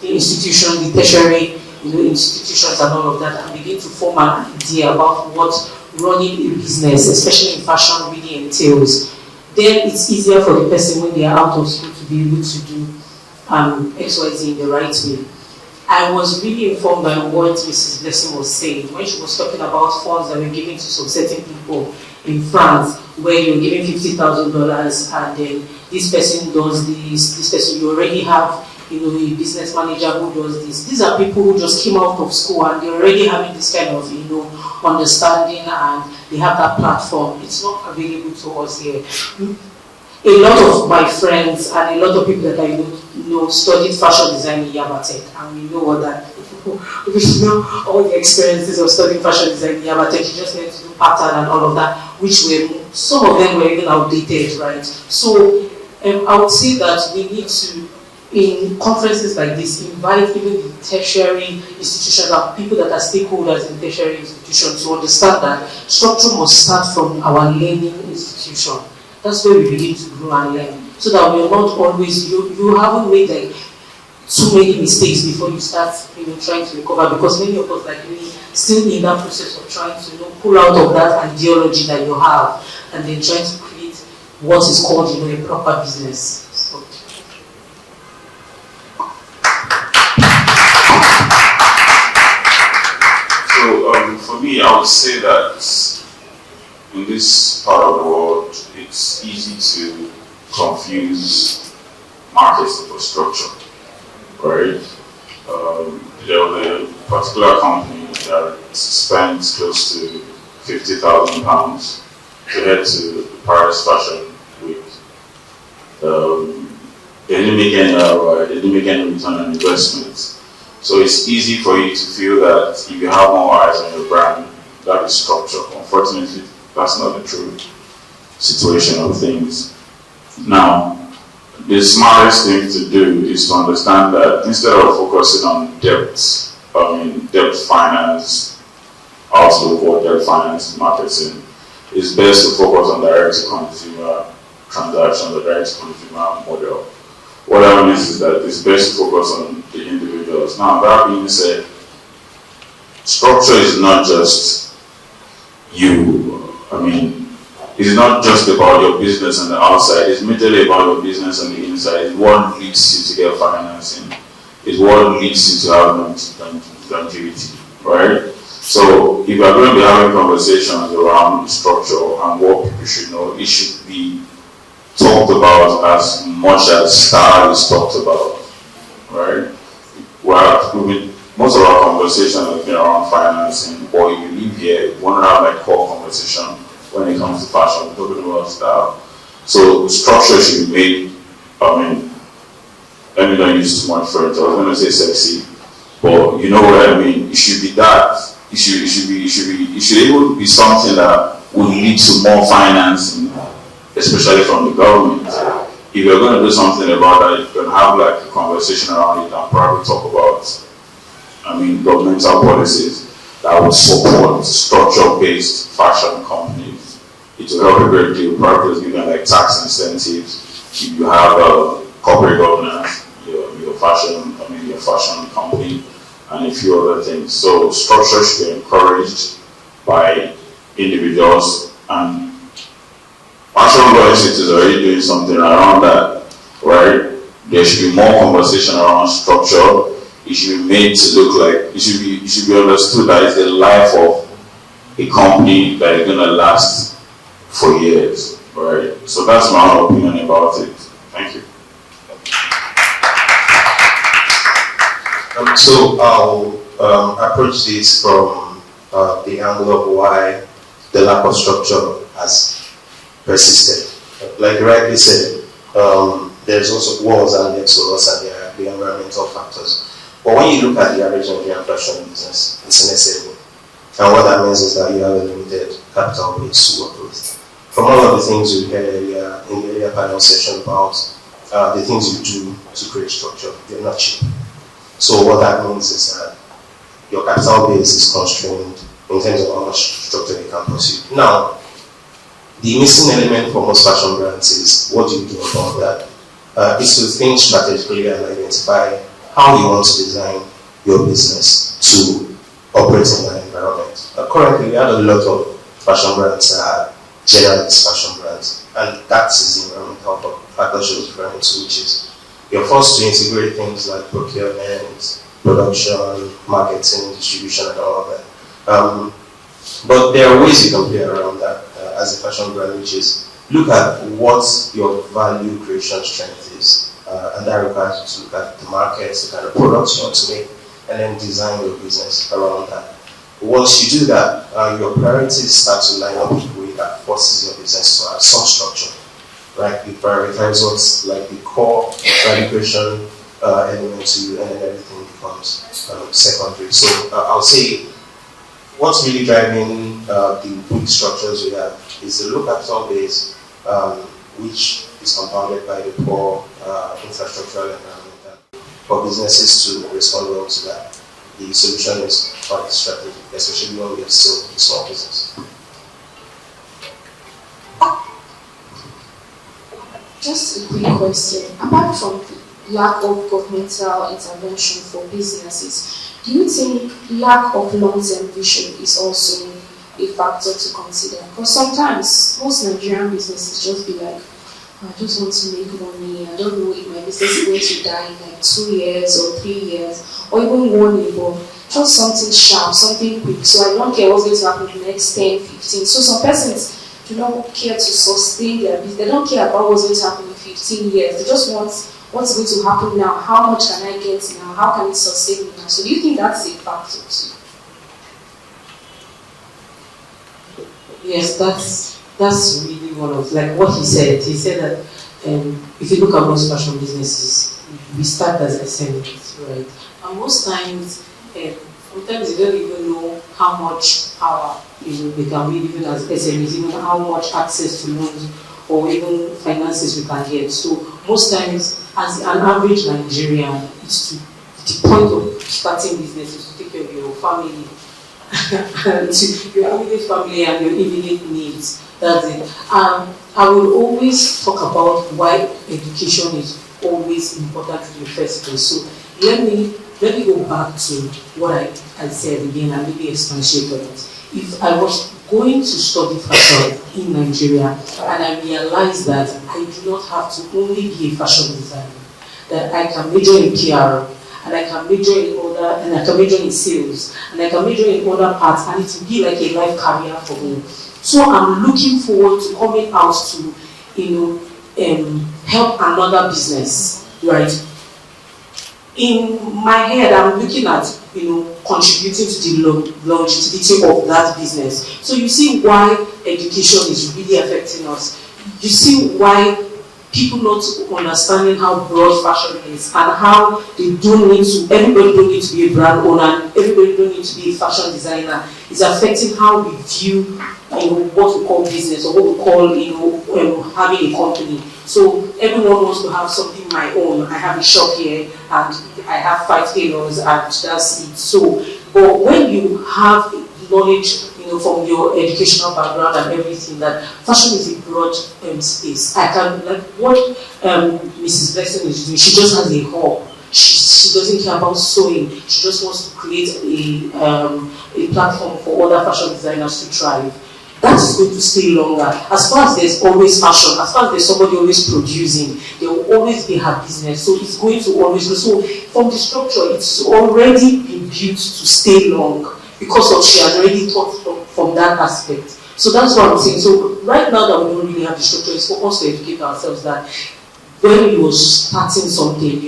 institution, the tertiary institutions and all of that, and begin to form an idea about what running a business, especially in fashion, really entails, then it's easier for the person when they are out of school to be able to do XYZ in the right way. I was really informed by what Mrs. Blessing was saying when she was talking about funds that were given to some certain people in France, where you're giving $50,000 and then this person does this person, you already have a business manager who does this. These are people who just came out of school and they're already having this kind of understanding, and they have that platform. It's not available to us here. A lot of my friends and a lot of people that I know studied fashion design in Yabatech, and we know what that. We know all the experiences of studying fashion design in Yabatech. You just need to do pattern and all of that, which some of them were even outdated, right? So I would say that we need to, in conferences like this, invite even the tertiary institutions and people that are stakeholders in tertiary institutions to understand that structure must start from our learning institution. That's where we begin to grow and learn, so that we are not always, you haven't made too many mistakes before you start trying to recover, because many of us like me still in that process of trying to pull out of that ideology that you have and then trying to create what is called a proper business. So. would say that in this part of the world, it's easy to confuse market infrastructure, right? There was a particular company that spent close to £50,000 to head to Paris Fashion Week. They didn't make any ROI, they didn't make any return on investment. So it's easy for you to feel that if you have more eyes on your brand, that is structure. Unfortunately, that's not the true situation of things. Now, the smartest thing to do is to understand that instead of focusing on debt finance, outlook or debt finance marketing, it's best to focus on direct-to-consumer transactions or direct-to-consumer model. What that means is that it's best to focus on the individuals. Now, that being said, structure is not just you. It's not just about your business on the outside, it's majorly about your business on the inside. It's what leads you to get financing. It's what leads you to have longevity, right? So if you're going to be having conversations around structure and what people should know, it should be talked about as much as style is talked about, right? Most of our conversation has been around financing, but if you live here, you want to have like core conversation when it comes to fashion, we're talking about style. So structure should be made, let me not use too much French, I was going to say sexy, but you know what I mean. It should be that. It should even be something that will lead to more financing, especially from the government. If you're going to do something about that, you can have like a conversation around it and probably talk about, governmental policies that will support structure-based fashion companies. It will help a great deal. Probably just give them like tax incentives. If you have corporate governance, your fashion company, and a few other things. So structure should be encouraged by individuals, and Fashion Law Institute is already doing something around that, right? There should be more conversation around structure. It should be made to look like, it should be understood that it's the life of a company that is going to last for years, right? So that's my own opinion about it. Thank you. So I'll approach this from the angle of why the lack of structure has persisted. Like you rightly said, there's also wars and the exodus and the environmental factors. But when you look at the average Nigerian fashion business, it's an SME. And what that means is that you have a limited capital base to work with. From all of the things we heard earlier in the earlier panel session about the things you do to create structure, they're not cheap. So what that means is that your capital base is constrained in terms of how much structure you can pursue. Now, the missing element for most fashion brands is what do you do about that? Is to think strategically and identify how you want to design your business to operate in that environment. Currently, we have a lot of fashion brands that are generalist fashion brands, and that is the environmental factor she was referring to, which is you're forced to integrate things like procurement, production, marketing, distribution, and all of that. But there are ways you can play around that as a fashion brand, which is look at what your value creation strength is. And that requires you to look at the markets, the kind of products you want to make, and then design your business around that. Once you do that, your priorities start to line up in a way that forces your business to have some structure. Right? You prioritize what's like the core value creation element to you, and then everything becomes secondary. So I'll say what's really driving the big structures we have is the low capital base, which is compounded by the poor infrastructural environment. For businesses to respond well to that, the solution is quite strategic, especially when we are still a small business. Just a quick question. Apart from the lack of governmental intervention for businesses, do you think lack of long-term vision is also a factor to consider? Because sometimes most Nigerian businesses just be like, I just want to make money, I don't know if my business is going to die in like 2 years or 3 years, or even 1 year, but just something sharp, something quick. So I don't care what's going to happen in the next 10, 15. So some persons do not care to sustain their business. They don't care about what's going to happen in 15 years. They just want what's going to happen now. How much can I get now? How can it sustain me now? So do you think that's a factor too? Yes, that's really one of, like what he said. He said that if you look at most fashion businesses, we start as SMEs, right? And most times, sometimes they don't even know how much power they can be even as SMEs, even how much access to loans or even finances we can get. So most times, as an average Nigerian, it's the point of starting business is to take care of your family, your immediate family and your immediate needs. That's it. I will always talk about why education is always important in the first place. So let me go back to what I said again and maybe expatiate on it. If I was going to study fashion in Nigeria and I realized that I do not have to only be a fashion designer, that I can major in PR, and I can major in and I can major in sales, and I can major in other parts, and it will be like a life career for me. So I'm looking forward to coming out to, help another business, right? In my head, I'm looking at, contributing to the longevity of that business. So you see why education is really affecting us. You see why people not understanding how broad fashion is and how everybody don't need to be a brand owner, everybody don't need to be a fashion designer. It's affecting how we view what we call business or what we call having a company. So everyone wants to have something my own. I have a shop here and I have 5 tailors and that's it. So, but when you have knowledge from your educational background and everything, that fashion is a broad space. I can, like what Mrs. Blessing is doing, she just has a hub. She doesn't care about sewing. She just wants to create a platform for other fashion designers to thrive. That is going to stay longer. As far as there's always fashion, as far as there's somebody always producing, there will always be her business. So it's going to always go. So from the structure, it's already been built to stay long because she has already thought from that aspect. So that's what I'm saying. So right now that we don't really have the structure, it's for us to educate ourselves that when you're starting something,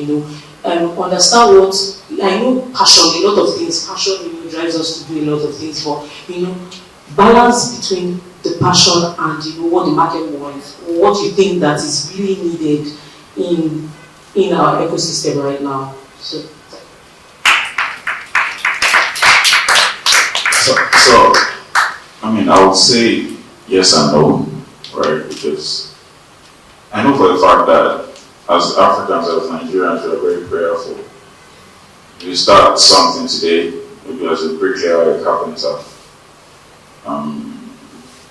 understand what, I know passion, a lot of things, passion drives us to do a lot of things, but balance between the passion and what the market wants, what you think that is really needed in our ecosystem right now. So, I would say yes and no, right? Because I know for the fact that as Africans, as Nigerians, we are very prayerful. You start something today, maybe as a bricklayer or a carpenter,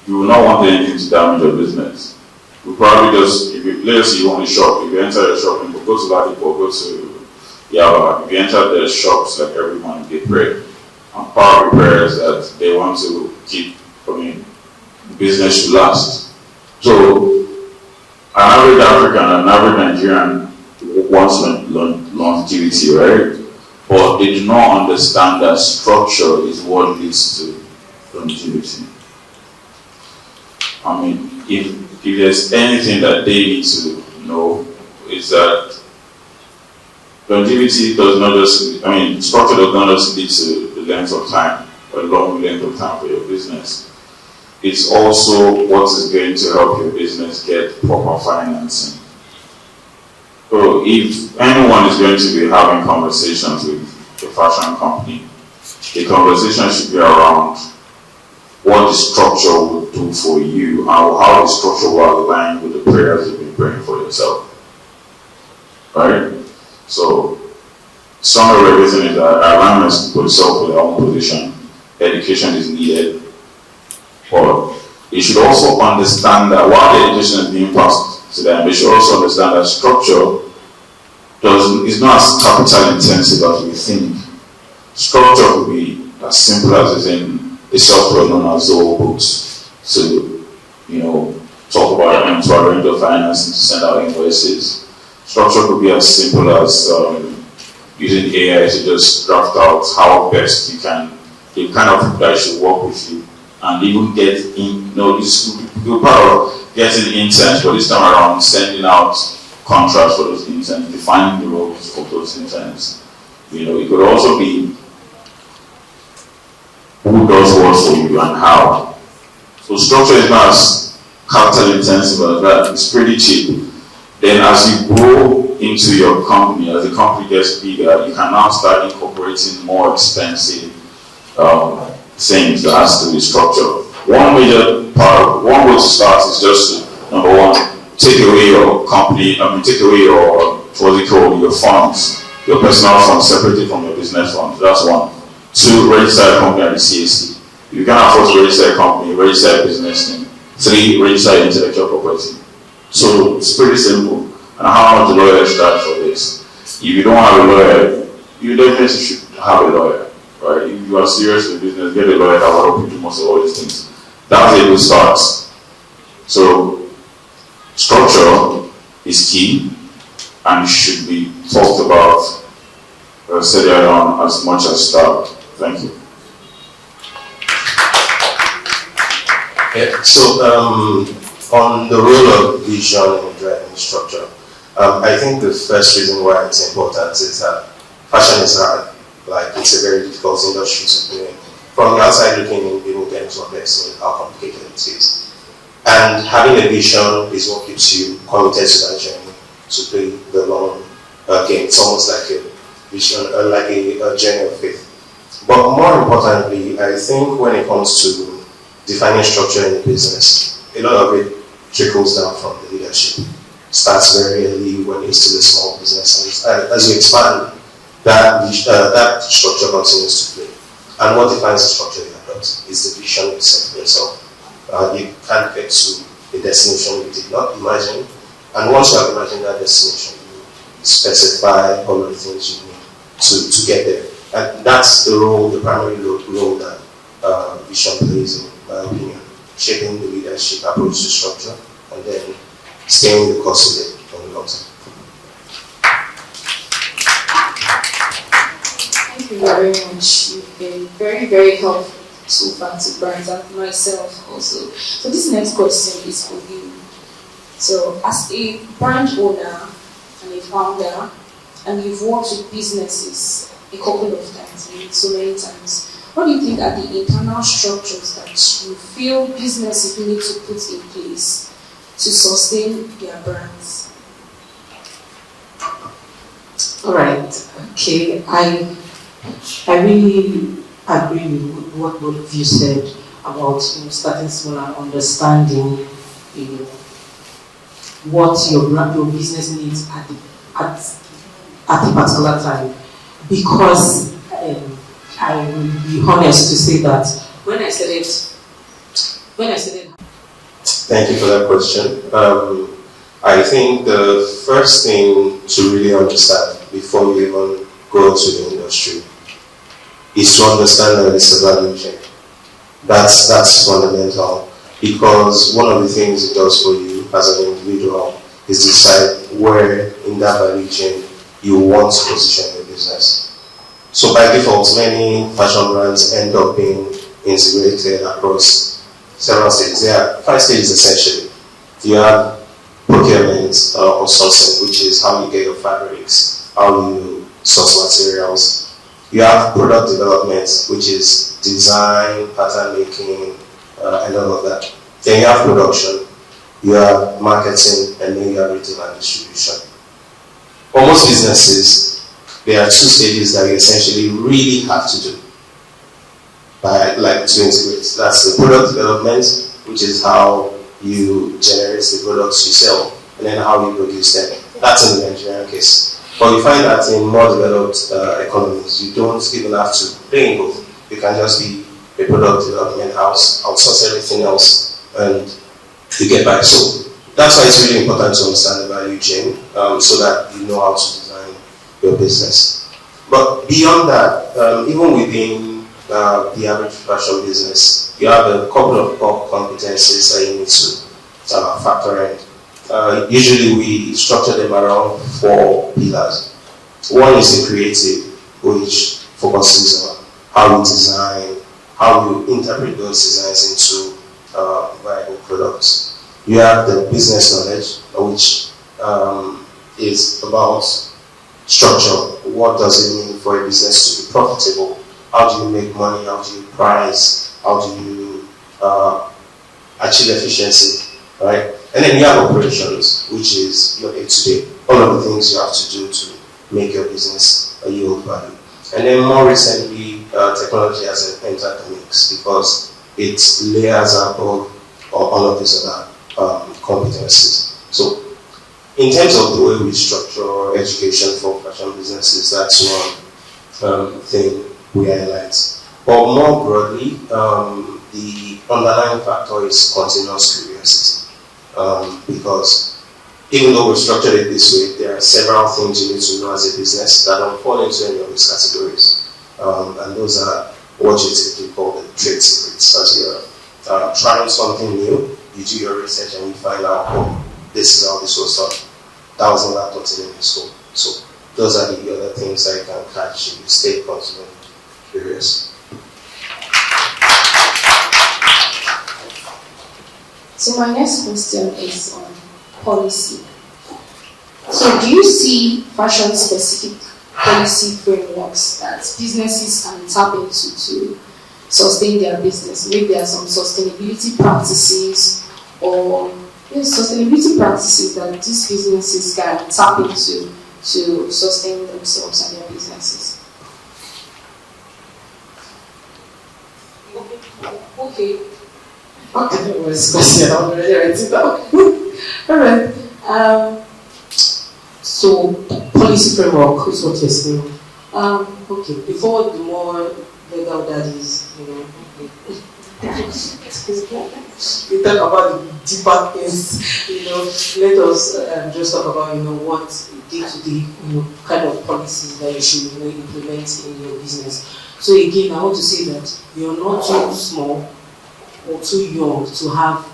you will not want anything to damage your business. You probably just, let's say you own a shop, if you enter a shop, and go to Ladipo, go to Yaba, if you enter their shops like every morning, they pray. And part of the prayer is that they want to keep, the business should last. So, an average African, an average Nigerian wants longevity, right? But they do not understand that structure is what leads to longevity. If there's anything that they need to know, is that longevity does not just, structure does not just lead to the length of time, a long length of time for your business. It's also what is going to help your business get proper financing. So if anyone is going to be having conversations with a fashion company, the conversation should be around what the structure will do for you and how the structure will align with the prayers you've been praying for yourself. Right? So, summary of everything is that alignment with yourself with their own position. Education is needed. But they should also understand that while the education is being passed to them, they should also understand that structure is not as capital intensive as we think. Structure could be as simple as in a software known as Zoho Books to, talk about to arrange the financing, to send out invoices. Structure could be as simple as using AI to just draft out how best you can, the kind of people that should work with you, and even get in, you're part of getting intent, but this time around sending out contracts for those intents, defining the roles of those intents. It could also be who does what for you and how. So structure is not as capital intensive as that. It's pretty cheap. Then as you grow into your company, as the company gets bigger, you can now start incorporating more expensive things that has to be structured. One way to start is just to, number one, take away your company, take away your funds, your personal funds, separated from your business funds. That's one. Two, register a company at the CAC. If you can't afford to register a company, register a business name. Three, register intellectual property. So it's pretty simple. And how much the lawyer charge for this? If you don't have a lawyer, you definitely should have a lawyer. Right? If you are serious in business, get a lawyer that will help you do most of all these things. That's a good start. So structure is key and should be talked about, studied on as much as start. Thank you. Yeah, so on the role of vision in driving structure, I think the first reason why it's important is that fashion is hard. Like, it's a very difficult industry to be in. From the outside looking in, people tend to underestimate how complicated it is. And having a vision is what keeps you committed to that journey, to play the long game. It's almost like a vision, like a journey of faith. But more importantly, I think when it comes to defining structure in the business, a lot of it trickles down from the leadership. Starts very early when you're still a small business, and as you expand, that structure continues to play. And what defines the structure you adopt is the vision you set for yourself. You can't get to a destination you did not imagine, and once you have imagined that destination, you specify all of the things you need to get there. And that's the primary role that vision plays, in my opinion, shaping the leadership approach to structure, and then staying the course of it on the long term. Thank you very much. You've been very, very helpful so far to Brian and myself also. So this next question is for you. So as a brand owner and a founder, and you've worked with businesses a couple of times, maybe so many times, what do you think are the internal structures that you feel businesses need to put in place to sustain their brands? All right. Okay. I really agree with what both of you said about starting small and understanding what your business needs at a particular time. Because I will be honest to say that when I said it. Thank you for that question. I think the first thing to really understand before you even go into the industry is to understand that it's a value chain. That's fundamental, because one of the things it does for you as an individual is decide where in that value chain you want to position your business. So by default, many fashion brands end up being integrated across several stages. There are 5 stages essentially. You have procurement or sourcing, which is how you get your fabrics, how you source materials. You have product development, which is design, pattern making, and all of that. Then you have production, you have marketing, and then you have retail and distribution. For most businesses, there are 2 stages that you essentially really have to do to integrate. That's the product development, which is how you generate the products you sell, and then how you produce them. That's in the Nigerian case. But you find that in more developed economies, you don't even have to play in both. You can just be a product development house, outsource everything else, and you get by. So that's why it's really important to understand the value chain, so that you know how to design your business. But beyond that, even within the average fashion business, you have a couple of core competencies that you need to factor in. Usually we structure them around 4 pillars. One is the creative, which focuses on how you design, how you interpret those designs into viable products. You have the business knowledge, which is about structure. What does it mean for a business to be profitable? How do you make money? How do you price? How do you achieve efficiency, right? And then you have operations, which is your day-to-day. All of the things you have to do to make your business a yield value. And then more recently, technology has entered the mix because it layers above all of these other competencies. So in terms of the way we structure education for fashion businesses, that's one thing we highlight. But more broadly, the underlying factor is continuous curiosity. Because even though we structured it this way, there are several things you need to know as a business that don't fall into any of these categories. And those are what you typically call the trade secrets. As you're trying something new, you do your research and you find out, oh, this is how this was done. That was never taught in any school. So those are the other things that you can catch if you stay continually curious. So my next question is on policy. So do you see fashion-specific policy frameworks that businesses can tap into to sustain their business? Maybe there are some sustainability practices or sustainability practices that these businesses can tap into to sustain themselves and their businesses. Okay. Okay, that was a question. I already write it down. Alright. So, policy framework is what you're saying. Okay, before the more legal daddies, we talk about the deeper things, let us just talk about, what day-to-day, kind of policies that you should implement in your business. So again, I want to say that you're not too small or too young to have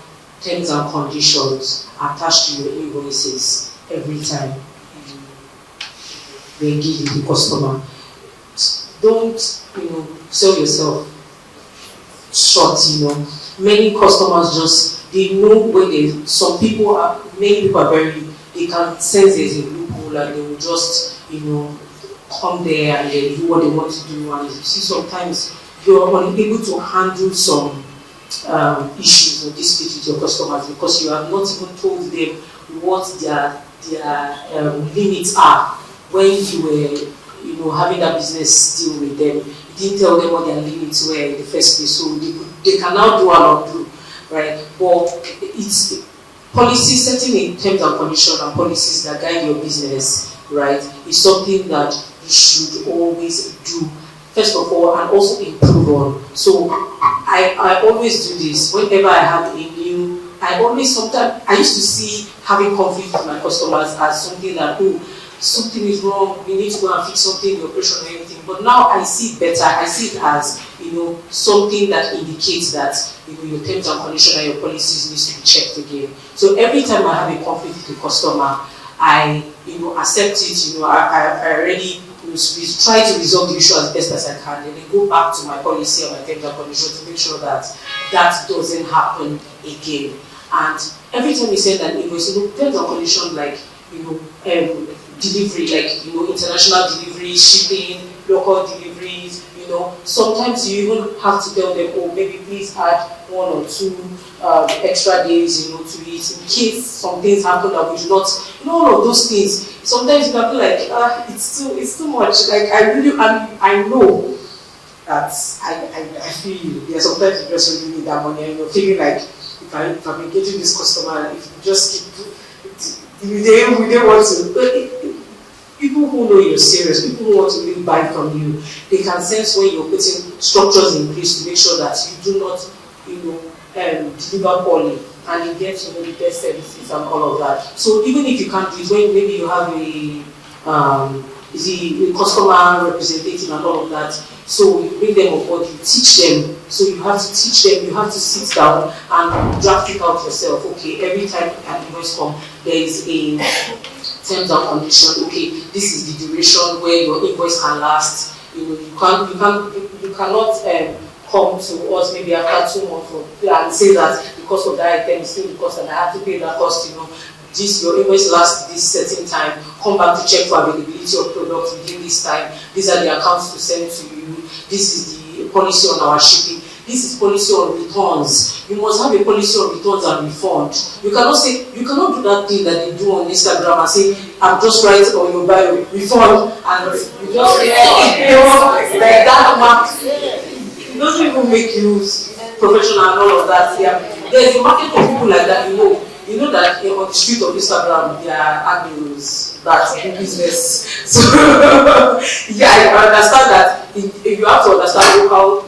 terms and conditions attached to your invoices every time you engage with the customer. Don't, sell yourself short, Many customers just, they know when many people are they can sense there's a loophole and they will just, come there and they do what they want to do. And you see sometimes you're unable to handle some issues or disputes with your customers because you have not even told them what their limits are when you were having that business deal with them. You didn't tell them what their limits were in the first place, so they can now do and undo, right? But it's policies, setting in terms and conditions and policies that guide your business, right, is something that you should always do, first of all, and also improve on. So I always do this. Whenever I have a new, I used to see having conflict with my customers as something that, something is wrong, we need to go and fix something in the operation or anything. But now I see it better. I see it as, something that indicates that, your terms and conditions and your policies needs to be checked again. So every time I have a conflict with a customer, I, accept it, I already try to resolve the issue as best as I can, and then go back to my policy and my terms and conditions to make sure that that doesn't happen again. And every time we send an invoice, terms and conditions like, delivery, like, international delivery, shipping, local deliveries, sometimes you even have to tell them, maybe please add 1 or 2 extra days, to it, in case some things happen that we do not, all of those things. Sometimes you can be like, it's too much. Like, I know that I feel you. Yeah, sometimes you just really need that money, and you're feeling like, if I've been getting this customer, if you just keep, they want to. People who know you're serious, people who want to really buy from you, they can sense when you're putting structures in place to make sure that you do not, deliver poorly and you get the best services and all of that. So even if you can't do it, when maybe you have a customer representative and all of that, so you bring them on board, you teach them. So you have to teach them, you have to sit down and draft it out yourself. Okay, every time an invoice comes, there is a terms and conditions. Okay, this is the duration where your invoice can last. You cannot come to us maybe after 2 months and say that because of that item is still the cost and I have to pay that cost. This your invoice lasts this certain time. Come back to check for availability of products within this time. These are the accounts to send to you. This is the policy on our shipping. This is policy on returns. You must have a policy on returns and refund. You cannot do that thing that they do on Instagram and say, I'm just writing on your bio, refund, and you just like that mark. It doesn't even make you professional and all of that. Yeah. There's a market of people like that, You know that on the street of Instagram, there are admins that do business. So, yeah, I understand that you have to understand local,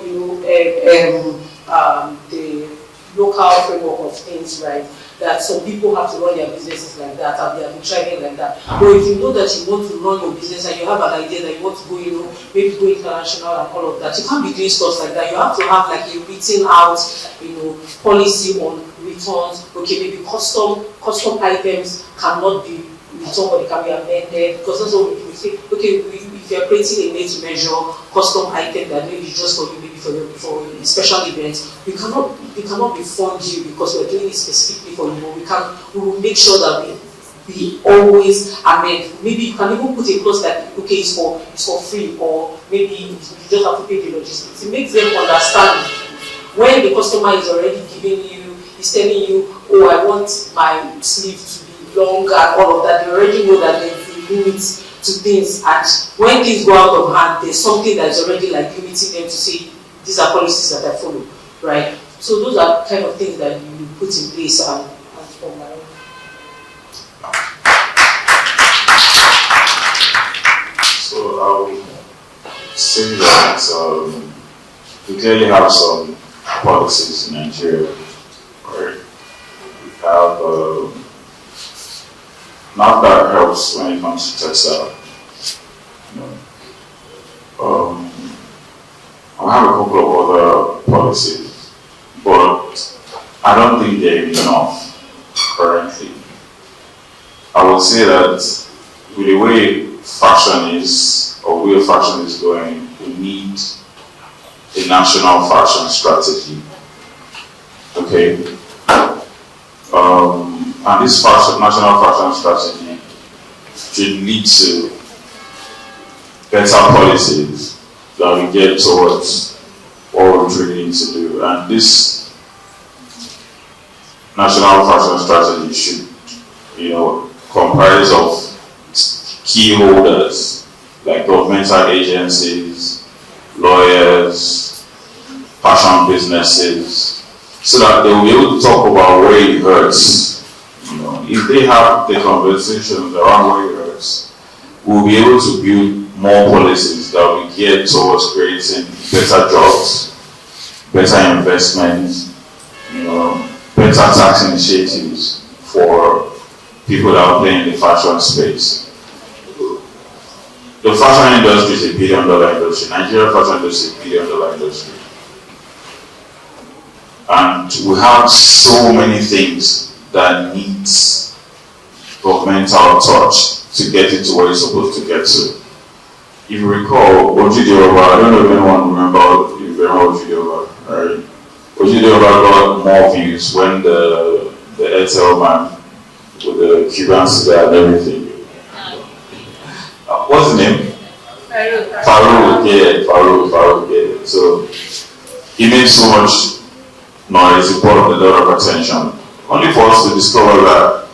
the local framework of things, right? That some people have to run their businesses like that, and they have been trying it like that. But if you know that you want to run your business and you have an idea that you want to go, maybe go international and all of that, you can't be doing stuff like that. You have to have like a written out, policy on returns. Okay, maybe custom items cannot be returned, but it can be amended, because that's what we say. Okay, if you're creating a made-to-measure custom item that maybe just for you, maybe for a special event, we cannot refund you because we're doing it specifically for you. We will make sure that we always amend. Maybe you can even put a clause that okay, it's for free, or maybe you just have to pay the logistics. It makes them understand when the customer is already giving you, is telling you, oh, I want my sleeve to be longer and all of that. They already know that there's a limit to things, and when things go out of hand, there's something that's already like limiting them to say, these are policies that I follow, right? So those are kind of things that you put in place and for my own. So I would say that we clearly have some policies in Nigeria, right? We have not that helps when it comes to textile. I have a couple of other policies, but I don't think they're enough currently. I would say that with the way fashion is, or where fashion is going, we need a national fashion strategy. Okay? And this national fashion strategy should lead to better policies that we get towards what we really need to do. And this national fashion strategy should, comprise of key holders like governmental agencies, lawyers, fashion businesses, so that they will be able to talk about where it hurts. If they have the conversations around where it hurts, we'll be able to build more policies that will be geared towards creating better jobs, better investments, better tax initiatives for people that are playing in the fashion space. The fashion industry is $1 billion industry. Nigeria fashion industry is $1 billion industry. And we have so many things that needs governmental touch to get it to where it's supposed to get to. If you recall, Ojude-Oba, I don't know if anyone remember Ojude-Oba, right? Ojude-Oba got more views when the Airtel man with the Cuban cigar and everything. What's his name? Farouk, yeah. So he made so much noise, he brought a lot of attention. Only for us to discover that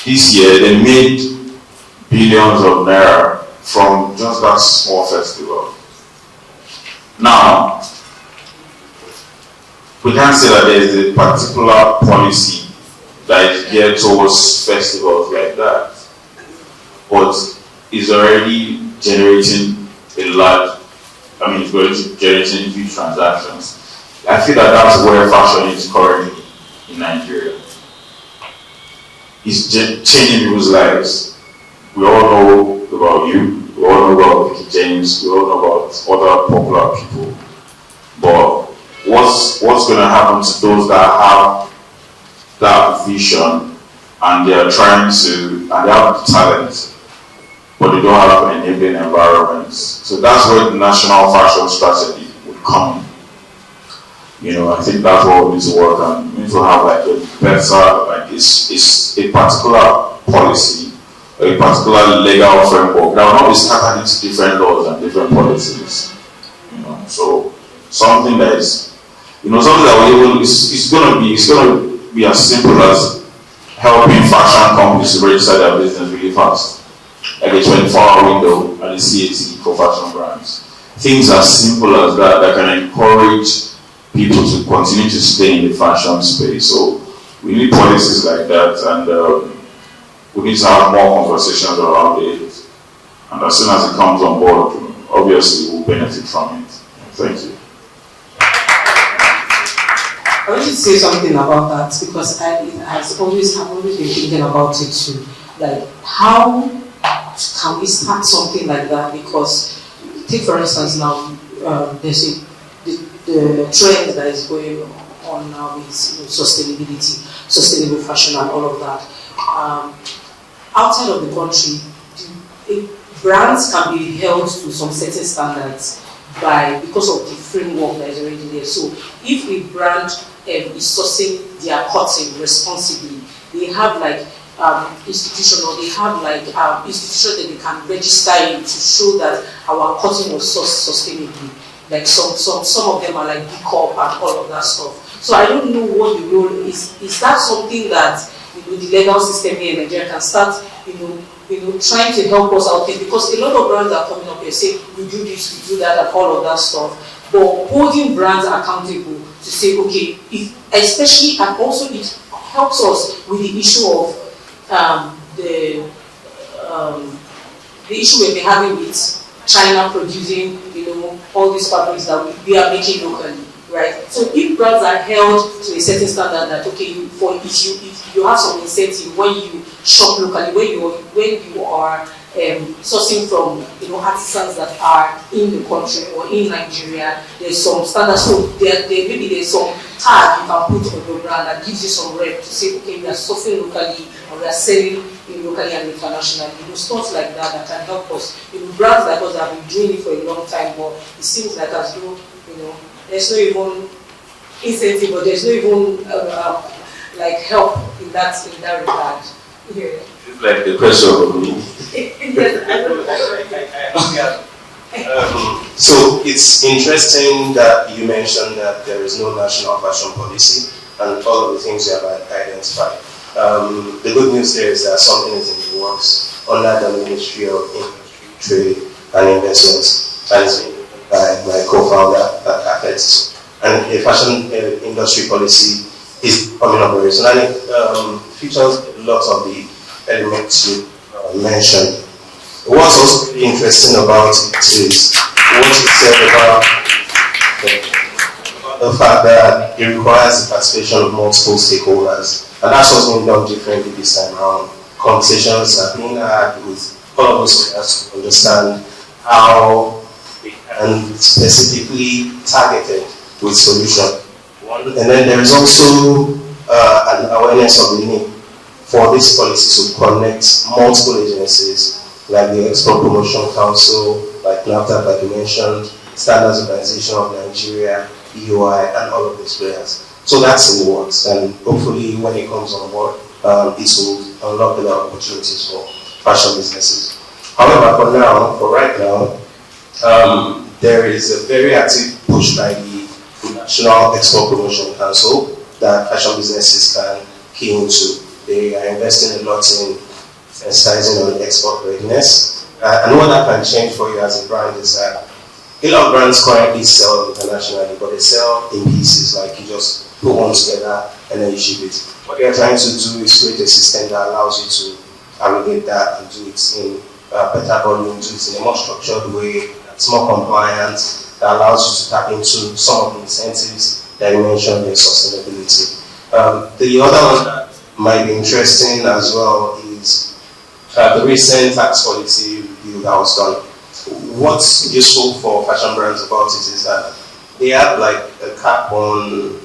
this year they made billions of naira from just that small festival. Now, we can't say that there is a particular policy that is geared towards festivals like that, but it's already generating generating huge transactions. I feel that that's where fashion is currently in Nigeria. It's changing people's lives. We all know about you, we all know about Vicky James, we all know about other popular people. But what's going to happen to those that have that vision and they are trying to and they have talent, but they don't have enabling environments. So that's where the national fashion strategy would come in. I think that's what we need to work on. We need to have like a better, like it's a particular policy, a particular legal framework that will not be scattered into different laws and different policies. So something that is, something that it's gonna be as simple as helping fashion companies to register their business really fast, like a 24-hour window and a CAT for fashion brands. Things as simple as that can encourage people to continue to stay in the fashion space. So we need policies like that, and we need to have more conversations around it. And as soon as it comes on board, obviously we'll benefit from it. Thank you. I wanted to say something about that because I've always been thinking about it too. Like, how can we start something like that? Because, take for instance now, there's the trend that is going on now is sustainability, sustainable fashion, and all of that. Outside of the country, brands can be held to some certain standards because of the framework that is already there. So, if a brand is sourcing their cotton responsibly, they have like institution, or they have like institution that they can register in to show that our cotton was sourced sustainably. Like some of them are like B Corp and all of that stuff. So I don't know what the role is. Is that something that the legal system here in Nigeria can start, trying to help us out there? Because a lot of brands are coming up here saying we do this, we do that, and all of that stuff. But holding brands accountable to say, okay, especially, and also it helps us with the issue of the issue we've been having with China producing, all these fabrics that we are making locally, right? So if brands are held to a certain standard that, okay, if you have some incentive when you shop locally, when you are sourcing from artisans that are in the country or in Nigeria, there's some standards. So maybe there's some tag you can put on your brand that gives you some rep to say, okay, we are sourcing locally and we are selling locally and internationally. Stuff like that can help us. Brands like us have been doing it for a long time, but it seems like as though there's no even incentive, or there's no even like help in that regard. Yeah. It's like the question of me. So it's interesting that you mentioned that there is no national fashion policy and all of the things you have identified. The good news there is that something is in the works under the Ministry of Industry, Trade and Investments, and it's been by my co-founder at Affect. And a fashion industry policy is coming up very soon, and it features a lot of the elements you mentioned. What's also really interesting about it is what you said about the fact that it requires the participation of multiple stakeholders, and that's what's being done differently this time around. Conversations are being had with all of those players to understand how they can specifically targeted with solution. And then there is also an awareness of the need for this policy to connect multiple agencies like the Export Promotion Council, like NAFTA, like you mentioned, Standards Organization of Nigeria, EUI, and all of these players. So that's in the works, and hopefully when it comes on board, it will unlock a lot of opportunities for fashion businesses. However, for right now, there is a very active push by the National Export Promotion Council that fashion businesses can key into. They are investing a lot in emphasizing on export readiness. And what that can change for you as a brand is that a lot of brands currently sell internationally, but they sell in pieces, like you just put one together and then you ship it. What they are trying to do is create a system that allows you to aggregate that and do it in better volume, do it in a more structured way, that's more compliant, that allows you to tap into some of the incentives that you mentioned in sustainability. The other one that might be interesting as well is the recent tax policy review that was done. What's useful for fashion brands about it is that they have like a cap on,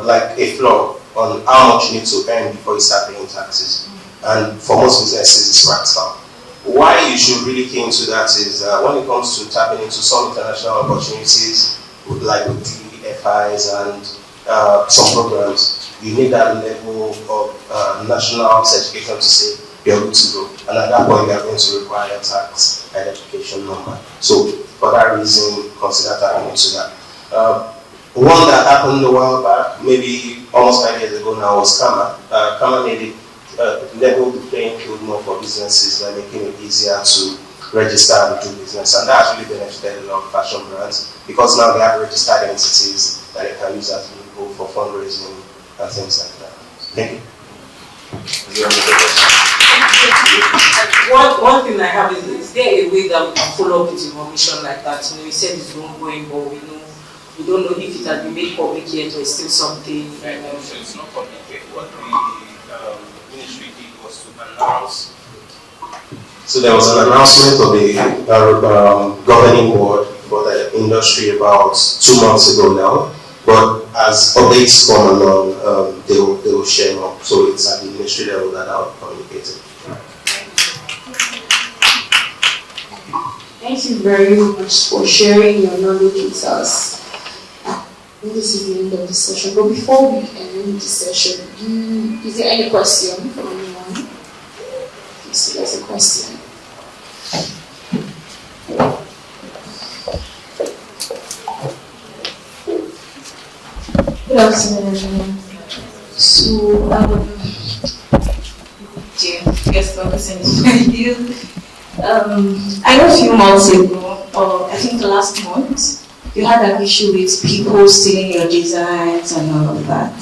like a floor on how much you need to earn before you start paying taxes. and for most businesses it's practical. Why you should really key into that is when it comes to tapping into some international opportunities, like with DFIs and some programs, you need that level of national certification to say you're good to go. And at that point, you are going to require a tax identification number. So for that reason, consider tapping into that. One that happened a while back, maybe almost 5 years ago now, was Kama. Kama made it level the playing field more for businesses by making it easier to register and do business. And that has really benefited a lot of fashion brands because now they have registered entities that they can use as vehicle for fundraising and things like that. Thank you. One thing I have is there a way that we can follow up with information like that? You know, you said it's ongoing, but we don't know if it has been made public yet or it's still something. So it's not public yet. What the ministry did was to announce. So there was an announcement of the governing board for the industry about 2 months ago now. But as updates come along, they will share more. So it's at the ministry level that I'll communicate it. Thank you very much for sharing your knowledge with us. This is the end of the session. But before we end the session, is there any question from anyone? Yes, there's a question. Good afternoon, everyone. So, yes, thank you. I know a few months ago, or I think last month, you had an issue with people stealing your designs and all of that.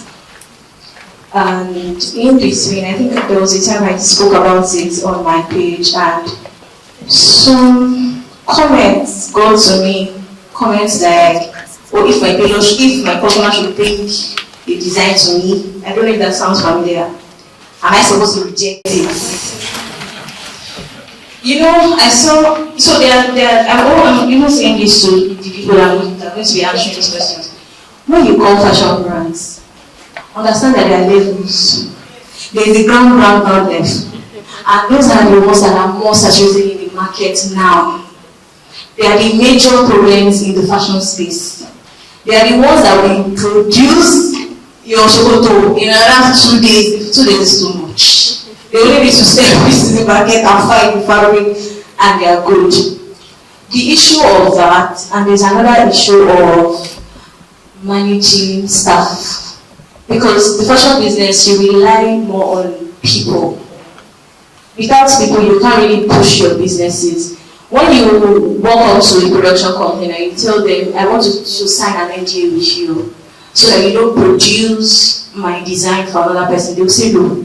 And in between, I think there was a time I spoke about it on my page, and some comments got to me. Comments like, "Oh, if my customer should bring a design to me," I don't know if that sounds familiar. Am I supposed to reject it? You know, I saw, so I'm even saying this to the people that are going to be answering these questions. When you call fashion brands, understand that there are levels. There is the ground level. And those are the ones that are more saturated in the market now. They are the major problems in the fashion space. They are the ones that will produce your shokoto in around 2 days. 2 days is too much. They only need to sell pieces in the market and find the fabric and they are good. The issue of that, and there's another issue of managing staff. Because the fashion business, you rely more on people. Without people, you can't really push your businesses. When you walk up to a production company and you tell them, "I want to sign an NDA with you so that you don't produce my design for another person," they'll say no.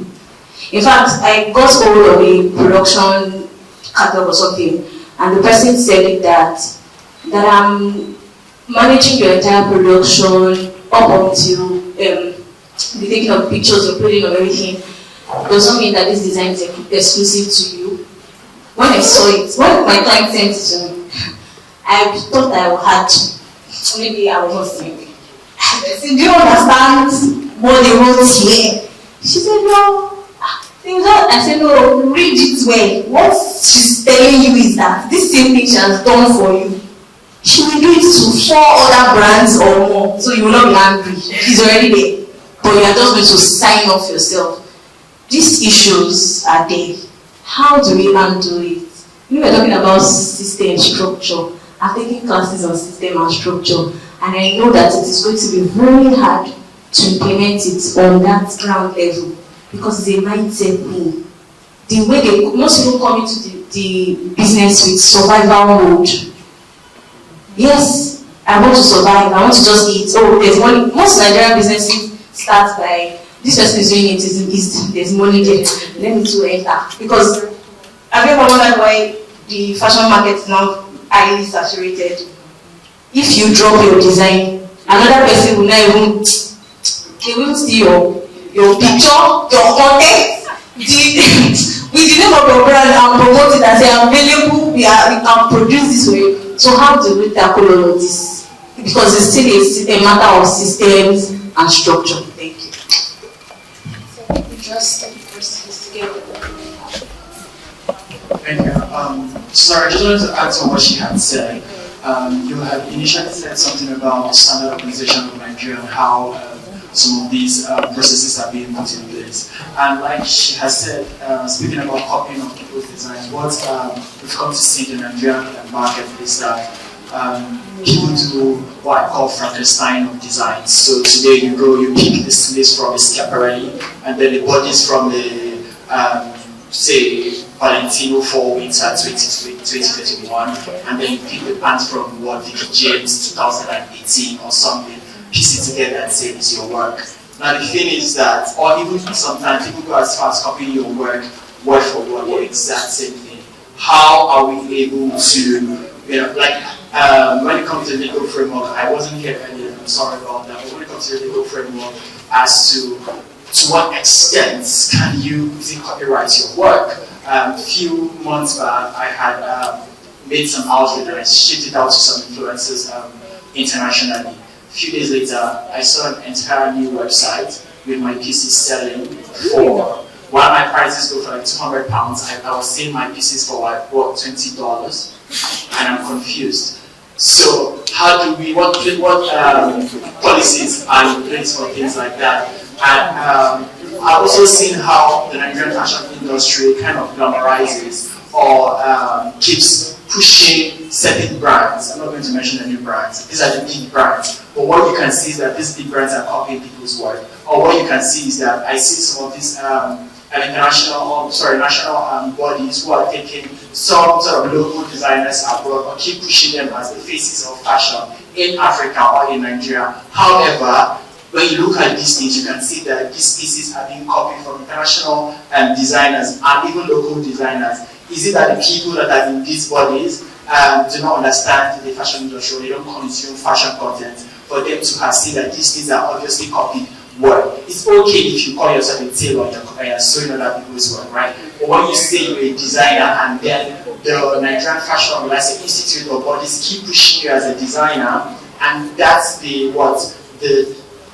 In fact, I got hold of a production catalog or something, and the person said that I'm managing your entire production up until the taking of pictures, uploading of everything. Does not mean that this design is exclusive to you. When I saw it, when my client sent it to me, I thought I had to. Maybe I was not saying. I said, "Do you understand what they wrote here?" She said, "No." I said, "No, read it well. What she's telling you is that this same thing she has done for you, she will do it to 4 other brands or more, so you will not be angry. She's already there, but you are just going to sign off yourself." These issues are there. How do we handle it? We were talking about system structure. I've taken classes on system and structure, and I know that it is going to be very hard to implement it on that ground level. Because it's a mindset thing. The way most people come into the business with survival mode. Yes, I want to survive, I want to just eat. Oh, there's money. Most Nigerian businesses start by, this person is doing it, there's money there. Let me to enter. Because have you ever wondered why the fashion market is now highly saturated? If you drop your design, another person will not even, they will steal your picture, your content, with the name of your brand and promote it and say, "Available, we can produce this way." So how do we tackle all of this? Because it's still a matter of systems and structure. Thank you. So just first scale. Thank you. Sorry, I just wanted to add to what she had said. You had initially said something about the standard organization of Nigeria and how some of these processes are being put in place. And like she has said, speaking about copying of people's designs, what we've come to see in the Nigerian market is that people do what I call Frankenstein of designs. So today you go, you pick this lace from a Schiaparelli, and then the bodies from the, say, Valentino for winter 2021, and then you pick the pants from what Vicky James 2018 or something, piece it together and say it's your work. Now the thing is that, or even sometimes people go as far as copying your work word for word, the exact same thing. How are we able to, when it comes to the legal framework, I wasn't here earlier, I'm sorry about that, but when it comes to the legal framework, as to what extent can you copyright your work? A few months back, I had made some outfit and I shipped it out to some influencers internationally. A few days later, I saw an entire new website with my pieces selling for, while my prices go for like £200, I was seeing my pieces for like, what, $20? And I'm confused. So how do we, what policies are in place for things like that? And I've also seen how the Nigerian fashion industry kind of glamorizes or keeps pushing certain brands. I'm not going to mention any brands. These are the big brands. But what you can see is that these big brands are copying people's work. Or what you can see is that I see some of these national bodies who are taking some sort of local designers abroad or keep pushing them as the faces of fashion in Africa or in Nigeria. However, when you look at these things, you can see that these pieces are being copied from international designers and even local designers. Is it that the people that are in these bodies do not understand the fashion industry, or they don't consume fashion content, for them to have seen that these things are obviously copied work? It's okay if you call yourself a tailor and you're sewing other people's work, right? But when you say you're a designer and then the Nigerian Fashion Mobilizing Institute or bodies keep pushing you as a designer, and that's the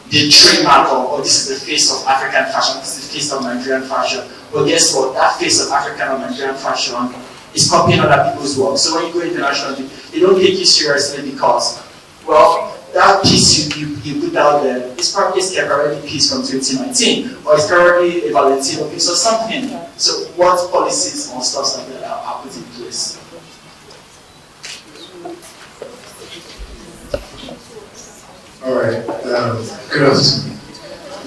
trademark or this is the face of African fashion, this is the face of Nigerian fashion. But guess what? That face of African or Nigerian fashion is copying other people's work. So when you go internationally, they don't take you seriously because, well, that piece you put out there is probably a Schiaparelli piece from 2019, or it's probably a Valentino piece or something. So what policies or stuff like that are put in place? All right. Good afternoon.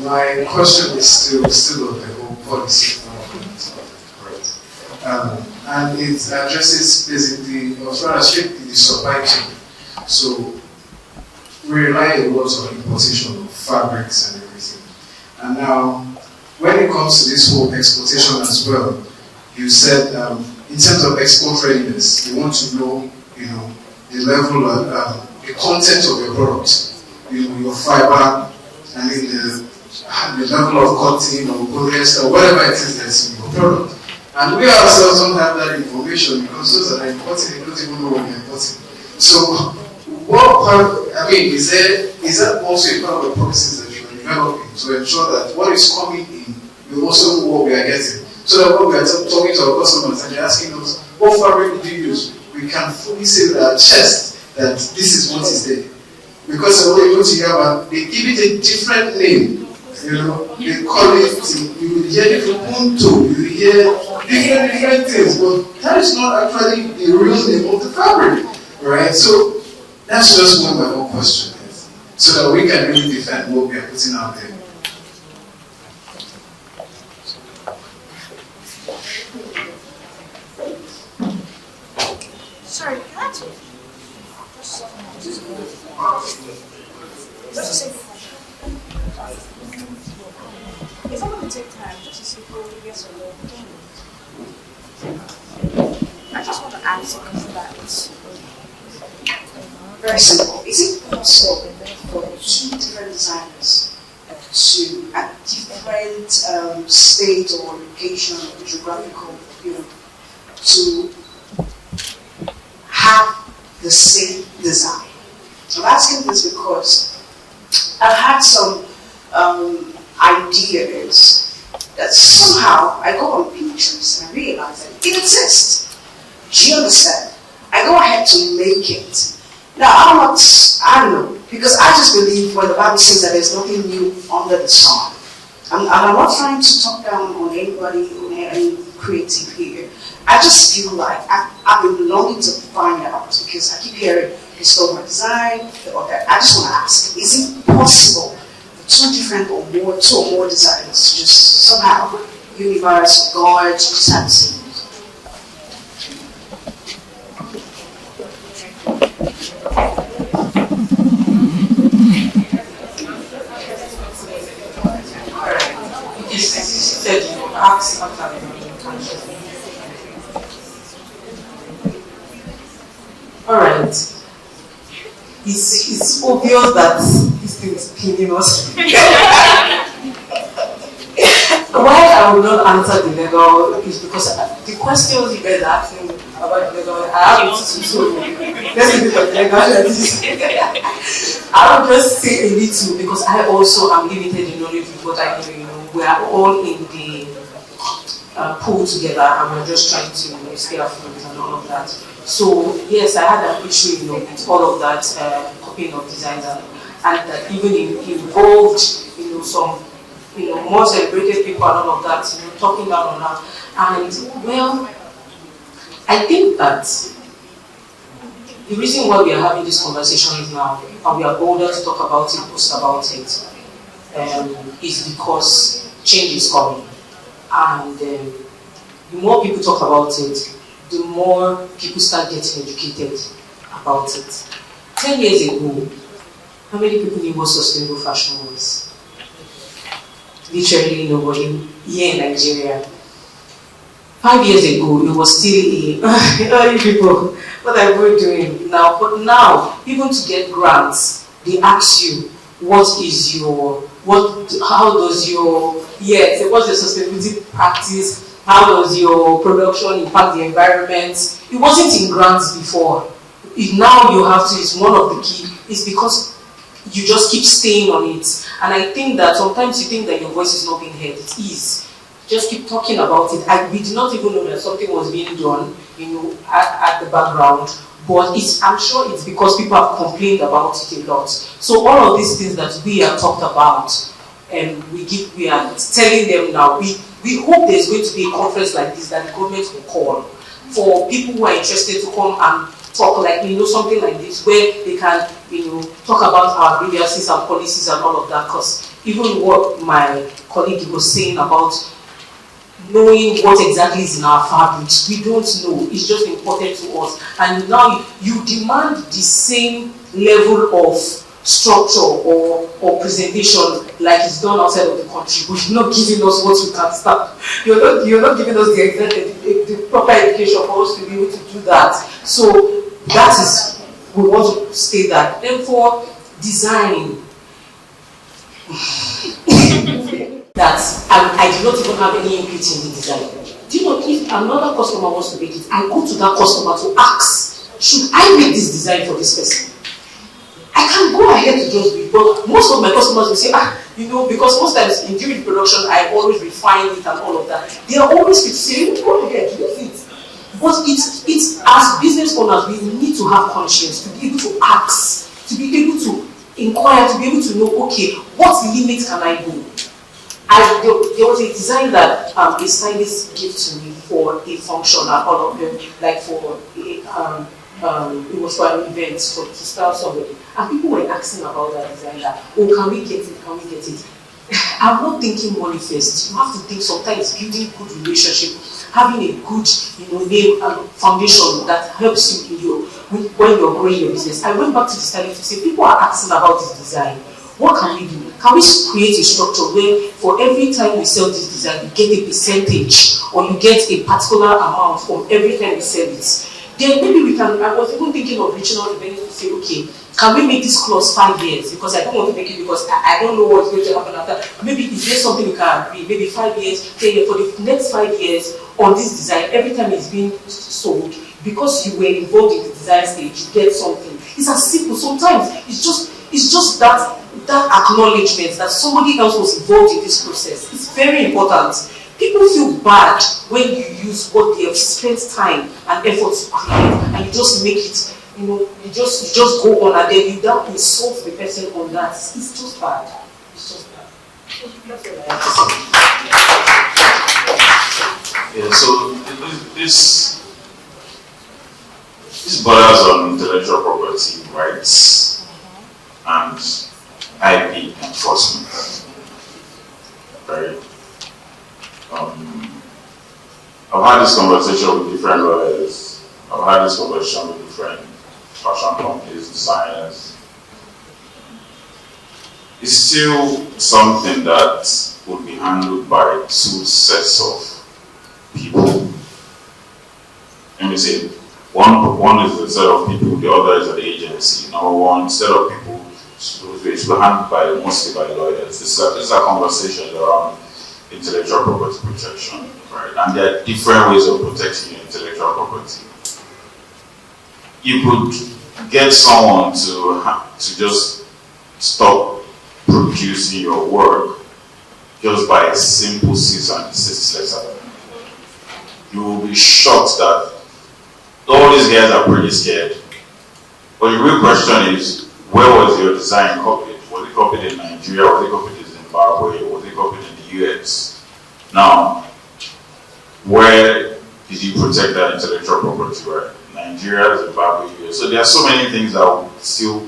My question is still on the whole policy development, and it addresses basically, or rather strictly, the supply chain. So we rely a lot on importation of fabrics and everything. And now, when it comes to this whole exportation as well, you said in terms of export readiness, you want to know, the level of the content of your product. Your fiber, the level of cotton or polyester, or whatever it is that's in your product. And we ourselves don't have that information because those that are importing, they don't even know what they're importing. So, what part, is that also a part of the policies that you are developing to ensure that what is coming in, we also know what we are getting? So that when we are talking to our customers and they're asking us, what fabric do you use? We can fully say with our chest that this is what is there. Because when you go to Yaba, they give it a different name. They call it, you will hear it from Punto, you will hear different things, but that is not actually the real name of the fabric, right? So that's just what my whole question is, so that we can really defend what we are putting out there. Sorry, can I ask you? Just to say, if I'm going to take time, just a simple yes or no. I just want to ask that. Very simple. Is it possible for two different designers to, at different state or location or geographical, to have the same design? I'm asking this because I've had some ideas that somehow I go on Pinterest and I realize that it exists. Do you understand? I go ahead to make it. Now, I don't know, because I just believe when the Bible says that there's nothing new under the sun. And I'm not trying to talk down on anybody, on any creative here. I just feel like I've been longing to find out, because I keep hearing historical design, or that. I just want to ask, is it possible for two or more designers to just somehow, universe, God, just have the same? Alright. It's obvious that this thing is pinning us. Why I will not answer the legal is because the questions you guys are asking about the legal, I have to let's leave it for the legal. I will just say a little because I also am limited in knowledge with what I know. We are all in the pool together and we're just trying to stay afloat and all of that. So yes, I had an issue, with all of that copying of designs and that even involved, some, more celebrated people and all of that, talking down on that. And well, I think that the reason why we are having this conversation now, and we are bolder to talk about it, post about it, is because change is coming. And the more people talk about it, the more people start getting educated about it. 10 years ago, how many people knew what sustainable fashion was? Literally nobody here in Nigeria. 5 years ago, it was still you people, what are we doing now? But now, even to get grants, they ask you, what's your sustainability practice? How does your production impact the environment? It wasn't in grants before. Now you have to, it's one of the key, it's because you just keep staying on it. And I think that sometimes you think that your voice is not being heard. It is. Just keep talking about it. We did not even know that something was being done, at the background. But I'm sure it's because people have complained about it a lot. So all of these things that we have talked about, and we are telling them now, we hope there's going to be a conference like this that the government will call for people who are interested to come and talk, like, something like this, where they can, talk about our grievances and policies and all of that. Because even what my colleague was saying about knowing what exactly is in our fabrics, we don't know. It's just important to us. And now you demand the same level of structure or presentation like it's done outside of the country, but you're not giving us what we can start. You're not giving us the proper education for us to be able to do that. So that is, we want to stay that. Then for design, that I do not even have any input in the design. Do you know, if another customer wants to make it, I go to that customer to ask, should I make this design for this person? I can go ahead to just be, but most of my customers will say, because most times during production, I always refine it and all of that. They are always fit to say, go ahead, use it. But it's as business owners, we need to have conscience, to be able to ask, to be able to inquire, to be able to know, okay, what limit can I go? There was a design that a stylist gave to me for a function and all of them, like for it was for an event, to style somebody. And people were asking about that design, can we get it, can we get it? I'm not thinking money first. You have to think sometimes building good relationship, having a good name and foundation that helps you when you're growing your business. I went back to the stylist to say, people are asking about this design. What can we do? Can we create a structure where for every time we sell this design, you get a percentage or you get a particular amount from every time we sell it? Then maybe we can, I was even thinking of reaching out to them to say, okay, can we make this clause 5 years? Because I don't want to make it because I don't know what's going to happen after. Maybe is there something we can agree? Maybe 5 years, 10 years, for the next 5 years on this design, every time it's being sold, because you were involved in the design stage, you get something. It's as simple. Sometimes it's just that acknowledgement that somebody else was involved in this process. It's very very important. People feel bad when you use what they have spent time and effort to create, and you just make it, you just go on, and then you don't insult the person on that. It's just bad. It's just bad. That's what I have to say. Yeah, so this borders on intellectual property rights and IP enforcement. Right? I've had this conversation with different lawyers. I've had this conversation with different fashion companies, designers. It's still something that would be handled by two sets of people. Let me say, one is the set of people, the other is an agency. Number one, set of people should be handled mostly by lawyers. These are conversations around intellectual property protection, right? And there are different ways of protecting your intellectual property. You could get someone to just stop producing your work just by a simple cease and desist letter. You will be shocked that all these guys are pretty scared. But the real question is, where was your design copied? Was it copied in Nigeria? Was it copied in Zimbabwe? Was it copied in the US? Now, where did you protect that intellectual property, right? Nigeria, Zimbabwe, US. So there are so many things that will still,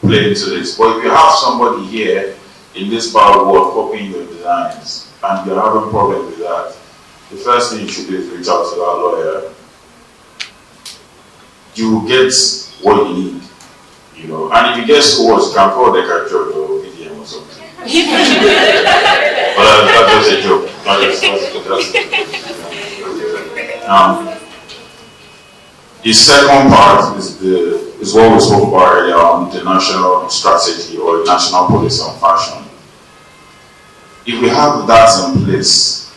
play into this. But if you have somebody here in this part of the world copying your designs and you're having problems with that, the first thing you should do is reach out to that lawyer. You will get what you need, And if you get scores, you can call the church or VDM or something. But that's just a joke. The second part is what we spoke about earlier on the national strategy or national policy on fashion. If we have that in place,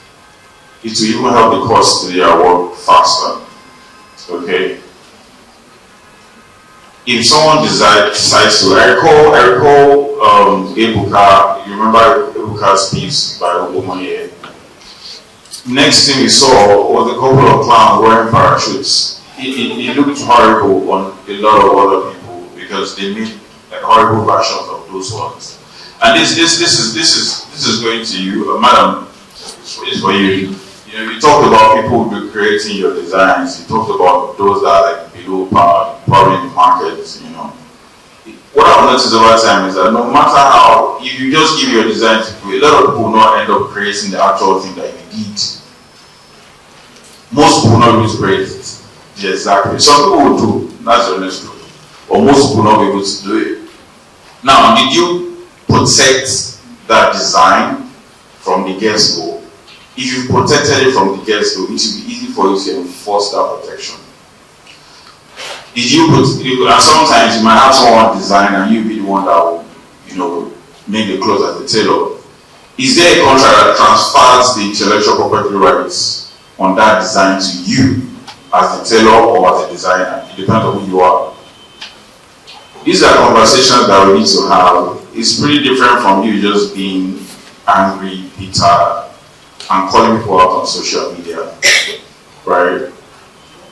it will even help the cost to their work faster. Okay? If someone decides to, I recall Ebuka, you remember Ebuka's piece by Obomoye? Next thing we saw was a couple of clowns wearing parachutes. It looked horrible on a lot of other people because they made like horrible versions of those ones. And this is going to you, madam. It's for you. You talked about people creating your designs. You talked about those that are like below par, probably in the market. What I've noticed over time is that no matter how, if you just give your design to people, a lot of people will not end up creating the actual thing that you need. Most people will not use create it. Exactly. Some people will do, that's the honest truth. But most people will not be able to do it. Now, did you protect that design from the get-go? If you protected it from the get-go, it will be easy for you to enforce that protection. And sometimes you might have someone design and you be the one that will, make the clothes as the tailor. Is there a contract that transfers the intellectual property rights on that design to you as the tailor or as a designer? It depends on who you are. These are conversations that we need to have. It's pretty different from you just being angry, bitter, and calling people out on social media, right?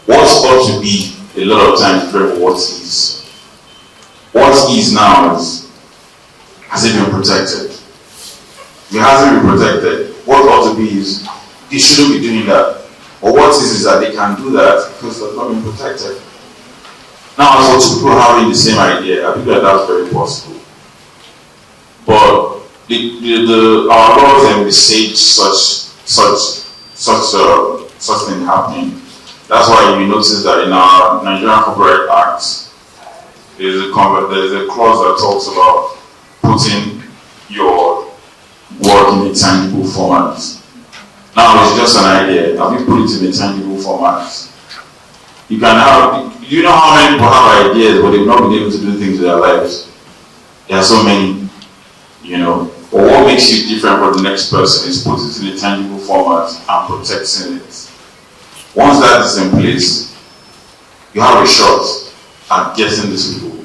What's ought to be a lot of times different from what is. What is now has it been protected? If it hasn't been protected, what ought to be is they shouldn't be doing that. Or what is that they can do that because they've not been protected. Now, as for two people having the same idea, I think that's very possible. But our laws envisage such thing happening. That's why you notice that in our Nigerian Copyright Act, there's a clause that talks about putting your work in a tangible format. Now it's just an idea. Have you put it in a tangible format? You know how many people have ideas, but they've not been able to do things with their lives? There are so many, But what makes you different from the next person is put it in a tangible format and protecting it. Once that is in place, you have a shot at getting these people,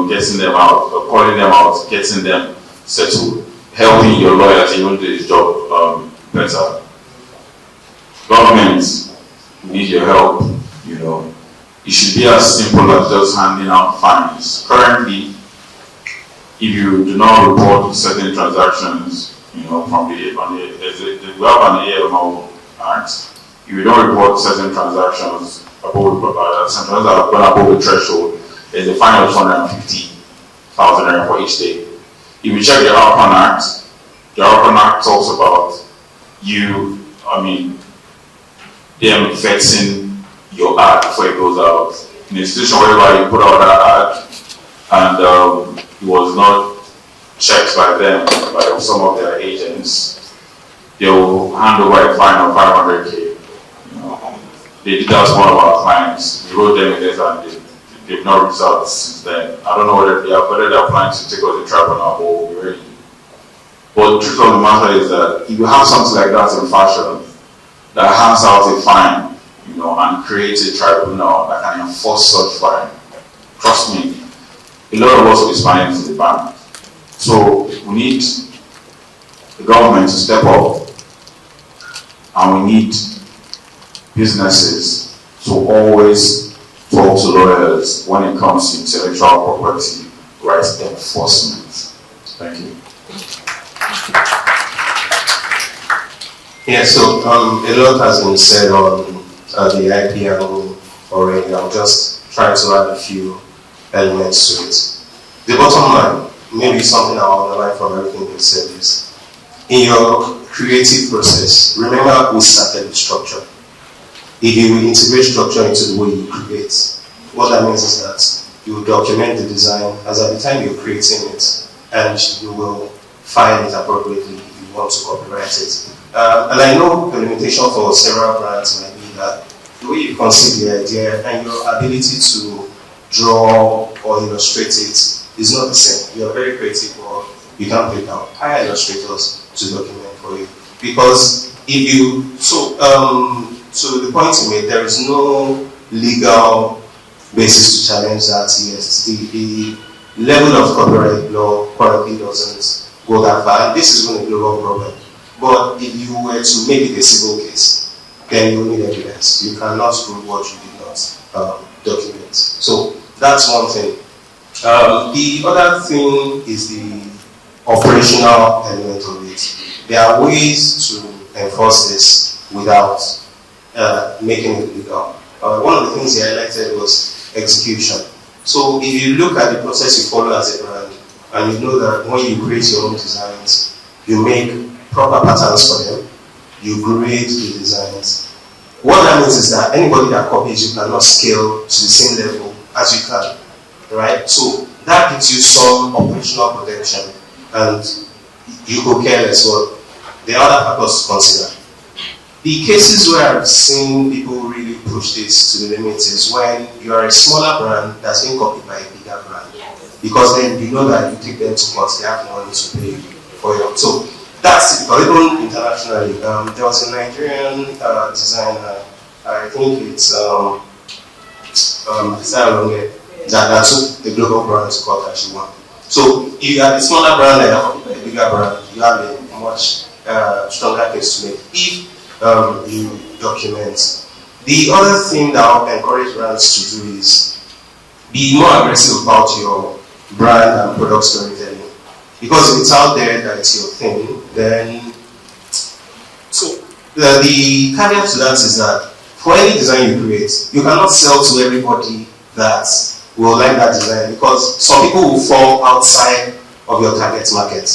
getting them out, or calling them out, getting them settled. helping your lawyer to even do his job better. Government need your help, you know. It should be as simple as just handing out fines. Currently, if you do not report certain transactions, you know, from we have an AMO Act. If you don't report certain transactions above the threshold, there's a fine of 250,000 naira for each day. If you check the Alphan Act, the Alphan Act talks about them fixing your ad before it goes out. In a situation whereby you put out that ad and it was not checked by them, by some of their agents, they will hand over a fine of 500K. You know, they did that to one of our clients. We wrote them a letter and they've not reached out since then. I don't know whether they're planning to take us to tribunal or we'll be ready. But the truth of the matter is that if you have something like that in fashion that hands out a fine, you know, and creates a tribunal that can enforce such fine, trust me, a lot of us will be spending to the bank. So we need the government to step up, and we need businesses to always talk to lawyers when it comes to intellectual property rights enforcement. Thank you. Yeah, so a lot has been said on the IP angle already. I'm just trying to add a few elements to it. The bottom line, maybe something I'll underline from everything you said, is in your creative process, remember we started with structure. If you integrate structure into the way you create, what that means is that you document the design as at the time you're creating it, and you will file it appropriately if you want to copyright it. And I know the limitation for several brands might be that the way you conceive the idea and your ability to draw or illustrate it is not the same. You are very creative, or you can't pick out. Hire illustrators to document for you. Because if you, to the point you made, there is no legal basis to challenge that. Yes, the level of copyright law currently doesn't go that far. And this is going to be a global problem. But if you were to make it a civil case, then you need evidence. You cannot prove what you did not document. So that's one thing. The other thing is the operational element of it. There are ways to enforce this without making it legal. One of the things he highlighted was execution. So if you look at the process you follow as a brand, and you know that when you create your own designs, you make proper patterns for them, you grade the designs. What that means is that anybody that copies you cannot scale to the same level as you can, right? So that gives you some operational protection, and you go careless. Well, the other factors to consider. The cases where I've seen people really push this to the limit is when you are a smaller brand that's being copied by a bigger brand, because then you know that you take them to court, they have money to pay for you. So that's typical. Even internationally, there was a Nigerian designer, I think it's that took the global brand to court that she won. So if you have a smaller brand and a bigger brand, you have a much stronger case to make if you document. The other thing that I would encourage brands to do is be more aggressive about your brand and product storytelling. Because if it's out there that it's your thing, then so the caveat to that is that for any design you create, you cannot sell to everybody that will like that design, because some people will fall outside of your target market.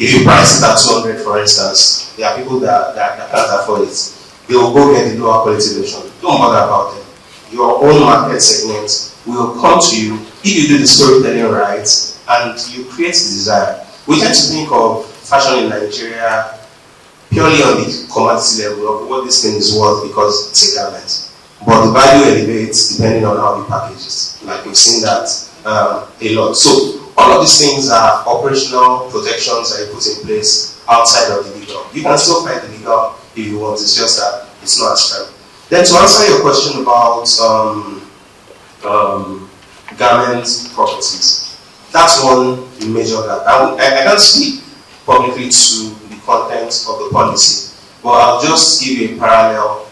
If you price it at 200, for instance, there are people that can't afford it. They will go get the lower quality version. Don't bother about them. Your own market segment will come to you if you do the storytelling right and you create the desire. We tend to think of fashion in Nigeria purely on the commodity level of what this thing is worth because it's a garment. But the value elevates depending on how you package it. Like we've seen that a lot. So all of these things are operational protections that you put in place outside of the legal. You can still fight the legal if you want, it's just that it's not strong. Then to answer your question about garment properties, that's one major gap. I can't speak publicly to the content of the policy. But I'll just give you a parallel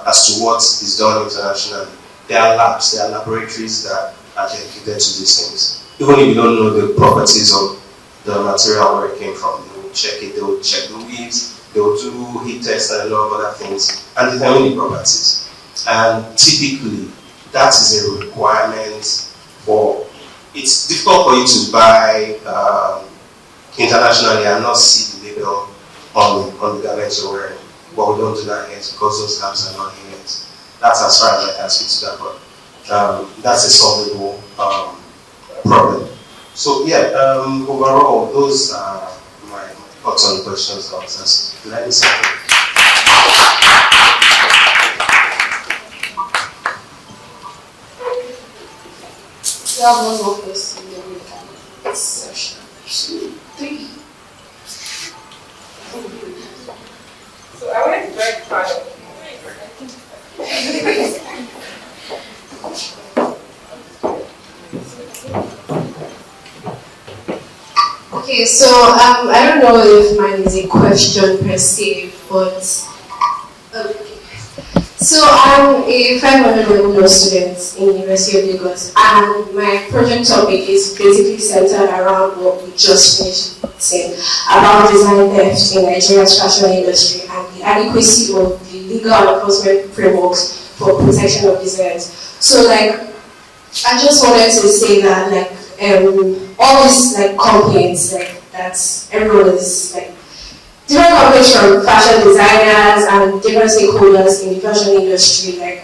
as to what is done internationally. There are labs, there are laboratories that are dedicated to these things. Even if you don't know the properties of the material where it came from, they will check it, they will check the weaves, they will do heat tests and a lot of other things, and determine the properties. And typically, that is a requirement for, it's difficult for you to buy internationally and not see the label on the garments you're wearing. But we don't do that yet because those labs are not here yet. That's as far as I can speak to that, but that's a solvable problem. So yeah, overall, those are my thoughts on the questions and answers. Did I miss something? We have one more question, then we can end session 2, 3. So I wanted to very proud of Okay, so I don't know if mine is a question per se, but so I'm a 500 level student in University of Lagos, and my project topic is basically centered around what we just finished saying about design theft in Nigeria's fashion industry and the adequacy of the legal enforcement frameworks for protection of designs. So like, I just wanted to say that like all these like complaints like that everyone is like different complaints from fashion designers and different stakeholders in the fashion industry, like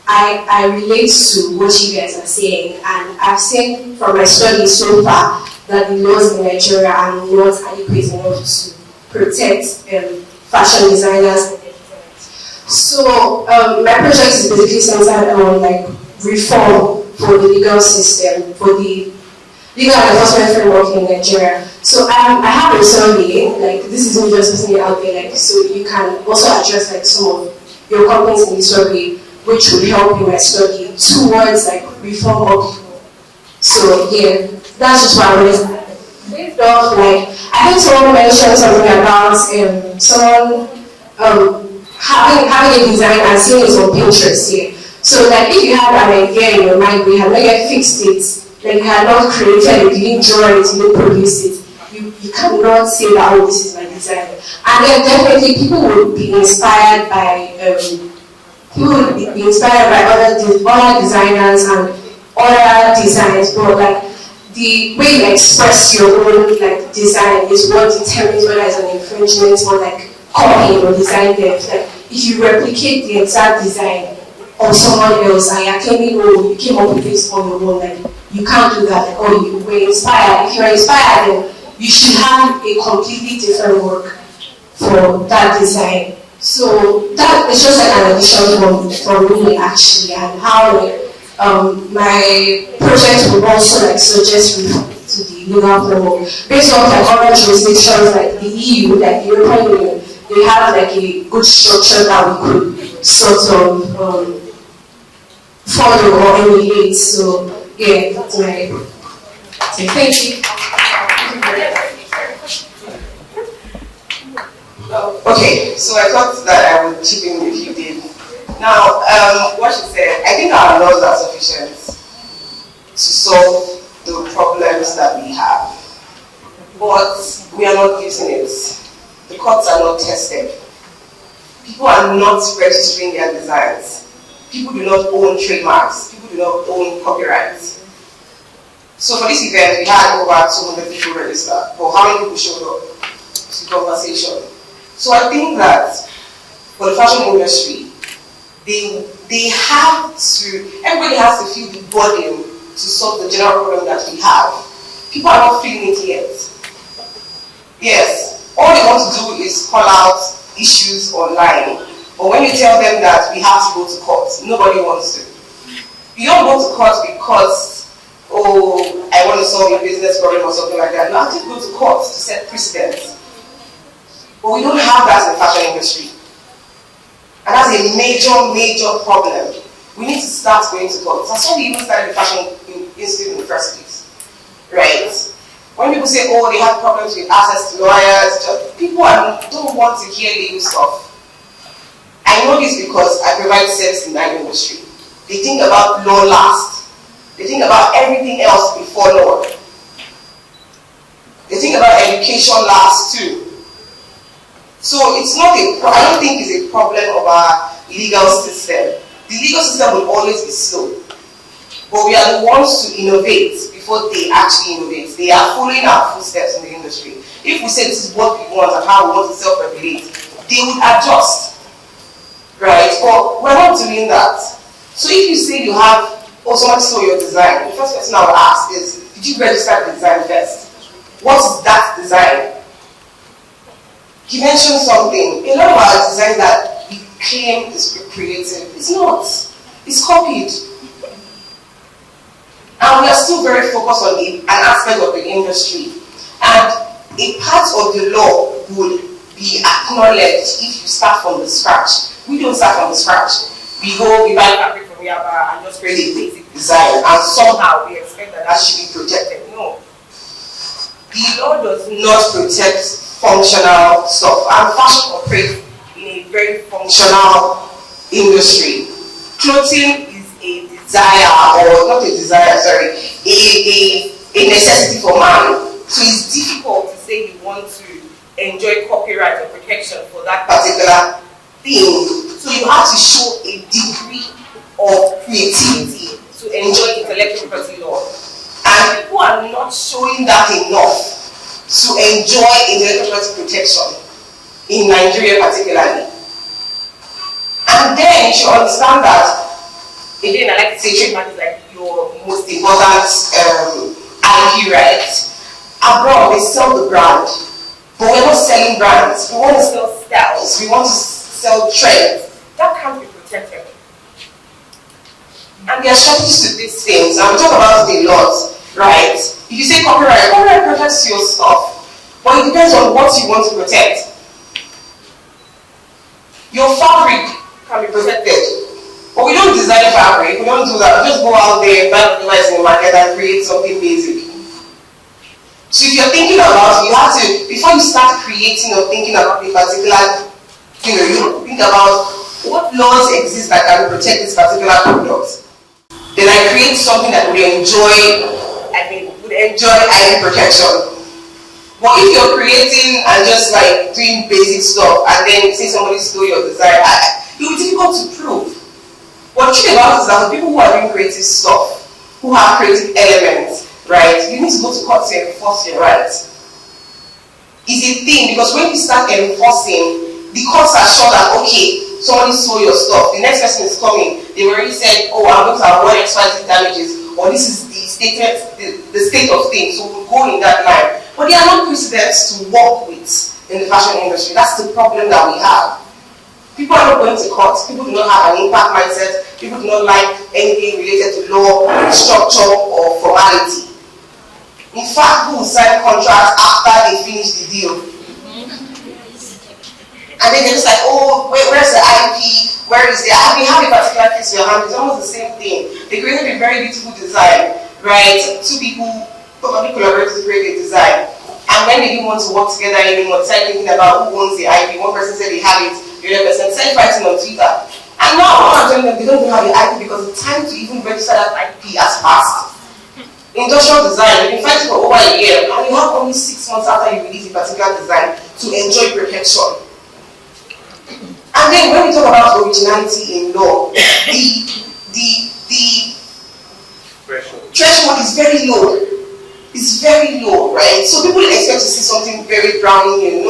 I relate to what you guys are saying, and I've seen from my studies so far that the laws in Nigeria are not adequate enough to protect fashion designers. So my project is basically centered on like reform for the legal system, for the legal enforcement framework in Nigeria. So I have a survey, like this is me just putting it out there, like so you can also address like some of your complaints in the survey, which will help in my study towards like reform of people. So yeah, that's just what I wanted to say. Based off like I think someone mentioned something about someone having a design and seeing it on Pinterest here. So like if you had an idea in your mind, but you had not yet fixed it, like you had not created it, you didn't draw it, you didn't produce it, you cannot say that, oh, this is my design. And then definitely people would be inspired by other designers and other designs, but like the way you express your own like design is what determines whether it's an infringement or like copying or design theft. Like if you replicate the exact design of someone else and you're claiming, oh, you came up with this on your own, like you can't do that. Like, oh, you were inspired. If you're inspired, then you should have a completely different work for that design. So that is just like an addition from me actually, and how like my project will also like suggest reform to the legal framework based on like other jurisdictions like the EU, like the European Union. They have like a good structure that we could sort of follow or emulate. So yeah, that's my thank you. Okay, so I thought that I would chip in if you did. Now, what she said, I think our laws are sufficient to solve the problems that we have, but we are not using it. The courts are not tested. People are not registering their designs. People do not own trademarks. People do not own copyrights. So for this event, we had over 200 people register, but how many people showed up to conversation? So I think that for the fashion industry, they have to, everybody has to feel the burden to solve the general problem that we have. People are not feeling it yet. Yes, all they want to do is call out issues online, but when you tell them that we have to go to court, nobody wants to. You don't go to court because, oh, I want to solve a business problem or something like that. You have to go to court to set precedents. But we don't have that in the fashion industry. And that's a major, major problem. We need to start going to court. That's why we even started the Fashion Institute in the first place. Right? When people say, oh, they have problems with access to lawyers, people don't want to hear legal stuff. I know this because I provide service in that industry. They think about law last. They think about everything else before law. They think about education last too. So it's not I don't think it's a problem of our legal system. The legal system will always be slow. But we are the ones to innovate before they actually innovate. They are following our footsteps in the industry. If we say this is what we want and how we want to self-regulate, they would adjust. Right? But we're not doing that. So if you say you have, somebody saw your design, the first question I would ask is, did you register the design first? What is that design? You mentioned something. A lot of our design that we claim is creative, it's not. It's copied. And we are still very focused on an aspect of the industry. And a part of the law would be acknowledged if you start from the scratch. We don't start from the scratch. We buy fabric from Yaba and just create a basic design, and somehow we expect that should be protected. No. The law does not protect functional stuff. And fashion operates in a very functional industry. Clothing is a desire, or not a desire, sorry, a necessity for man. So it's difficult to say you want to enjoy copyright or protection for that particular thing. So you have to show a degree of creativity to enjoy intellectual property law. And people are not showing that enough to enjoy intellectual property protection in Nigeria particularly. And then you should understand that, again, I like to say trademark is like your most important IP right. Abroad, they sell the brand, but we're not selling brands. We want to sell styles. We want to sell trends. That can't be protected. And there are strategies to these things. And we talk about the laws, right? If you say copyright protects your stuff, but it depends on what you want to protect. Your fabric can be protected, but we don't design fabric. We don't do that. We just go out there, buy the device in the market, and create something basic. So if you're thinking about it, you have to, before you start creating or thinking about a particular, you think about what laws exist that can protect this particular product. Then I create something that would enjoy IP protection. But if you're creating and just like doing basic stuff and then say somebody stole your design, it will be difficult to prove. What the truth about it is that the people who are doing creative stuff, who have creative elements, right, you need to go to court to enforce your rights. It's a thing because when you start enforcing, the courts are sure that, okay, somebody stole your stuff, the next person is coming, they've already said, oh, I'm going to avoid XYZ damages, or this is the statement, the state of things, so we'll go in that line. But they are not precedents to work with in the fashion industry. That's the problem that we have. People are not going to court. People do not have an impact mindset. People do not like anything related to law, structure, or formality. In fact, who will sign contracts after they finish the deal? And then they're just like, oh, where's the IP? Where is the IP? Have a particular piece in your hand. It's almost the same thing. They created a very beautiful design, right? Two people probably collaborated to create a design. And when they didn't want to work together anymore, they started thinking about who owns the IP. One person said they have it, the other person started fighting on Twitter. And now I'm telling them they don't even have the IP because the time to even register that IP has passed. Industrial design, you've been fighting for over a year, and you have only 6 months after you release a particular design to enjoy protection. And then when we talk about originality in law, the threshold is very low. It's very low, right? So people expect to see something very browning,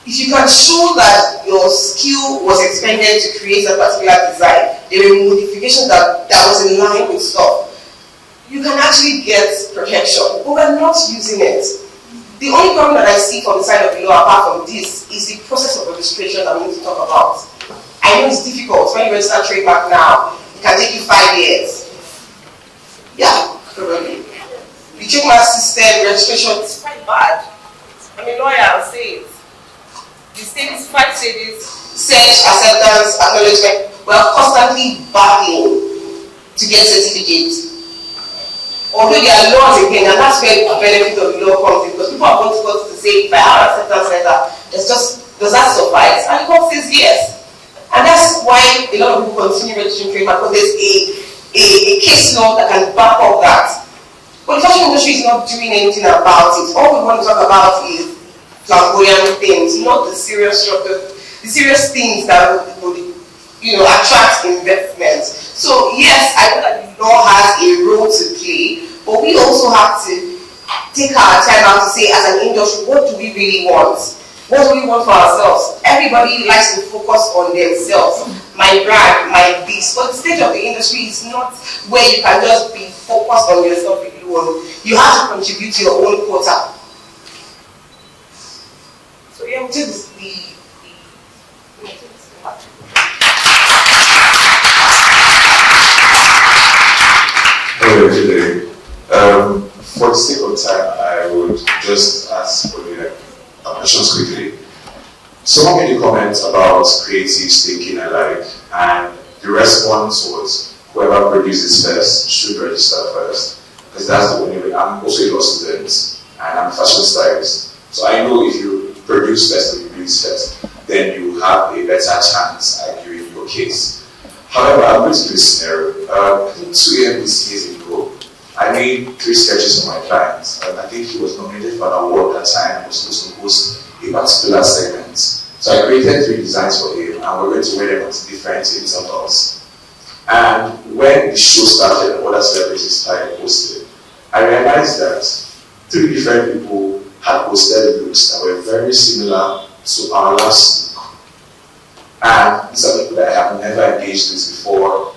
If you can show that your skill was expended to create a particular design, there were modifications that was in line with stuff, you can actually get protection, but we're not using it. The only problem that I see from the side of the law, apart from this, is the process of registration that we need to talk about. I know it's difficult. When you register trademark now, it can take you 5 years. Yeah, probably. The trademark system registration is quite bad. I'm a lawyer, I'll say it. The state is 5 stages: search, acceptance, acknowledgement. We're constantly battling to get certificates. although there are laws again, and that's where the benefit of the law comes in, because people are going to court to say, if I have an acceptance letter, does that suffice? And the court says yes. And that's why a lot of people continue registering trademark, because there's a case law that can back up that. But the fashion industry is not doing anything about it. All we want to talk about is flamboyant things, not the serious structure, the serious things that would attract investment. So yes, I know that the law has a role to play, but we also have to take our time out to say, as an industry, what do we really want? What do we want for ourselves? Everybody likes to focus on themselves. My brand, my this. But the stage of the industry is not where you can just be focused on yourself alone. You have to contribute to your own quota. So yeah, we'll do this. Hello, today. For the sake of time, I would just ask for the questions quickly. Someone made a comment about creatives thinking alike, and the response was whoever produces first should register first, because that's the only way. I'm also a law student, and I'm a fashion stylist, so I know if you produce first or you release first, then you have a better chance arguing your case. However, I'm going to do a scenario. I think 2 a.m. this years ago, I made 3 sketches for my client. I think he was nominated for an award that time and was supposed to host a particular segment. So I created 3 designs for him, and we're going to wear them at different intervals. And when the show started and other celebrities started posting, I realized that 3 different people had posted looks that were very similar to our last look. And these are people that I have never engaged with before.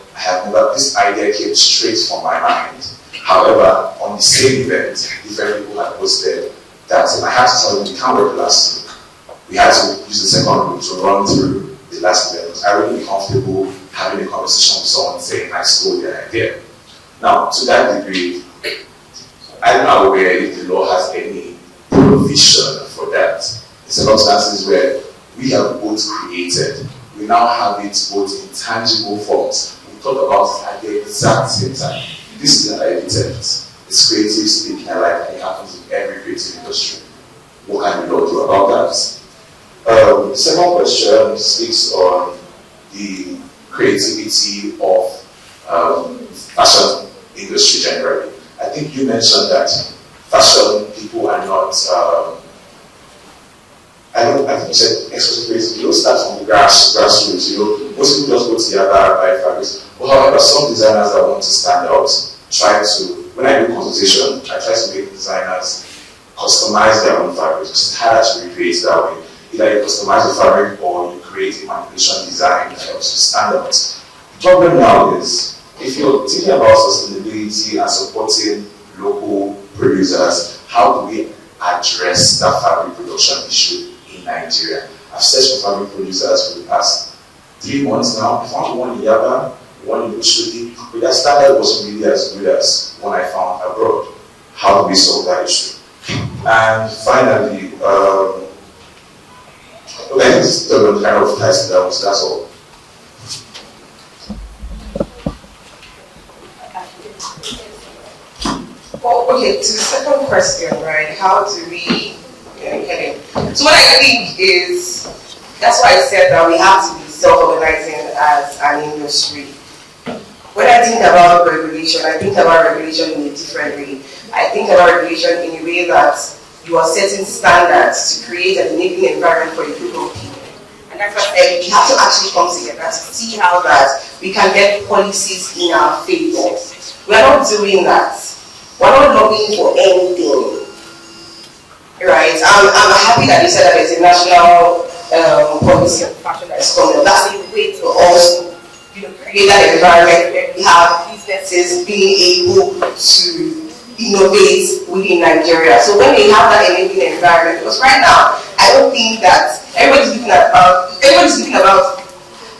This idea came straight from my mind. However, on the same event, different people had posted that I had to tell them we can't wear the last look. We had to use the second look to run through the last event. I wouldn't be comfortable having a conversation with someone saying I stole their idea. Now, to that degree, I'm not aware if the law has any provision for that. In circumstances where we have both created, we now have it both in tangible forms. We talk about it at the exact same time. This is an evident. It's creative speaking alike, and it happens in every creative industry. What can we not do about that? The second question speaks on the creativity of fashion industry generally. I think you mentioned that fashion people are not. I think you said exclusive creativity. You don't start from the grassroots. Most people just go together, buy fabrics. But however, some designers that want to stand out when I do consultation, I try to make designers customize their own fabrics. It's harder to recreate that way. Either you customize the fabric or you create a manipulation design that helps you stand out. The problem now is, if you're thinking about sustainability and supporting local producers, how do we address that fabric production issue in Nigeria? I've searched for fabric producers for the past 3 months now. I found one in Yaba, one in Ushudi, but their standard wasn't really as good as one I found abroad. How do we solve that issue? And finally, I think this kind of ties to that, so that's all. Well, okay, to the second question, right? How do we get in? So what I think is, that's why I said that we have to be self-organizing as an industry. When I think about regulation, I think about regulation in a different way. I think about regulation in a way that you are setting standards to create an enabling environment for a group of people. And that's why we have to actually come together to see how that we can get policies in our favor. We are not doing that. We're not lobbying for anything. Right? I'm happy that you said that there's a national policy on fashion that is coming up. That's a way to also create that environment where we have businesses being able to innovate within Nigeria. So when we have that enabling environment, because right now, I don't think that everybody's looking about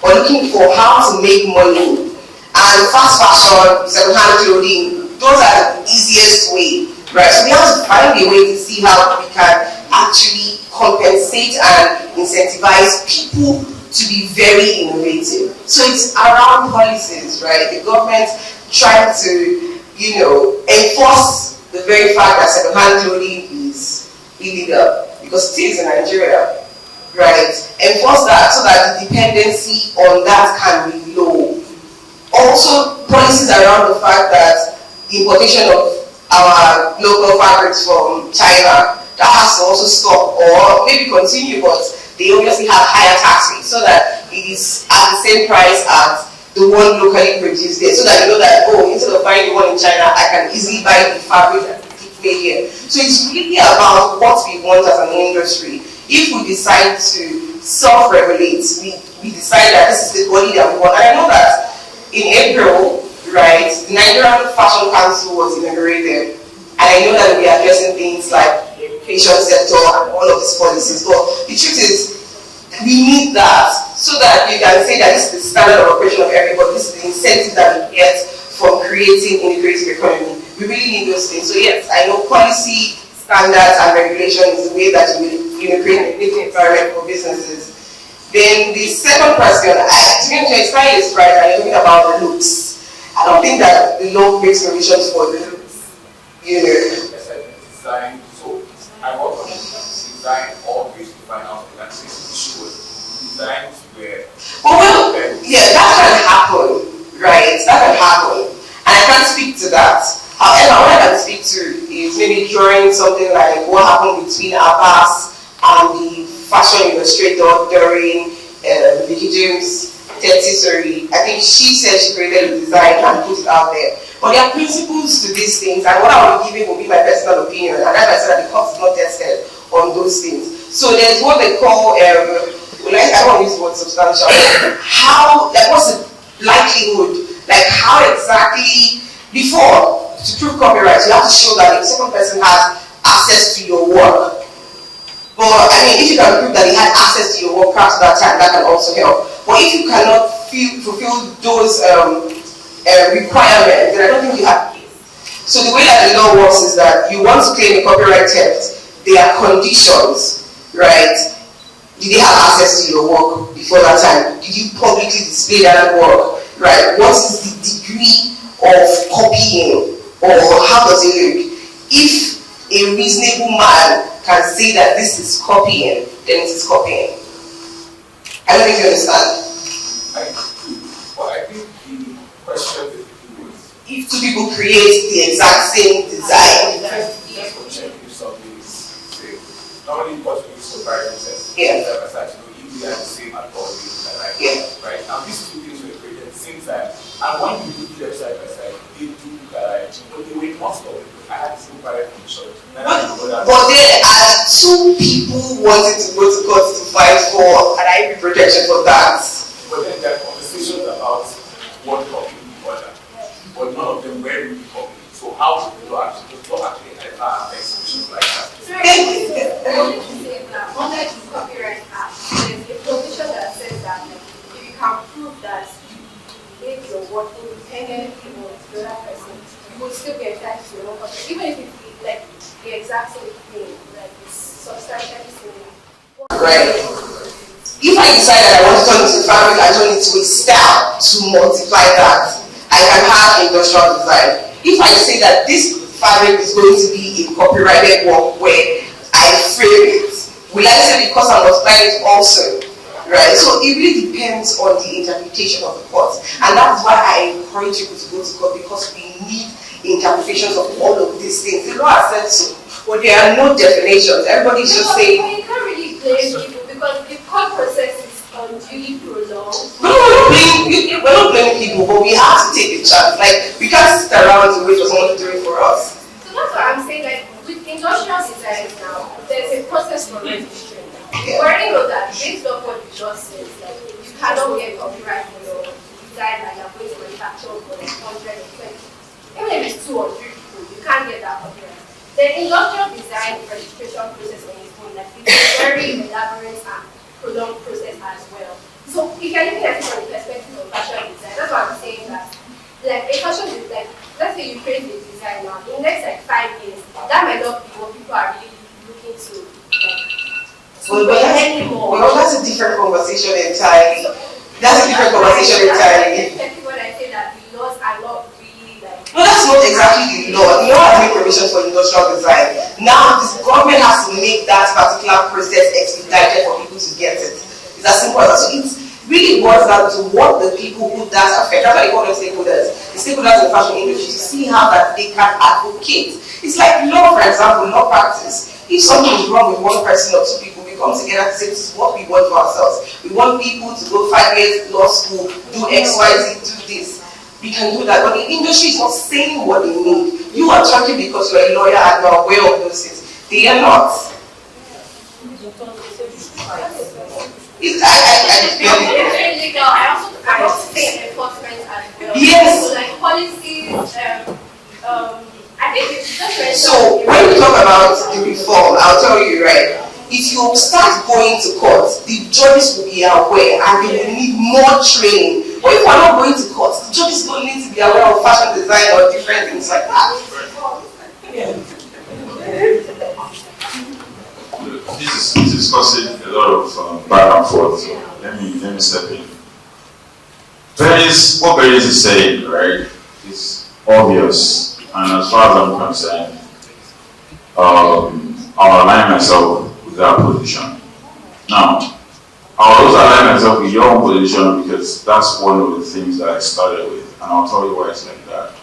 or looking for how to make money. And fast fashion, second-hand clothing, those are the easiest way, right? So we have to find a way to see how we can actually compensate and incentivize people to be very innovative. So it's around policies, right? The government trying to, enforce very fact that second-hand clothing is illegal, because it is in Nigeria, right? Enforce that so that the dependency on that can be low. Also, policies around the fact that importation of our local fabrics from China, that has to also stop, or maybe continue, but they obviously have higher tax rates so that it is at the same price as the one locally produced there, so that you know that, oh, instead of buying the one in China, I can easily buy the fabric that is made here. So it's really about what we want as an industry. If we decide to self-regulate, we decide that this is the body that we want. And I know that in April, right, the Nigerian Fashion Council was inaugurated, and I know that we are addressing things like the education sector and all of these policies, but the truth is, we need that so that you can say that this is the standard of operation of everybody, this is the incentive that we get from creating integrative economy. We really need those things. So yes, I know policy, standards, and regulation is the way that you will create an environment for businesses. Then the second question, to be honest, is right, and you're talking about the looks. I don't think that the law makes provisions for the looks. You know. Design, so I work on design all ways to find out that this issue was designed where. Well, yeah, that can happen, right? That can happen. And I can't speak to that. However, what I can speak to is maybe drawing something like what happened between Abbas and the fashion illustrator during Vicky James' 30th. I think she said she created a design and put it out there. But there are principles to these things, and what I will be giving will be my personal opinion. And as I said, that the cost is not tested on those things. So there's what they call, I don't use the word substantial. How, like, what's the likelihood? Like, how exactly, before, to prove copyright, you have to show that the second person has access to your work. But I mean, if you can prove that he had access to your work prior to that time, that can also help. But if you cannot fulfill those requirements, then I don't think you have. So the way that the law works is that you want to claim a copyright theft, there are conditions, right? Did they have access to your work before that time? Did you publicly display that work, right? What is the degree of copying, or how does it look? If a reasonable man can say that this is copying, then it is copying. I don't think you understand. Well, I think the question is, if two people create the exact same design, if something is same, normally what we use for private process, yeah, if they are the same authority, right? Now these two things were created at the same time, and when you do them side by side, they do but they were not stop. I had this private commission. But there are two people wanting to go to court to fight for an IP protection for that. But then there are conversations about what copy the other, but none of them were really copy. So how do you actually affect solutions like that? Under the Copyright Act, there's a provision that says that if you can prove that you made your work independently of the other person, you will still be entitled to your own copyright, even if it's like the exact same thing, like it's substantially similar. Right. If I decide that I want to turn it into fabric and turn it to a style to multiply that, I can have industrial design. If I say that this fabric is going to be a copyrighted work where I frame it, will I say because I'm multiplying it also? Right? So it really depends on the interpretation of the court. And that's why I encourage people to go to court, because we need interpretations of all of these things. The law has said so, but there are no definitions. Everybody's just saying. But you can't really blame people because the court process is unduly prolonged. We're not blaming people, but we have to take a chance. Like, we can't sit around to wait for someone to do it for us. So that's what I'm saying. Like, with industrial design now, there's a process for registering. We already know that based on what you just said, like, you cannot get copyright for your design that you're going to manufacture for like 100 or 20. Even if it's 2 or 3 people, you can't get that copyright. The industrial design registration process on its own, like, it's a very elaborate and prolonged process as well. So if you're looking at it from the perspective of fashion design, that's why I'm saying that, like, a fashion design, let's say you create the design now, in the next like 5 years, that might not be what people are really looking to, like, well, that's a different conversation entirely. That's a different conversation entirely. When I say that the laws are not really like. No, that's not exactly the law. The law has made provision for industrial design. Now the government has to make that particular process expedited for people to get it. It's as simple as that. So it really boils down to what the people who that affect. That's why they call them stakeholders. The stakeholders in the fashion industry to see how that they can advocate. It's like law, for example, law practice. If something is wrong with one person or two people, we come together to say this is what we want for ourselves. We want people to go 5 years law school, do X, Y, Z, do this. We can do that, but the industry is not saying what they need. You are talking because you're a lawyer and you're aware of those things. They are not. I also think enforcement as well. Yes. So like policies, I think it's just very So when we talk about the reform, I'll tell you, right, if you start going to court, the judges will be aware and they will need more training. But if we're not going to court, the judges don't need to be aware of fashion design or different things like that. Yeah. This is causing a lot of back and forth. So let me step in. What Bernice is saying, right, is obvious, and as far as I'm concerned, I'll align myself with that position. Now, I'll also align myself with your own position because that's one of the things that I started with, and I'll tell you why it's like that.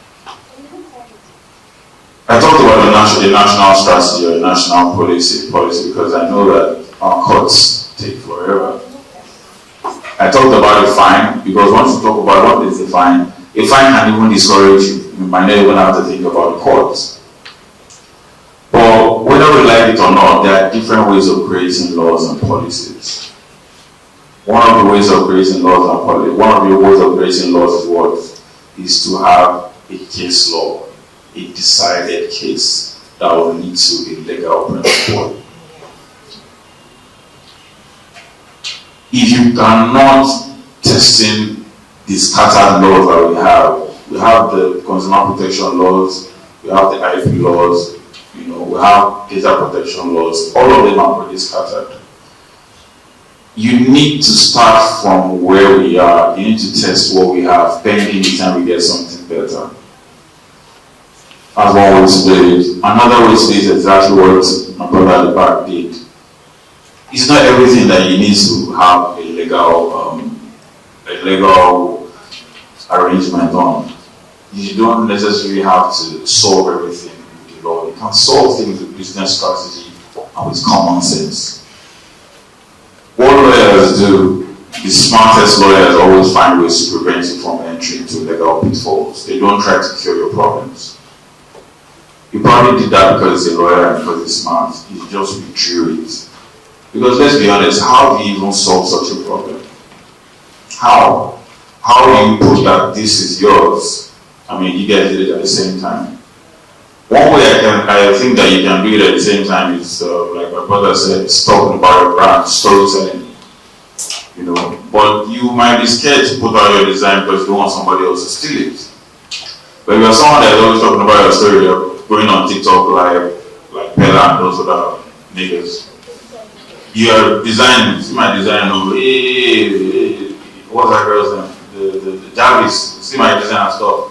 I talked about the national strategy or the national policy because I know that our courts take forever. I talked about a fine because once you talk about what is the fine, a fine can even discourage you. You might not even have to think about the courts. But whether we like it or not, there are different ways of creating laws and policies. One of the ways of creating laws and policies, one of the ways of creating laws is what? Is to have a case law, a decided case that will lead to a legal principle. If you cannot testing the scattered laws that we have the consumer protection laws, we have the IP laws, we have data protection laws, all of them are pretty scattered. You need to start from where we are. You need to test what we have, pending the time we get something better. That's one way to do it. Another way to do it is exactly what my brother at the back did. It's not everything that you need to have a legal arrangement on. You don't necessarily have to solve everything with the law. You can solve things with business strategy and with common sense. What lawyers do, the smartest lawyers always find ways to prevent you from entering into legal pitfalls. They don't try to cure your problems. You probably did that because he's a lawyer and because he's smart. You just withdrew it. Because let's be honest, how do you even solve such a problem? How? How do you put that this is yours? I mean, you guys did it at the same time. One way I think that you can do it at the same time is, like my brother said, talking about your brand, storytelling. But you might be scared to put out your design because you don't want somebody else to steal it. But if you're someone that is always talking about your story, you're going on TikTok like Pella and those other niggas. You're designing, see my design over, what's that girl's name? The Jarvis, see my design and stuff.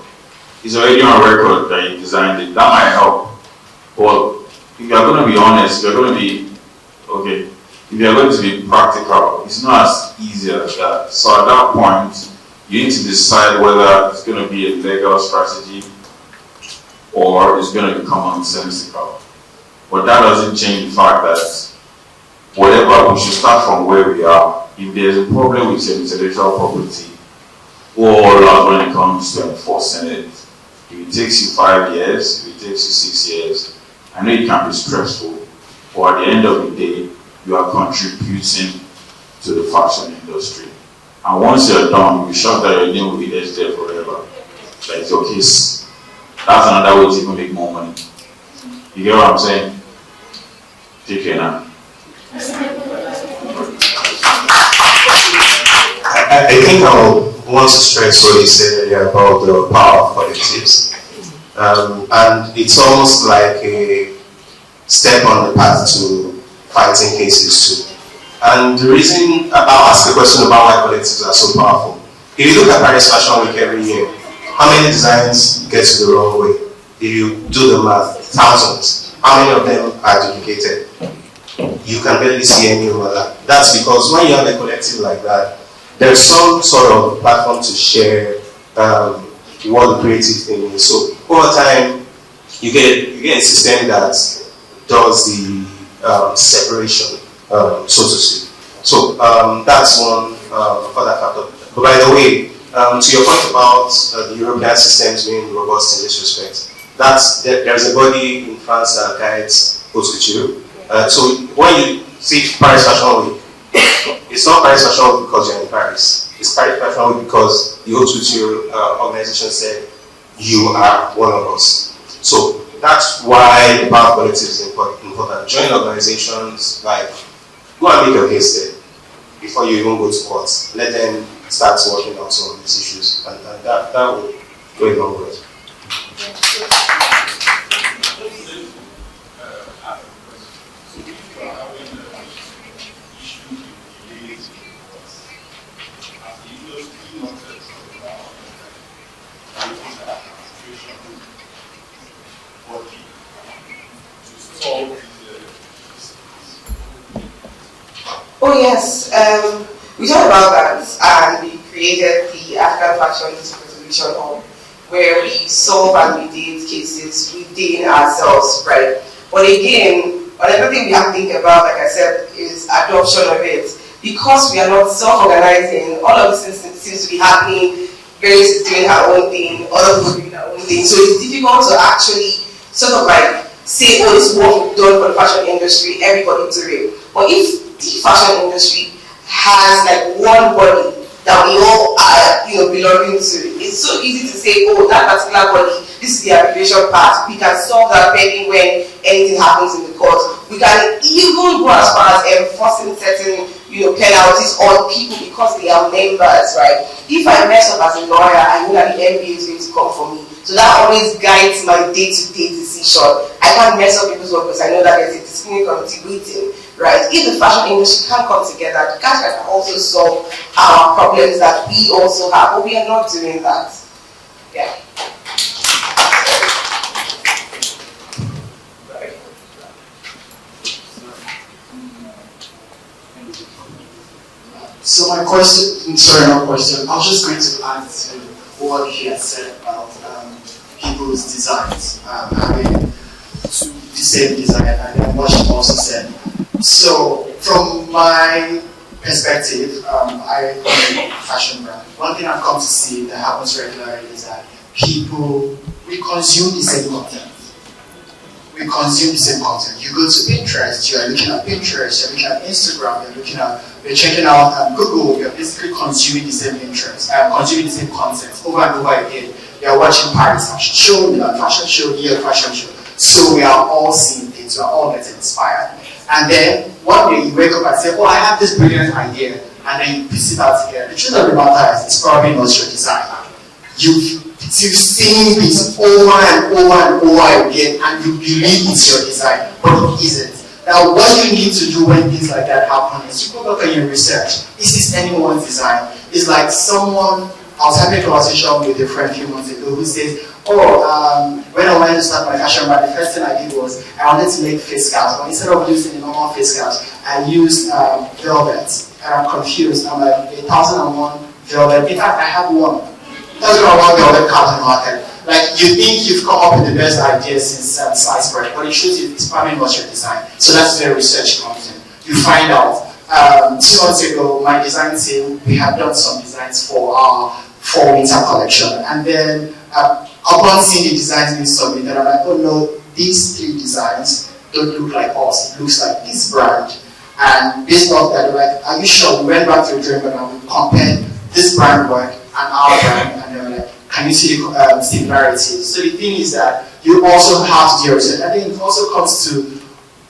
It's already on record that you designed it. That might help. But if you're going to be honest, if you're going to be practical, it's not as easy as that. So at that point, you need to decide whether it's going to be a legal strategy or it's going to be commonsensical. But that doesn't change the fact that whatever, we should start from where we are. If there's a problem with your intellectual property, or when it comes to enforcing it, if it takes you 5 years, if it takes you 6 years, I know it can be stressful, but at the end of the day, you are contributing to the fashion industry. And once you're done, you'll be sure that your name will be there forever. Like your case. That's another way to even make more money. You get what I'm saying? Take care now. I think I want to stress what you said earlier about the power of collectives. And it's almost like a step on the path to fighting cases too. And the reason, I'll ask a question about why collectives are so powerful. If you look at Paris Fashion Week every year, how many designs get to the wrong way? if you do the math, thousands. How many of them are duplicated? You can barely see any over that. That's because when you have a collective like that, there's some sort of platform to share what the creative thing is. So over time, you get a system that does the separation, so to speak. So that's one other factor. But by the way, to your point about the European systems being robust in this respect, there's a body in France that guides haute couture. So when you see Paris Fashion Week, it's not Paris Fashion Week because you're in Paris. It's Paris Fashion Week because the haute couture organization said you are one of us. So that's why the power collective is important. Join organizations, like, go and make your case there before you even go to court. Let them start working on some of these issues, and that will go a long way. Oh yes, we talked about that, and we created the African Fashion Resolution Hub, where we solve and mediate cases within ourselves, right? But again, another thing we have to think about, like I said, is adoption of it. Because we are not self-organizing, all of this seems to be happening, various is doing her own thing, other people doing their own thing. So it's difficult to actually sort of like say, oh, this is what we've done for the fashion industry, everybody do it. But if the fashion industry has like one body that we all are, belonging to, it's so easy to say, oh, that particular body, this is the abbreviation part. We can solve that pending when anything happens in the court. We can even go as far as enforcing certain, penalties on people because they are members, right? If I mess up as a lawyer, I know that the NBA is going to come for me. So that always guides my day-to-day decision. I can't mess up people's work because I know that there's a disciplinary committee waiting, right? If the fashion industry can come together, guys can also solve our problems that we also have, but we are not doing that. Yeah. So my question, I was just going to add to what he had said about people's designs, having the same design, and then what she also said. So from my perspective, I own a fashion brand. One thing I've come to see that happens regularly is that we consume the same content. You go to Pinterest, you're looking at Pinterest, you're looking at Instagram, you're checking out Google, you're basically consuming the same interest, consuming the same content over and over again. You're watching Paris Fashion Show, Fashion Show, New York Fashion Show. So we are all seeing things, we are all getting inspired. And then one day you wake up and say, oh, I have this brilliant idea, and then you piece it out here. The truth of the matter is, it's probably not your design. You've seen this over and over and over again, and you believe it's your design, but it isn't. Now, what you need to do when things like that happen is you go back and you research. Is this anyone's design? It's like I was having a conversation with a friend a few months ago who says, when I wanted to start my fashion brand, the first thing I did was I wanted to make face caps, but instead of using the normal face caps, I used velvet. And I'm confused. I'm like, 1001 velvet. In fact, I have one. 1001 velvet cap on the market. Like, you think you've come up with the best idea since sliced bread, but it shows you it's probably not your design. So that's where research comes in. You find out. 2 months ago, my design team, we had done some designs for our fall-winter collection. And then, upon seeing the designs being submitted, I'm like, oh no, these 3 designs don't look like us. It looks like this brand. And based off that, they're like, are you sure? We went back to the drawing board and we compared this brand work and our brand, and they were like, can you see the similarities? So the thing is that you also have to research. I think it also comes to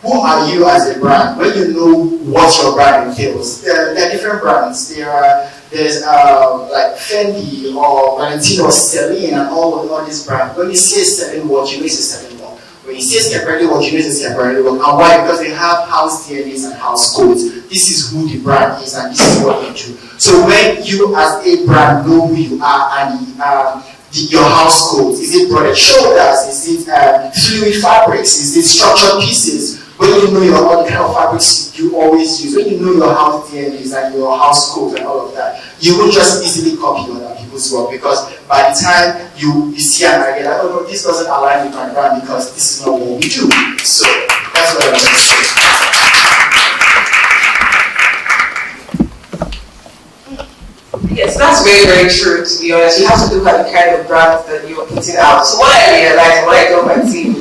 who are you as a brand? When you know what your brand entails. There are different brands. There's like Fendi or Valentino or Celine and all these brands. When you see a Celine watch, you know it's a Celine watch. When you see a Schiaparelli watch, you know it's a Schiaparelli watch. And why? Because they have house DNAs and house codes. This is who the brand is and this is what they do. So when you as a brand know who you are and your house codes? Is it broad shoulders? Is it fluid fabrics? Is it structured pieces? When you know your own kind of fabrics you always use, when you know your house DNAs and your house codes and all of that, you won't just easily copy other people's work, because by the time you see an idea, like, oh no, this doesn't align with my brand because this is not what we do. So that's what I want to say. Yes, that's very, very true, to be honest. You have to look at the kind of brands that you're putting out. So what I realized, what I told my team,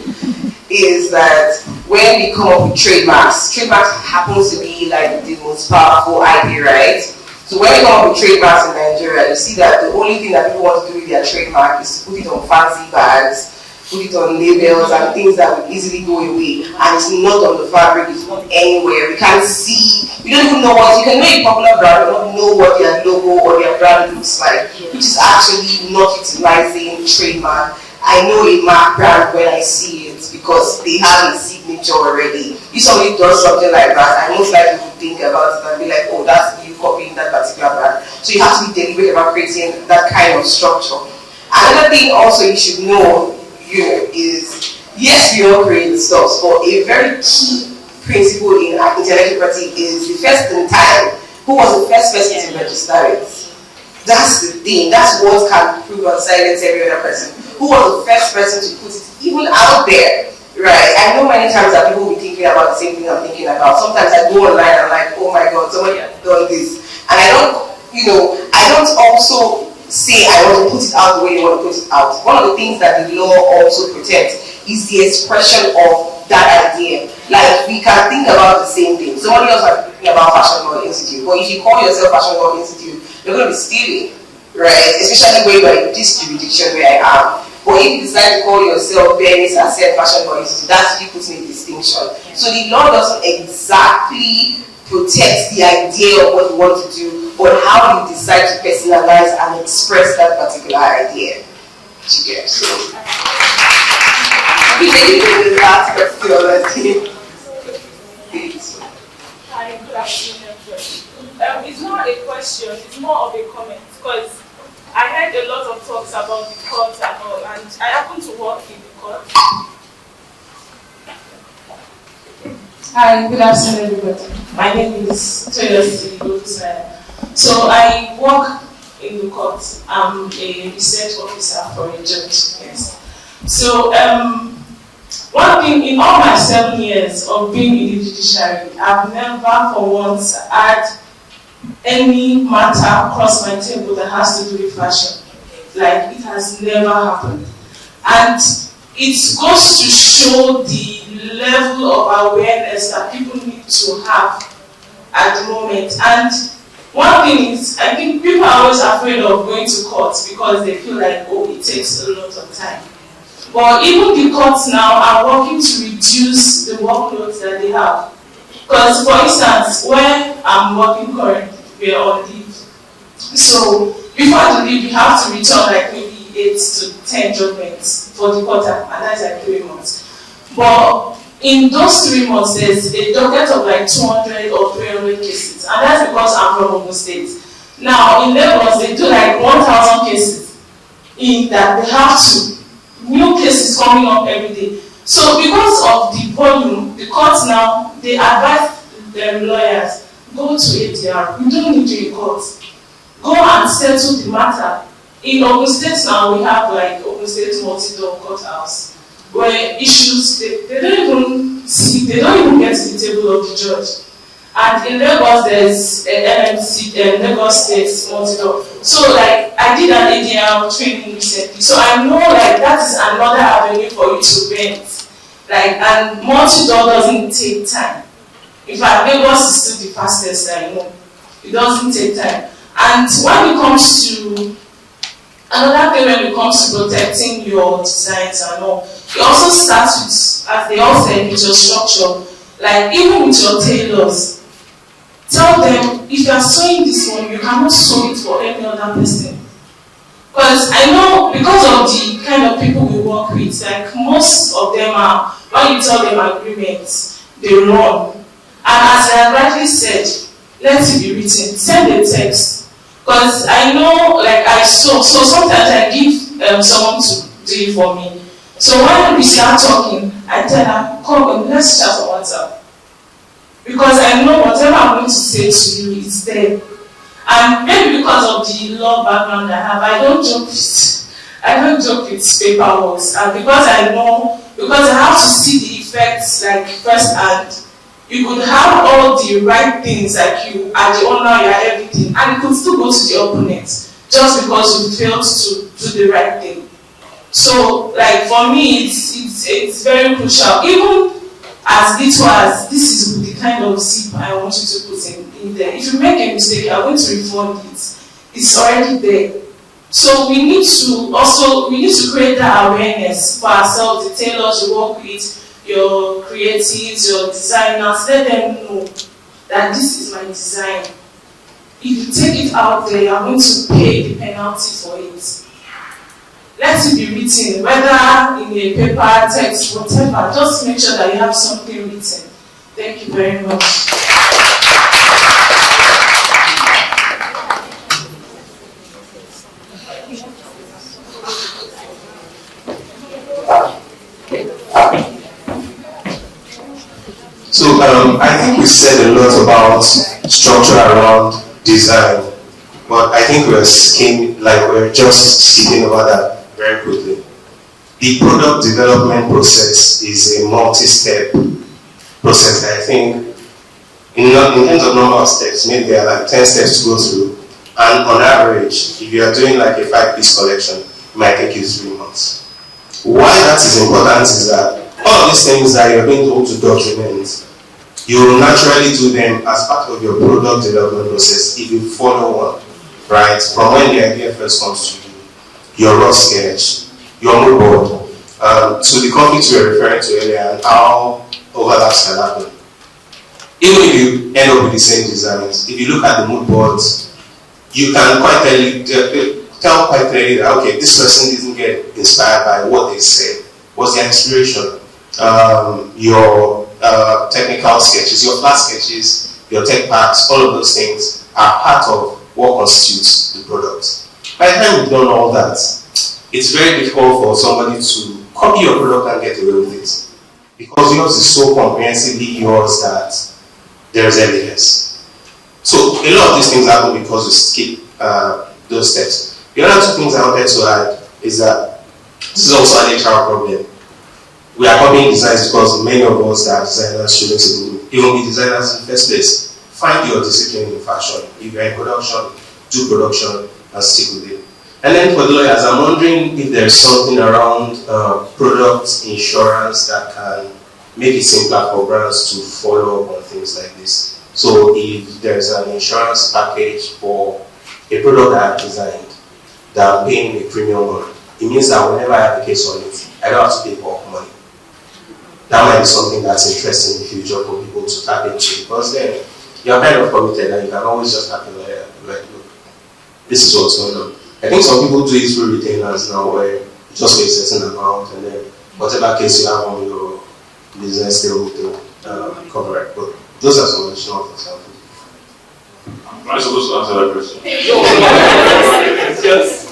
is that when we come up with trademarks happens to be like the most powerful idea, right? So when we come up with trademarks in Nigeria, you see that the only thing that people want to do with their trademark is to put it on fancy bags, put it on labels and things that will easily go away. And it's not on the fabric, it's not anywhere. We can't see, we don't even know what, you can know a popular brand, but not know what their logo or their brand looks like, which is actually not utilizing trademark. I know a Mac brand when I see it because they have a signature already. If somebody does something like that, I most likely would think about it and be like, oh, that's you copying that particular brand. So you have to be deliberate about creating that kind of structure. Another thing also you should know is, yes, we all create the stuff, but a very key principle in intellectual property is the first in time. Who was the first person to register it? That's the thing. That's what can prove or silence every other person. Who was the first person to put it even out there, right? I know many times that people will be thinking about the same thing I'm thinking about. Sometimes I go online and I'm like, oh my God, somebody has done this. And I don't also say I want to put it out the way you want to put it out. One of the things that the law also protects is the expression of that idea. Like, we can think about the same thing. Somebody else might be thinking about Fashion Law Institute, but if you call yourself Fashion Law Institute, you're going to be stealing, right? Especially when you're in this jurisdiction where I am. But if you decide to call yourself Bernice Asset Fashion Law Institute, that's you putting a distinction. So the law doesn't exactly protect the idea of what you want to do, but how you decide to personalize and express that particular idea. So, we take it to the last question. Hi, good afternoon, everyone. It's not a question, it's more of a comment, because I heard a lot of talks about the court and all, and I happen to work in the court. Hi, good afternoon, everybody. My name is Toyosi. So I work in the court. I'm a research officer for a judge. Yes. So one thing, in all my 7 years of being in the judiciary, I've never for once had any matter cross my table that has to do with fashion. Like, it has never happened. And it goes to show the level of awareness that people need to have at the moment. And one thing is, I think people are always afraid of going to court because they feel like, oh, it takes a lot of time. But even the courts now are working to reduce the workloads that they have. Because, for instance, where I'm working currently, we're on leave. So, before the leave, you have to return like maybe 8 to 10 judgments for the quarter, and that's like 3 months. But in those 3 months, there's a docket of like 200 or 300 cases, and that's because I'm from Ogun State. Now, in Lagos, they do like 1,000 cases in that they have to. New cases coming up every day. So because of the volume, the courts now, they advise their lawyers, go to ADR. You don't need to in court. Go and settle the matter. In Ogun State now, we have like Ogun State multi-door courthouse, where issues, they don't even see, they don't even get to the table of the judge. And in Lagos, there's an MMC, Lagos State multi-door. So like, I did an ADR training recently, so I know like that is another avenue for you to rent. Like, and multi-door doesn't take time. In fact, Lagos is still the fastest I know. It doesn't take time. And when it comes to, another thing when it comes to protecting your designs and all, it also starts with, as they all said, with your structure. Like, even with your tailors, tell them, if you are sewing this one, you cannot sew it for any other person. Because I know, because of the kind of people we work with, like most of them are, when you tell them agreements, they run. And as I rightly said, let it be written, send a text. Because I know, like I sew, so sometimes I give someone to do it for me. So when we start talking, I tell her, come, let's chat on WhatsApp. Because I know whatever I'm going to say to you is there. And maybe because of the law background I have, I don't joke with paperwork. And because I know, because I have to see the effects like firsthand. You could have all the right things, like you are the owner, you are everything, and you could still go to the opponent just because you failed to do the right thing. So, like for me, it's very crucial. Even as little as this is the kind of zip I want you to put in there. If you make a mistake, you are going to refund it. It's already there. So we need to create that awareness for ourselves, the tailors you work with, your creatives, your designers, let them know that this is my design. If you take it out there, you're going to pay the penalty for it. Let it be written, whether in a paper, text, whatever. Just make sure that you have something written. Thank you very much. So I think we said a lot about structure around design, but I think we're just skipping over that very quickly. The product development process is a multi-step process. I think in terms of number of steps, maybe there are like 10 steps to go through, and on average, if you are doing like a 5-piece collection, it might take you 3 months. Why that is important is that all of these things that you're being told to document, you will naturally do them as part of your product development process if you follow one, right? From when the idea first comes to you, your raw sketch, your mood board, to the conflicts we were referring to earlier and how overlaps can happen. Even if you end up with the same designs, if you look at the mood boards, you can quite tell quite clearly that, okay, this person didn't get inspired by what they said. What's their inspiration? Your technical sketches, your flat sketches, your tech packs, all of those things are part of what constitutes the product. By the time you've done all that, it's very difficult for somebody to copy your product and get away with it. Because yours is so comprehensively yours that there's evidence. So a lot of these things happen because you skip those steps. The other two things I wanted to add is that this is also an HR problem. We are copying designs because many of us that are designers shouldn't even be designers in the first place. Find your discipline in fashion. If you're in production, do production and stick with it. And then for the lawyers, I'm wondering if there's something around product insurance that can make it simpler for brands to follow up on things like this. So if there's an insurance package for a product that I've designed that I'm paying a premium on, it means that whenever I have a case on it, I don't have to pay more money. That might be something that's interesting in the future for people to tap into, because then you're kind of committed and you can always just have to like, look, this is what's going on. I think some people do it through retainers now where you just pay a certain amount and then whatever case you have on your business, they will cover it. But those are some additional things. Am I supposed to answer that question? Yes.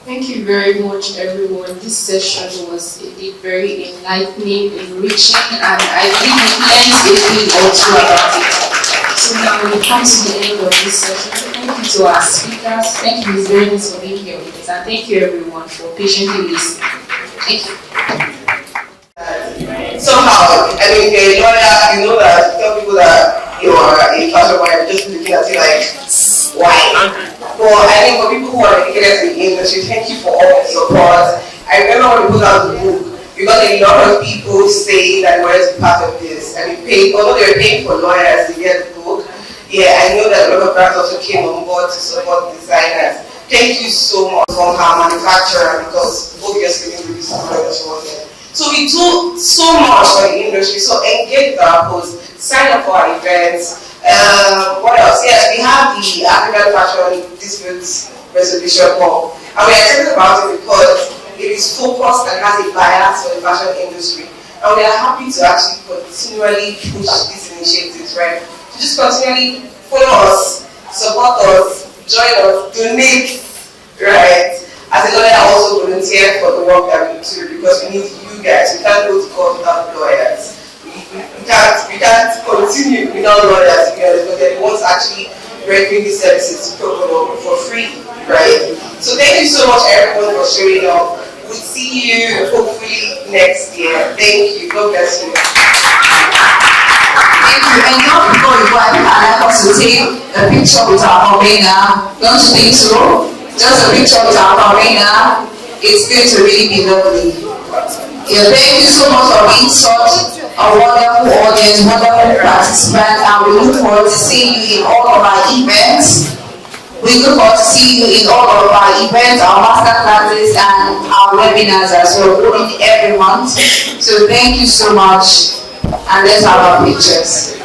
Thank you very much, everyone. This session was indeed very enlightening, enriching, and I believe we learned a thing or two about it. So now we come to the end of this session. Thank you to our speakers. Thank you, Ms. Bernice, for being here with us, and thank you, everyone, for patiently listening. Thank you. Somehow, I mean, a lawyer, you know that you tell people that you are a fashion buyer, just looking at you like, why? But I think for people who are dedicated to the industry, thank you for all the support. I remember when we put out the book, because a lot of people say that lawyers are part of this, and we paid, although they were paying for lawyers to get the book. Yeah, I know that a lot of brands also came on board to support designers. Thank you so much from our manufacturer, because the book just really released the product she wanted. So we do so much for the industry. So engage with our posts, sign up for our events. What else? Yes, we have the African Fashion Disputes Resolution Hall, and we are excited about it because it is focused and has a bias for the fashion industry. And we are happy to actually continually push these initiatives, right? So just continually follow us, support us, join us, donate, right? As a lawyer, I also volunteer for the work that we do because we need you guys. We can't go to court without lawyers. We can't continue without lawyers because they want to actually rendering these services to people for free, right? So thank you so much everyone for showing up. We'll see you hopefully next year. Thank you. God bless you. Thank you. And now before you go, I'd like us to take a picture with our convener. Don't you think so? Just a picture with our convener. It's going to really be lovely. Yeah, thank you so much for being such a wonderful audience, wonderful participants, and we look forward to seeing you in all of our events. We look forward to seeing you in all of our events, our master classes, and our webinars as well, holding every month. So thank you so much, and let's have our pictures.